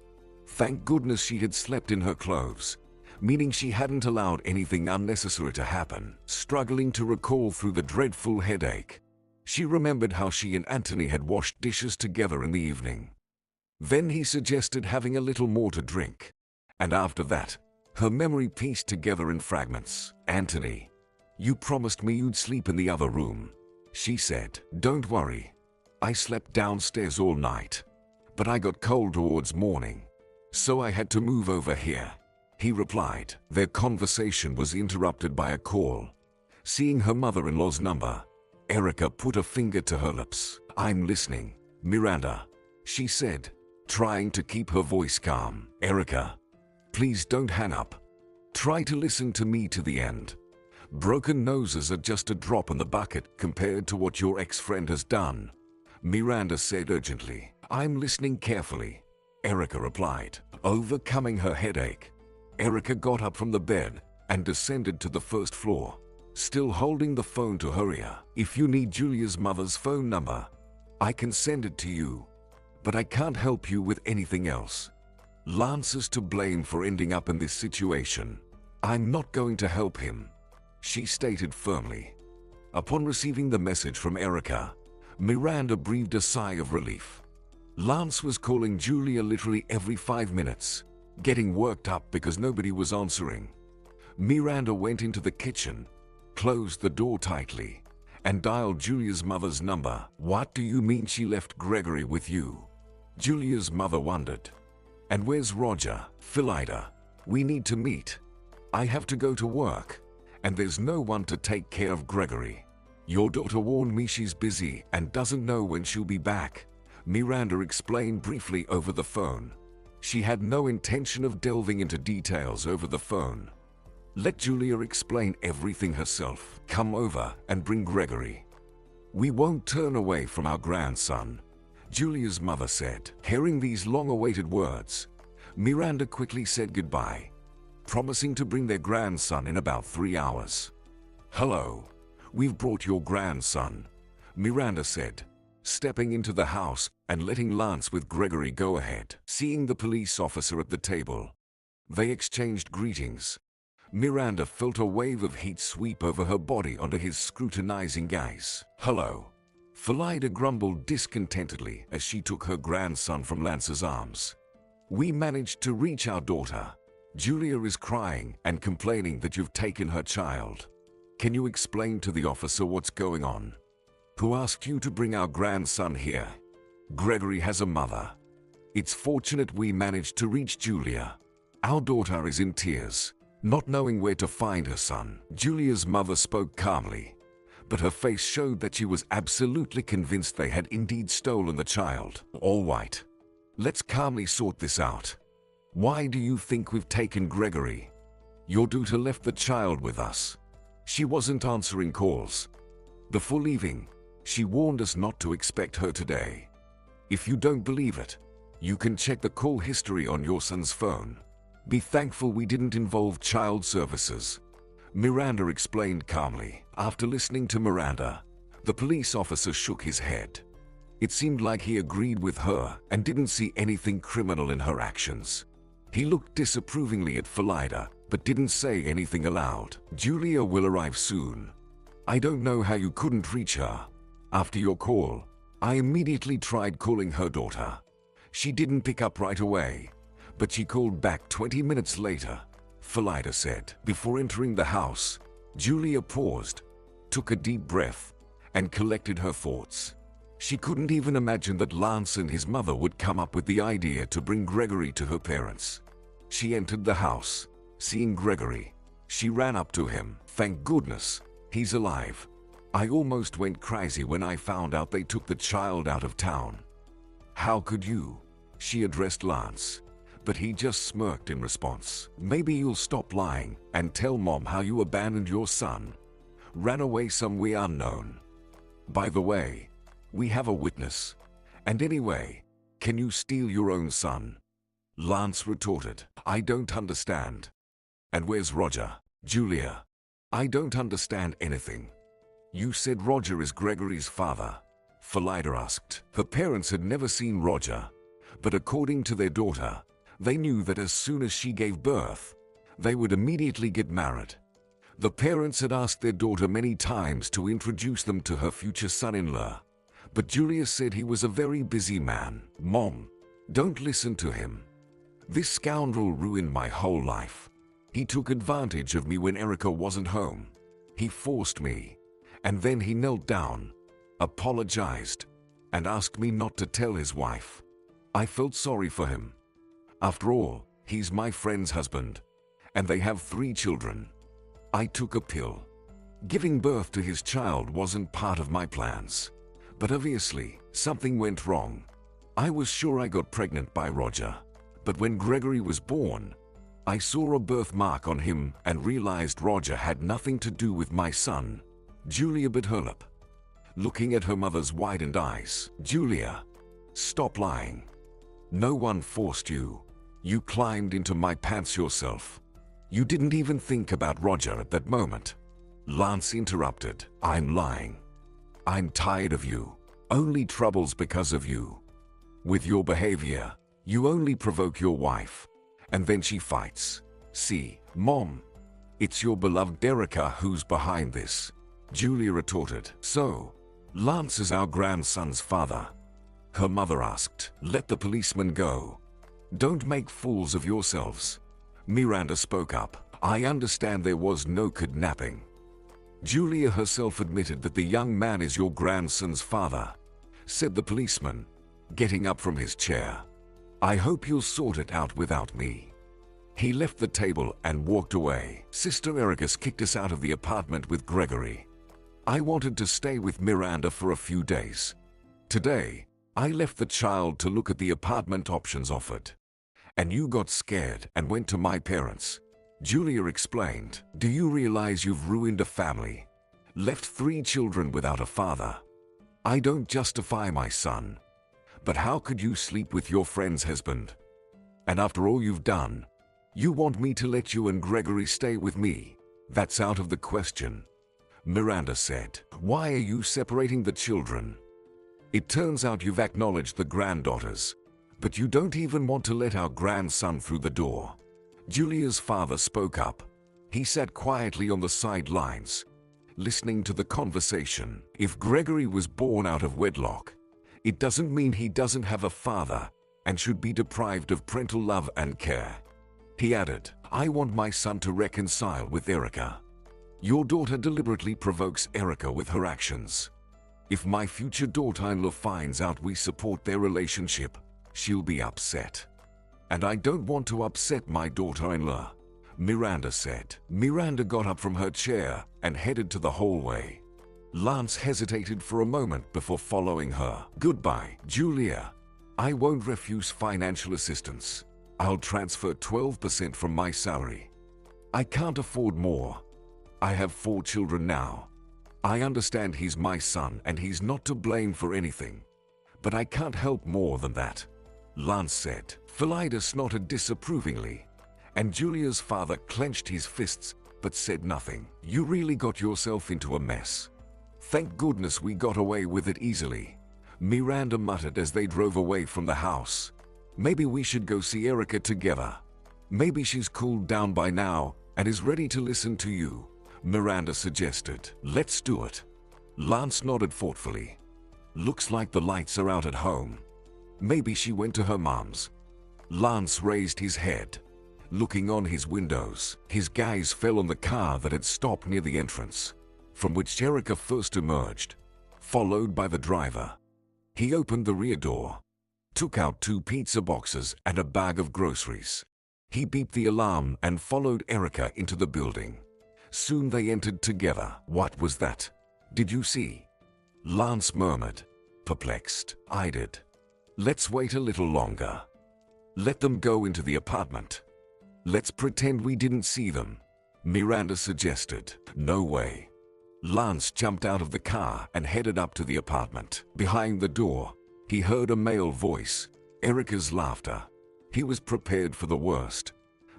Thank goodness she had slept in her clothes, meaning she hadn't allowed anything unnecessary to happen. Struggling to recall through the dreadful headache, she remembered how she and Anthony had washed dishes together in the evening. Then he suggested having a little more to drink, and after that, her memory pieced together in fragments. Anthony, you promised me you'd sleep in the other room, she said. Don't worry. I slept downstairs all night, but I got cold towards morning, so I had to move over here, he replied. Their conversation was interrupted by a call. Seeing her mother-in-law's number, Erica put a finger to her lips. I'm listening, Miranda, she said, trying to keep her voice calm. Erica, please don't hang up. Try to listen to me to the end. Broken noses are just a drop in the bucket compared to what your ex-friend has done, Miranda said urgently. I'm listening carefully, Erica replied. Overcoming her headache, Erica got up from the bed and descended to the first floor, still holding the phone to her ear. If you need Julia's mother's phone number, I can send it to you, but I can't help you with anything else. Lance is to blame for ending up in this situation. I'm not going to help him, she stated firmly. Upon receiving the message from Erica, Miranda breathed a sigh of relief. Lance was calling Julia literally every 5 minutes, getting worked up because nobody was answering. Miranda went into the kitchen, closed the door tightly, and dialed Julia's mother's number. What do you mean she left Gregory with you? Julia's mother wondered. And where's Roger? Philida, we need to meet. I have to go to work, and there's no one to take care of Gregory. Your daughter warned me she's busy and doesn't know when she'll be back, Miranda explained briefly over the phone. She had no intention of delving into details over the phone. Let Julia explain everything herself. Come over and bring Gregory. We won't turn away from our grandson, Julia's mother said. Hearing these long-awaited words, Miranda quickly said goodbye, promising to bring their grandson in about 3 hours. Hello. "We've brought your grandson," Miranda said, stepping into the house and letting Lance with Gregory go ahead. Seeing the police officer at the table, they exchanged greetings. Miranda felt a wave of heat sweep over her body under his scrutinizing gaze. "Hello," Phillida grumbled discontentedly as she took her grandson from Lance's arms. "We managed to reach our daughter. Julia is crying and complaining that you've taken her child. Can you explain to the officer what's going on? Who asked you to bring our grandson here? Gregory has a mother. It's fortunate we managed to reach Julia. Our daughter is in tears, not knowing where to find her son." Julia's mother spoke calmly, but her face showed that she was absolutely convinced they had indeed stolen the child. "All right. Let's calmly sort this out. Why do you think we've taken Gregory? Your daughter left the child with us. She wasn't answering calls. Before leaving, she warned us not to expect her today. If you don't believe it, you can check the call history on your son's phone. Be thankful we didn't involve child services," Miranda explained calmly. After listening to Miranda, the police officer shook his head. It seemed like he agreed with her and didn't see anything criminal in her actions. He looked disapprovingly at Phillida, but didn't say anything aloud. "Julia will arrive soon. I don't know how you couldn't reach her. After your call, I immediately tried calling her daughter. She didn't pick up right away, but she called back 20 minutes later," Phillida said. Before entering the house, Julia paused, took a deep breath, and collected her thoughts. She couldn't even imagine that Lance and his mother would come up with the idea to bring Gregory to her parents. She entered the house. Seeing Gregory, she ran up to him. "Thank goodness, he's alive. I almost went crazy when I found out they took the child out of town." "How could you?" She addressed Lance, but he just smirked in response. "Maybe you'll stop lying and tell Mom how you abandoned your son, ran away somewhere unknown. By the way, we have a witness. And anyway, can you steal your own son?" Lance retorted. "I don't understand. And where's Roger?" "Julia, I don't understand anything. You said Roger is Gregory's father," Phillida asked. Her parents had never seen Roger, but according to their daughter, they knew that as soon as she gave birth, they would immediately get married. The parents had asked their daughter many times to introduce them to her future son-in-law, but Julia said he was a very busy man. "Mom, don't listen to him. This scoundrel ruined my whole life. He took advantage of me when Erica wasn't home. He forced me, and then he knelt down, apologized, and asked me not to tell his wife. I felt sorry for him. After all, he's my friend's husband, and they have 3 children. I took a pill. Giving birth to his child wasn't part of my plans, but obviously, something went wrong. I was sure I got pregnant by Roger, but when Gregory was born, I saw a birthmark on him and realized Roger had nothing to do with my son." Julia bit her lip, looking at her mother's widened eyes. "Julia, stop lying. No one forced you. You climbed into my pants yourself. You didn't even think about Roger at that moment." Lance interrupted. "I'm lying. I'm tired of you. Only troubles because of you. With your behavior, you only provoke your wife, and then she fights. See, Mom, it's your beloved Erica who's behind this," Julia retorted. "So, Lance is our grandson's father?" her mother asked. "Let the policeman go. Don't make fools of yourselves." Miranda spoke up. "I understand there was no kidnapping." Julia herself admitted that the young man is your grandson's father, said the policeman, getting up from his chair. "I hope you'll sort it out without me." He left the table and walked away. "Sister Erica kicked us out of the apartment with Gregory. I wanted to stay with Miranda for a few days. Today, I left the child to look at the apartment options offered. And you got scared and went to my parents," Julia explained. "Do you realize you've ruined a family? Left 3 children without a father? I don't justify my son, but how could you sleep with your friend's husband? And after all you've done, you want me to let you and Gregory stay with me? That's out of the question." Miranda said. Why are you separating the children? It turns out you've acknowledged the granddaughters, but you don't even want to let our grandson through the door. Julia's father spoke up. He sat quietly on the sidelines, listening to the conversation. If Gregory was born out of wedlock, it doesn't mean he doesn't have a father and should be deprived of parental love and care. He added, I want my son to reconcile with Erica. Your daughter deliberately provokes Erica with her actions. If my future daughter-in-law finds out we support their relationship, she'll be upset. And I don't want to upset my daughter-in-law, Miranda said. Miranda got up from her chair and headed to the hallway. Lance hesitated for a moment before following her. Goodbye, Julia. I won't refuse financial assistance. I'll transfer 12% from my salary. I can't afford more. I have 4 children now. I understand he's my son and he's not to blame for anything. But I can't help more than that, Lance said. Phillida snorted disapprovingly, and Julia's father clenched his fists but said nothing. You really got yourself into a mess. Thank goodness we got away with it easily, Miranda muttered as they drove away from the house. Maybe we should go see Erica together. Maybe she's cooled down by now and is ready to listen to you, Miranda suggested. Let's do it. Lance nodded thoughtfully. Looks like the lights are out at home. Maybe she went to her mom's. Lance raised his head, looking on his windows. His gaze fell on the car that had stopped near the entrance, from which Erica first emerged, followed by the driver. He opened the rear door, took out 2 pizza boxes and a bag of groceries. He beeped the alarm and followed Erica into the building. Soon they entered together. What was that? Did you see? Lance murmured, perplexed. I did. Let's wait a little longer. Let them go into the apartment. Let's pretend we didn't see them, Miranda suggested. No way. Lance jumped out of the car and headed up to the apartment. Behind the door, he heard a male voice, Erica's laughter. He was prepared for the worst,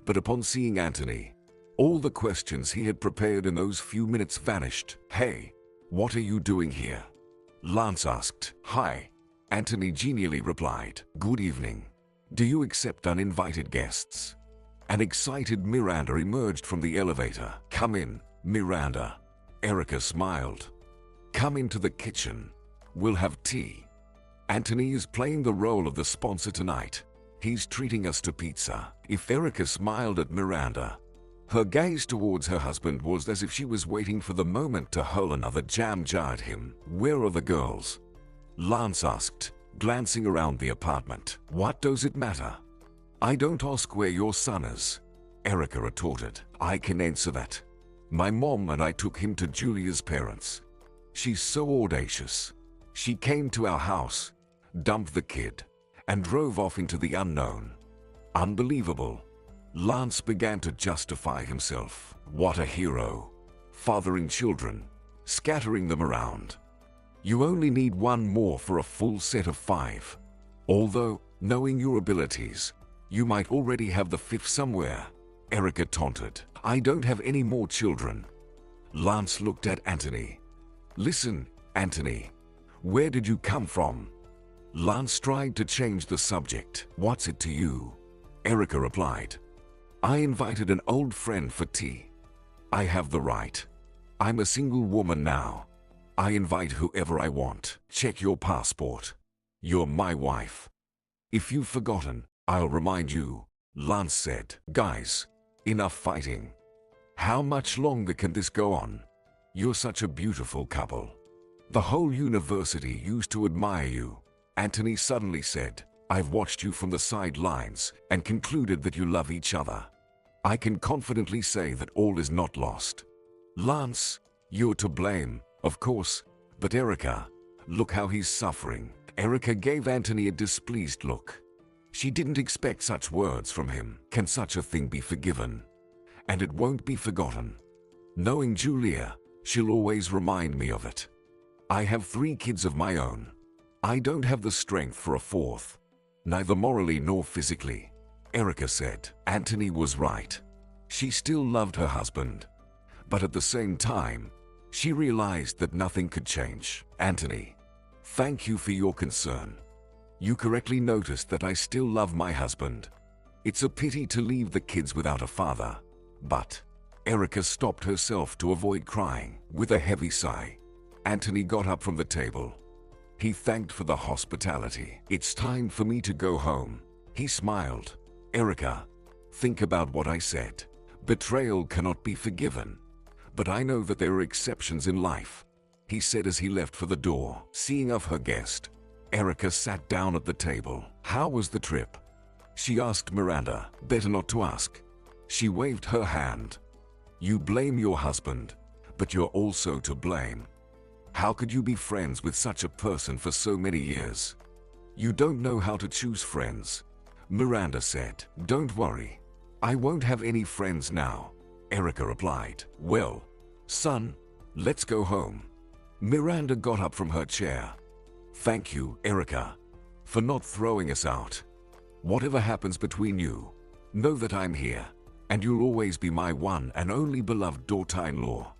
but upon seeing Anthony, all the questions he had prepared in those few minutes vanished. Hey, what are you doing here? Lance asked. Hi, Anthony genially replied. Good evening. Do you accept uninvited guests? An excited Miranda emerged from the elevator. Come in, Miranda. Erica smiled. Come into the kitchen. We'll have tea. Anthony is playing the role of the sponsor tonight. He's treating us to pizza. If Erica smiled at Miranda, her gaze towards her husband was as if she was waiting for the moment to hurl another jam jar at him. Where are the girls? Lance asked, glancing around the apartment. What does it matter? I don't ask where your son is, Erica retorted. I can answer that. My mom and I took him to Julia's parents. She's so audacious. She came to our house, dumped the kid, and drove off into the unknown. Unbelievable. Lance began to justify himself. What a hero. Fathering children, scattering them around. You only need one more for a full set of 5. Although, knowing your abilities, you might already have the 5th somewhere, Erica taunted. I don't have any more children. Lance looked at Anthony. Listen, Anthony, where did you come from? Lance tried to change the subject. What's it to you? Erica replied. I invited an old friend for tea. I have the right. I'm a single woman now. I invite whoever I want. Check your passport. You're my wife. If you've forgotten, I'll remind you, Lance said. Guys, enough fighting. How much longer can this go on? You're such a beautiful couple. The whole university used to admire you, Anthony suddenly said. I've watched you from the sidelines and concluded that you love each other. I can confidently say that all is not lost. Lance, you're to blame, of course, but Erica, look how he's suffering. Erica gave Anthony a displeased look. She didn't expect such words from him. Can such a thing be forgiven? And it won't be forgotten. Knowing Julia, she'll always remind me of it. I have 3 kids of my own. I don't have the strength for a 4th. Neither morally nor physically, Erica said. Anthony was right. She still loved her husband. But at the same time, She realized that nothing could change. Anthony, thank you for your concern. You correctly noticed that I still love my husband. It's a pity to leave the kids without a father. But Erica stopped herself to avoid crying. With a heavy sigh, Anthony got up from the table. He thanked for the hospitality. It's time for me to go home. He smiled. Erica, think about what I said. Betrayal cannot be forgiven. But I know that there are exceptions in life, he said as he left for the door. Seeing of her guest, Erica sat down at the table. How was the trip? She asked Miranda. Better not to ask. She waved her hand. You blame your husband, but you're also to blame. How could you be friends with such a person for so many years? You don't know how to choose friends, Miranda said. Don't worry. I won't have any friends now, Erica replied. Well, son, let's go home. Miranda got up from her chair. Thank you, Erica, for not throwing us out. Whatever happens between you, know that I'm here, and you'll always be my one and only beloved daughter-in-law.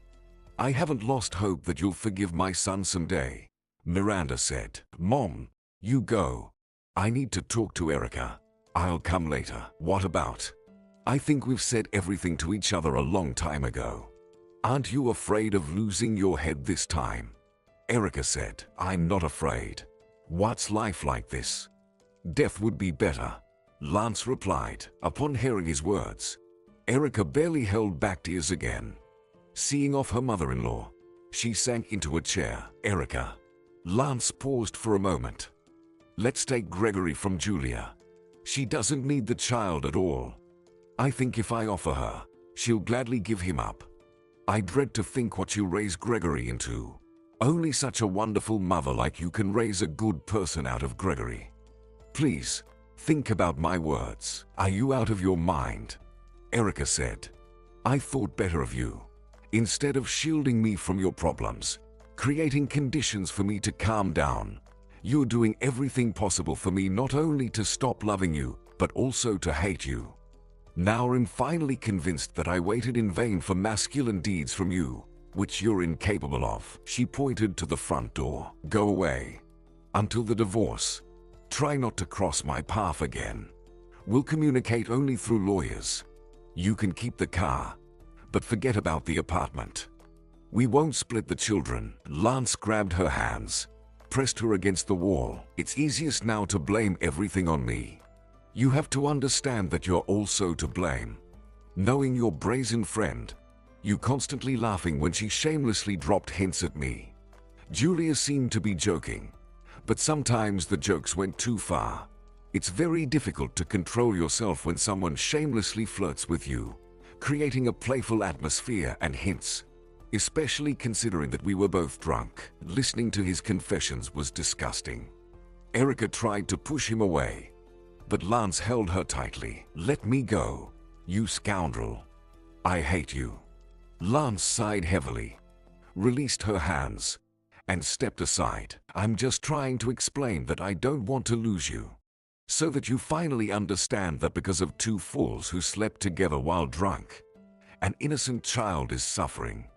I haven't lost hope that you'll forgive my son someday, Miranda said. Mom, you go. I need to talk to Erica. I'll come later. What about? I think we've said everything to each other a long time ago. Aren't you afraid of losing your head this time? Erica said. I'm not afraid. What's life like this? Death would be better, Lance replied. Upon hearing his words, Erica barely held back tears again. Seeing off her mother-in-law, she sank into a chair. Erica. Lance paused for a moment. Let's take Gregory from Julia. She doesn't need the child at all. I think if I offer her, she'll gladly give him up. I dread to think what she'll raise Gregory into. Only such a wonderful mother like you can raise a good person out of Gregory. Please, think about my words. Are you out of your mind? Erica said. I thought better of you. Instead of shielding me from your problems, creating conditions for me to calm down, you're doing everything possible for me not only to stop loving you, but also to hate you. Now I'm finally convinced that I waited in vain for masculine deeds from you, which you're incapable of. She pointed to the front door. Go away. Until the divorce. Try not to cross my path again. We'll communicate only through lawyers. You can keep the car, but forget about the apartment. We won't split the children. Lance grabbed her hands, pressed her against the wall. It's easiest now to blame everything on me. You have to understand that you're also to blame. Knowing your brazen friend, you constantly laughing when she shamelessly dropped hints at me. Julia seemed to be joking, but sometimes the jokes went too far. It's very difficult to control yourself when someone shamelessly flirts with you, creating a playful atmosphere and hints, especially considering that we were both drunk. Listening to his confessions was disgusting. Erica tried to push him away, but Lance held her tightly. Let me go, you scoundrel. I hate you. Lance sighed heavily, released her hands, and stepped aside. I'm just trying to explain that I don't want to lose you, so that you finally understand that because of two fools who slept together while drunk, an innocent child is suffering.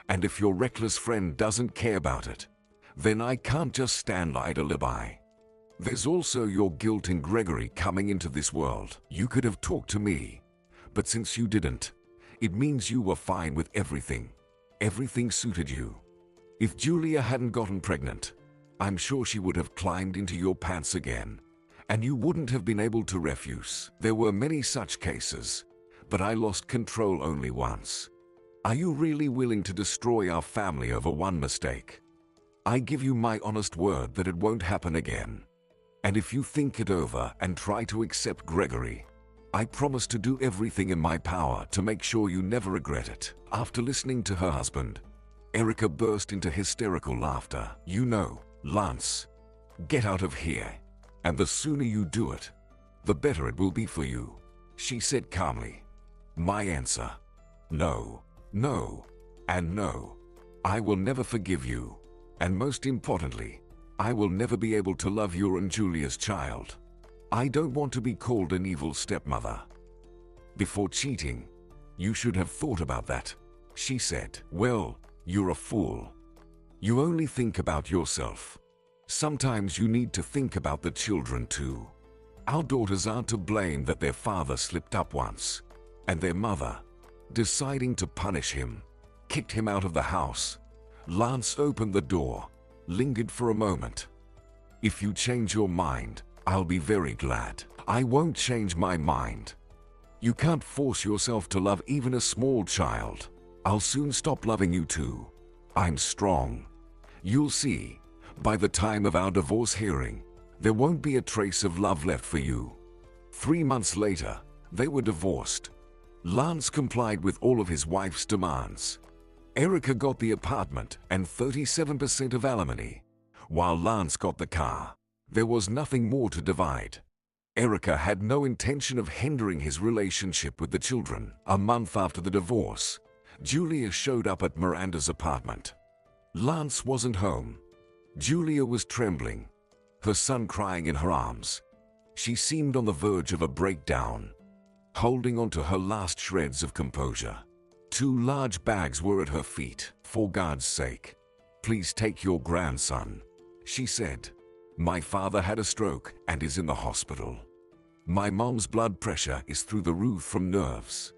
And if your reckless friend doesn't care about it, then I can't just stand idly by. There's also your guilt in Gregory coming into this world. You could have talked to me, but since you didn't, it means you were fine with everything. Everything suited you. If Julia hadn't gotten pregnant, I'm sure she would have climbed into your pants again, and you wouldn't have been able to refuse. There were many such cases, but I lost control only once. Are you really willing to destroy our family over one mistake? I give you my honest word that it won't happen again. And if you think it over and try to accept Gregory, I promise to do everything in my power to make sure you never regret it. After listening to her husband, Erica burst into hysterical laughter. You know, Lance, get out of here. And the sooner you do it, the better it will be for you, she said calmly. My answer: no, no, and no. I will never forgive you. And most importantly, I will never be able to love you and Julia's child. I don't want to be called an evil stepmother. Before cheating, you should have thought about that, she said. Well, You're a fool. You only think about yourself. Sometimes you need to think about the children too. Our daughters aren't to blame that their father slipped up once, and their mother, deciding to punish him, kicked him out of the house. Lance opened the door, lingered for a moment. If you change your mind, I'll be very glad. I won't change my mind. You can't force yourself to love even a small child. I'll soon stop loving you too. I'm strong. You'll see, by the time of our divorce hearing, there won't be a trace of love left for you. 3 months later, they were divorced. Lance complied with all of his wife's demands. Erica got the apartment and 37% of alimony, while Lance got the car. There was nothing more to divide. Erica had no intention of hindering his relationship with the children. A month after the divorce, Julia showed up at Miranda's apartment. Lance wasn't home. Julia was trembling, her son crying in her arms. She seemed on the verge of a breakdown, holding on to her last shreds of composure. 2 large bags were at her feet. "For God's sake, please take your grandson," she said. "My father had a stroke and is in the hospital. My mom's blood pressure is through the roof from nerves.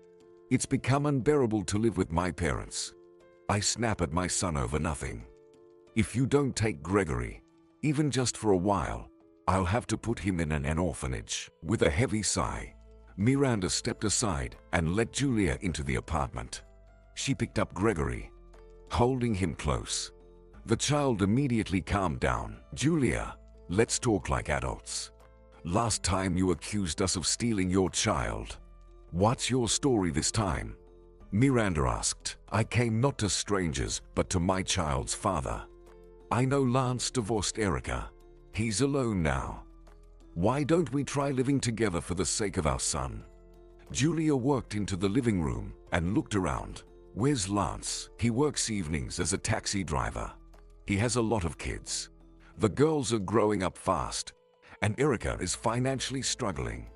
It's become unbearable to live with my parents. I snap at my son over nothing. If you don't take Gregory, even just for a while, I'll have to put him in an orphanage." With a heavy sigh, Miranda stepped aside and let Julia into the apartment. She picked up Gregory, holding him close. The child immediately calmed down. "Julia, let's talk like adults. Last time you accused us of stealing your child. What's your story this time?" Miranda asked. "I came not to strangers, but to my child's father. I know Lance divorced Erica. He's alone now. Why don't we try living together for the sake of our son?" Julia walked into the living room and looked around. "Where's Lance?" "He works evenings as a taxi driver. He has a lot of kids. The girls are growing up fast, and Erica is financially struggling,"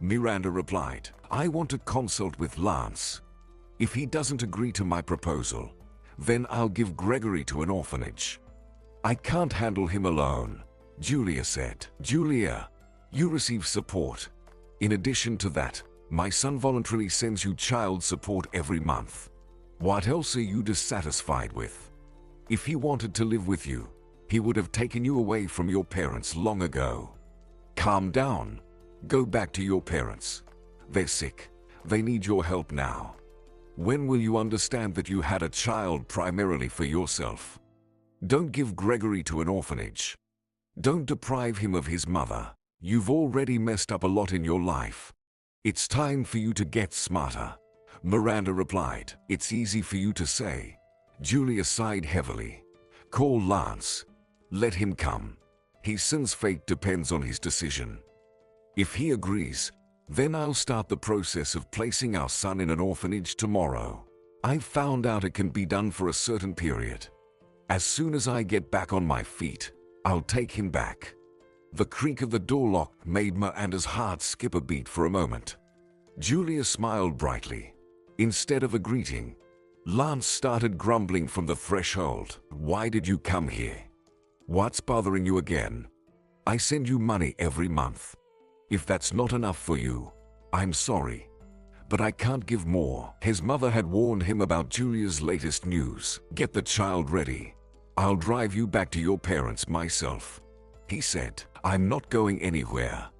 Miranda replied. "I want to consult with Lance. If he doesn't agree to my proposal, then I'll give Gregory to an orphanage. I can't handle him alone," Julia said. "Julia, you receive support. In addition to that, my son voluntarily sends you child support every month. What else are you dissatisfied with? If he wanted to live with you, he would have taken you away from your parents long ago. Calm down. Go back to your parents. They're sick. They need your help now. When will you understand that you had a child primarily for yourself? Don't give Gregory to an orphanage. Don't deprive him of his mother. You've already messed up a lot in your life. It's time for you to get smarter," Miranda replied. "It's easy for you to say." Julia sighed heavily. "Call Lance. Let him come. His son's fate depends on his decision. If he agrees, then I'll start the process of placing our son in an orphanage tomorrow. I've found out it can be done for a certain period. As soon as I get back on my feet, I'll take him back." The creak of the door lock made Miranda's heart skip a beat for a moment. Julia smiled brightly. Instead of a greeting, Lance started grumbling from the threshold. "Why did you come here? What's bothering you again? I send you money every month. If that's not enough for you, I'm sorry, but I can't give more." His mother had warned him about Julia's latest news. "Get the child ready. I'll drive you back to your parents myself," he said. "I'm not going anywhere.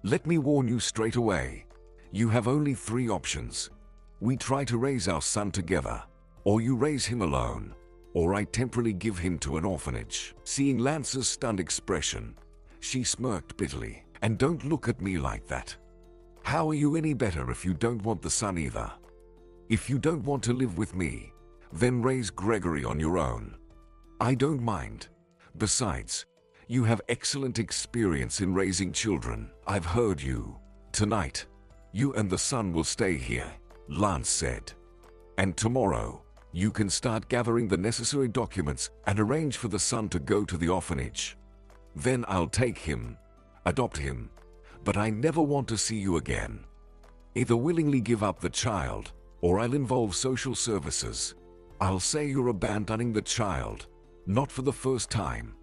Let me warn you straight away. You have only 3 options. We try to raise our son together, or you raise him alone, or I temporarily give him to an orphanage." Seeing Lance's stunned expression, she smirked bitterly. "And don't look at me like that. How are you any better if you don't want the son either? If you don't want to live with me, then raise Gregory on your own. I don't mind. Besides, you have excellent experience in raising children. I've heard you. Tonight, you and the son will stay here," Lance said. "And tomorrow, you can start gathering the necessary documents and arrange for the son to go to the orphanage. Then I'll take him, adopt him, but I never want to see you again. Either willingly give up the child, or I'll involve social services. I'll say you're abandoning the child, not for the first time.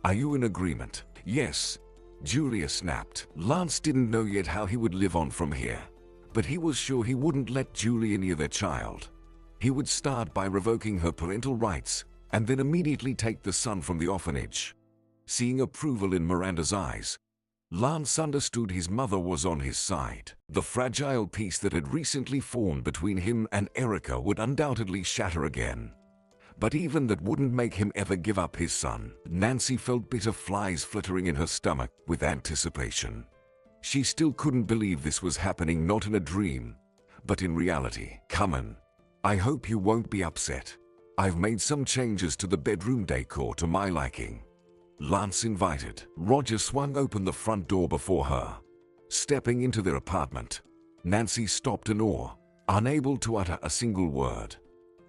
Are you in agreement? Yes, Julia snapped. Lance didn't know yet how he would live on from here, but he was sure he wouldn't let Julia near their child. He would start by revoking her parental rights and then immediately take the son from the orphanage. Seeing approval in Miranda's eyes, Lance understood his mother was on his side. The fragile peace that had recently formed between him and Erica would undoubtedly shatter again. But even that wouldn't make him ever give up his son. Nancy felt bitter flies flittering in her stomach with anticipation. She still couldn't believe this was happening, not in a dream, but in reality. Come on. I hope you won't be upset. I've made some changes to the bedroom decor to my liking, Lance invited. Roger swung open the front door before her. Stepping into their apartment, Nancy stopped in awe, unable to utter a single word.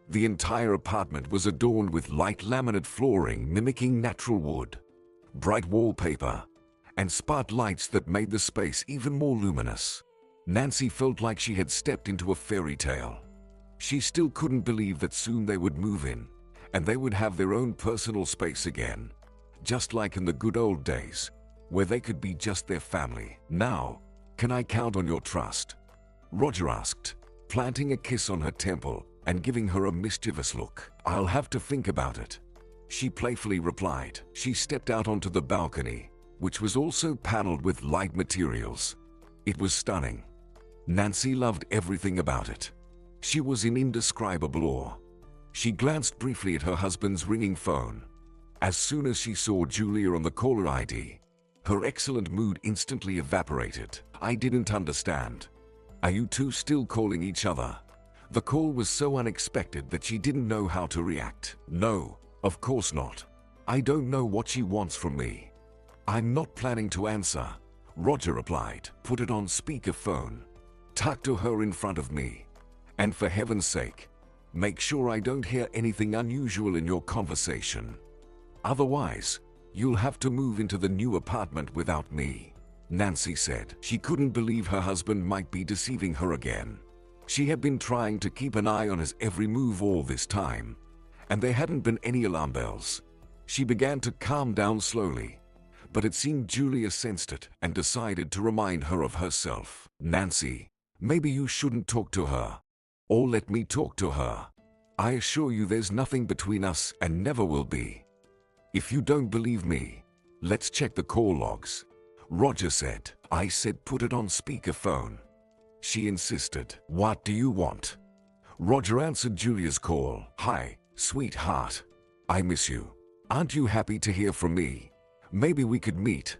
The entire apartment was adorned with light laminate flooring mimicking natural wood, bright wallpaper, and spotlights that made the space even more luminous. Nancy felt like she had stepped into a fairy tale. She still couldn't believe that soon they would move in, and they would have their own personal space again, just like in the good old days, where they could be just their family. Now, can I count on your trust? Roger asked, planting a kiss on her temple and giving her a mischievous look. I'll have to think about it, she playfully replied. She stepped out onto the balcony, which was also paneled with light materials. It was stunning. Nancy loved everything about it. She was in indescribable awe. She glanced briefly at her husband's ringing phone. As soon as she saw Julia on the caller ID, her excellent mood instantly evaporated. I didn't understand. Are you two still calling each other? The call was so unexpected that she didn't know how to react. No, of course not. I don't know what she wants from me. I'm not planning to answer, Roger replied. Put it on speakerphone. Talk to her in front of me. And for heaven's sake, make sure I don't hear anything unusual in your conversation. Otherwise, you'll have to move into the new apartment without me, Nancy said. She couldn't believe her husband might be deceiving her again. She had been trying to keep an eye on his every move all this time, and there hadn't been any alarm bells. She began to calm down slowly, but it seemed Julia sensed it and decided to remind her of herself. Nancy, maybe you shouldn't talk to her, or let me talk to her. I assure you there's nothing between us and never will be. If you don't believe me, let's check the call logs, Roger said. I said put it on speakerphone. She insisted. What do you want? Roger answered Julia's call. Hi, sweetheart. I miss you. Aren't you happy to hear from me? Maybe we could meet.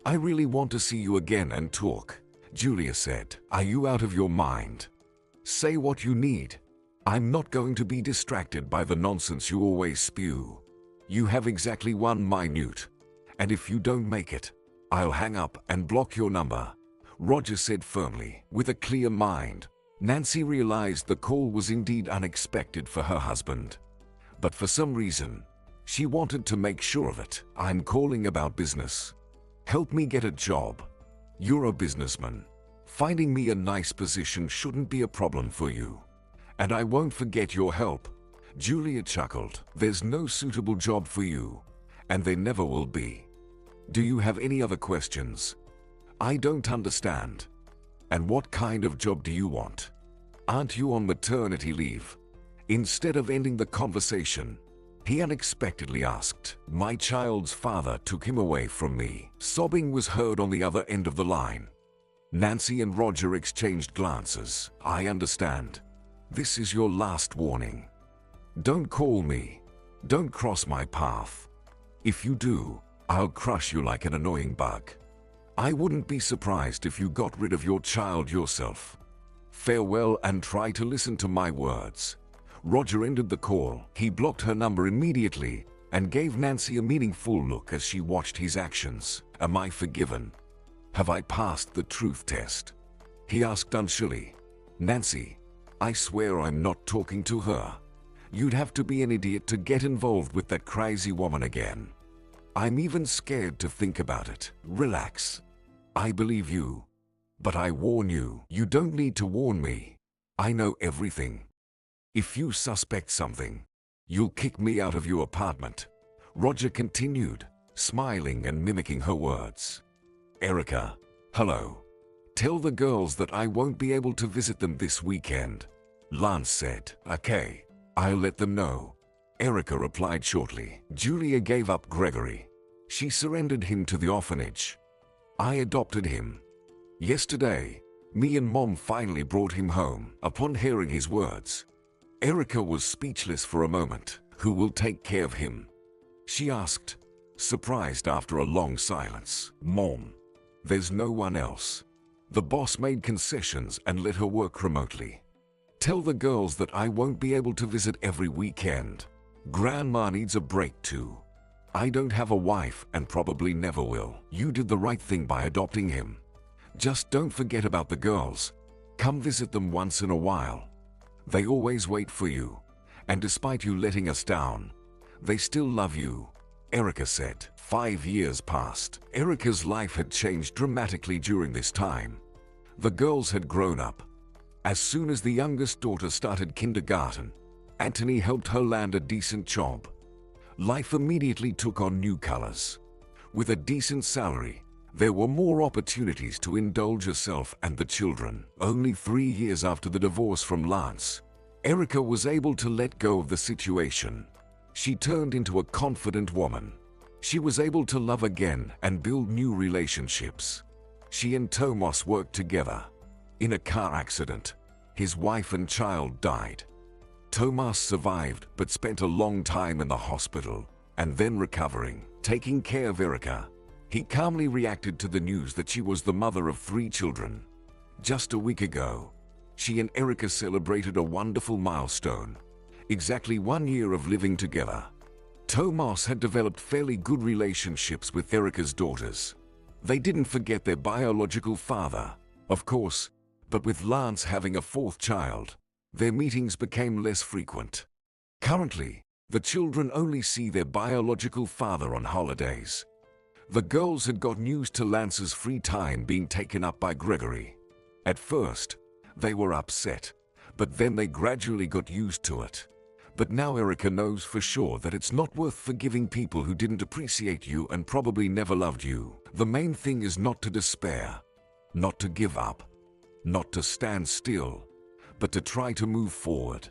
I really want to see you again and talk, Julia said. Are you out of your mind? Say what you need. I'm not going to be distracted by the nonsense you always spew. You have exactly 1 minute, and if you don't make it, I'll hang up and block your number, Roger said firmly. With a clear mind, Nancy realized the call was indeed unexpected for her husband. But for some reason, she wanted to make sure of it. I'm calling about business. Help me get a job. You're a businessman. Finding me a nice position shouldn't be a problem for you. And I won't forget your help. Julia chuckled. There's no suitable job for you, and there never will be. Do you have any other questions? I don't understand. And what kind of job do you want? Aren't you on maternity leave? Instead of ending the conversation, he unexpectedly asked. My child's father took him away from me. Sobbing was heard on the other end of the line. Nancy and Roger exchanged glances. I understand. This is your last warning. Don't call me. Don't cross my path. If you do, I'll crush you like an annoying bug. I wouldn't be surprised if you got rid of your child yourself. Farewell and try to listen to my words. Roger ended the call. He blocked her number immediately and gave Nancy a meaningful look as she watched his actions. Am I forgiven? Have I passed the truth test? He asked unsurely. Nancy, I swear I'm not talking to her. You'd have to be an idiot to get involved with that crazy woman again. I'm even scared to think about it. Relax. I believe you. But I warn you, you don't need to warn me. I know everything. If you suspect something, you'll kick me out of your apartment, Roger continued, smiling and mimicking her words. Erica, hello. Tell the girls that I won't be able to visit them this weekend, Lance said. Okay, I'll let them know, Erica replied shortly. Julia gave up Gregory. She surrendered him to the orphanage. I adopted him. Yesterday, me and Mom finally brought him home. Upon hearing his words, Erica was speechless for a moment. Who will take care of him? She asked, surprised after a long silence. Mom, there's no one else. The boss made concessions and let her work remotely. Tell the girls that I won't be able to visit every weekend. Grandma needs a break too. I don't have a wife and probably never will. You did the right thing by adopting him. Just don't forget about the girls. Come visit them once in a while. They always wait for you. And despite you letting us down, they still love you, Erica said. 5 years passed. Erica's life had changed dramatically during this time. The girls had grown up. As soon as the youngest daughter started kindergarten, Anthony helped her land a decent job. Life immediately took on new colors. With a decent salary, there were more opportunities to indulge herself and the children. Only 3 years after the divorce from Lance, Erica was able to let go of the situation. She turned into a confident woman. She was able to love again and build new relationships. She and Tomas worked together. In a car accident, his wife and child died. Tomas survived but spent a long time in the hospital and then recovering, taking care of Erica. He calmly reacted to the news that she was the mother of 3 children. Just a week ago, she and Erica celebrated a wonderful milestone. Exactly 1 year of living together. Tomas had developed fairly good relationships with Erica's daughters. They didn't forget their biological father, of course, but with Lance having a 4th child, their meetings became less frequent. Currently, the children only see their biological father on holidays. The girls had got used to Lance's free time being taken up by Gregory. At first, they were upset, but then they gradually got used to it. But now Erica knows for sure that it's not worth forgiving people who didn't appreciate you and probably never loved you. The main thing is not to despair, not to give up, not to stand still, but to try to move forward.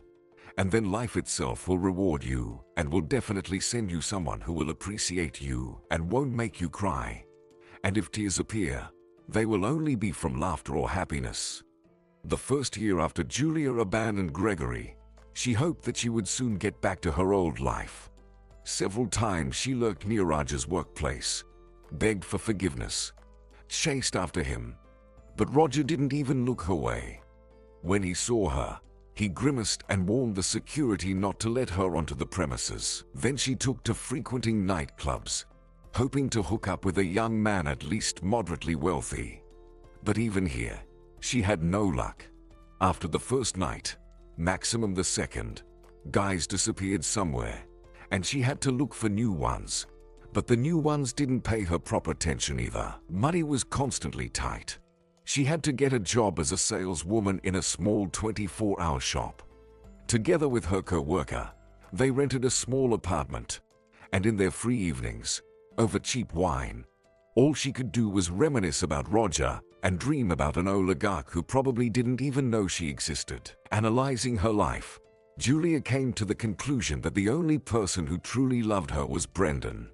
And then life itself will reward you and will definitely send you someone who will appreciate you and won't make you cry. And if tears appear, they will only be from laughter or happiness. The first year after Julia abandoned Gregory, she hoped that she would soon get back to her old life. Several times she lurked near Roger's workplace, begged for forgiveness, chased after him, but Roger didn't even look her way. When he saw her, he grimaced and warned the security not to let her onto the premises. Then she took to frequenting nightclubs, hoping to hook up with a young man at least moderately wealthy. But even here, she had no luck. After the first night, maximum the second, guys disappeared somewhere, and she had to look for new ones. But the new ones didn't pay her proper attention either. Money was constantly tight. She had to get a job as a saleswoman in a small 24-hour shop. Together with her co-worker, they rented a small apartment, and in their free evenings, over cheap wine, all she could do was reminisce about Roger and dream about an oligarch who probably didn't even know she existed. Analyzing her life, Julia came to the conclusion that the only person who truly loved her was Brendan.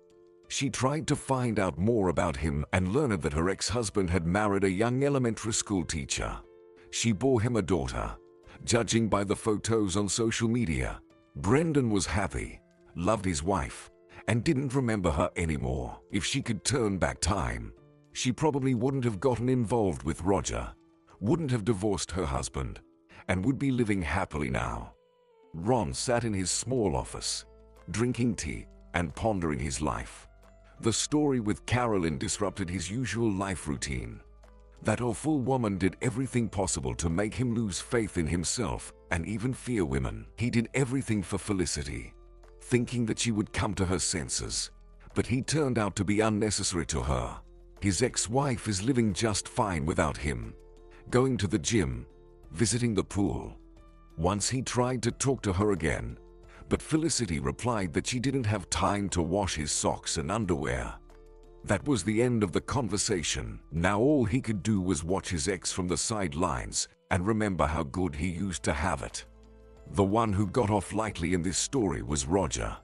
She tried to find out more about him and learned that her ex-husband had married a young elementary school teacher. She bore him a daughter. Judging by the photos on social media, Brendan was happy, loved his wife, and didn't remember her anymore. If she could turn back time, she probably wouldn't have gotten involved with Roger, wouldn't have divorced her husband, and would be living happily now. Ron sat in his small office, drinking tea and pondering his life. The story with Carolyn disrupted his usual life routine. That awful woman did everything possible to make him lose faith in himself and even fear women. He did everything for Felicity, thinking that she would come to her senses, but he turned out to be unnecessary to her. His ex-wife is living just fine without him, going to the gym, visiting the pool. Once he tried to talk to her again, but Felicity replied that she didn't have time to wash his socks and underwear. That was the end of the conversation. Now all he could do was watch his ex from the sidelines and remember how good he used to have it. The one who got off lightly in this story was Roger.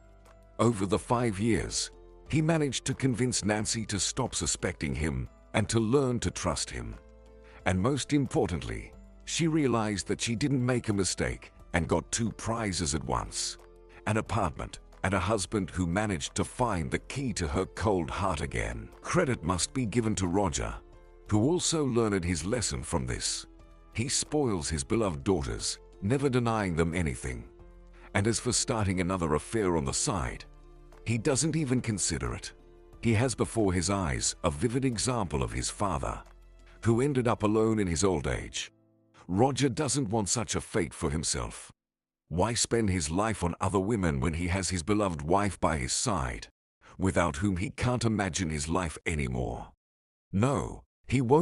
Over the 5 years, he managed to convince Nancy to stop suspecting him and to learn to trust him. And most importantly, she realized that she didn't make a mistake and got 2 prizes at once: an apartment and a husband who managed to find the key to her cold heart again. Credit must be given to Roger, who also learned his lesson from this. He spoils his beloved daughters, never denying them anything. And as for starting another affair on the side, he doesn't even consider it. He has before his eyes a vivid example of his father, who ended up alone in his old age. Roger doesn't want such a fate for himself. Why spend his life on other women when he has his beloved wife by his side, without whom he can't imagine his life anymore? No, he won't.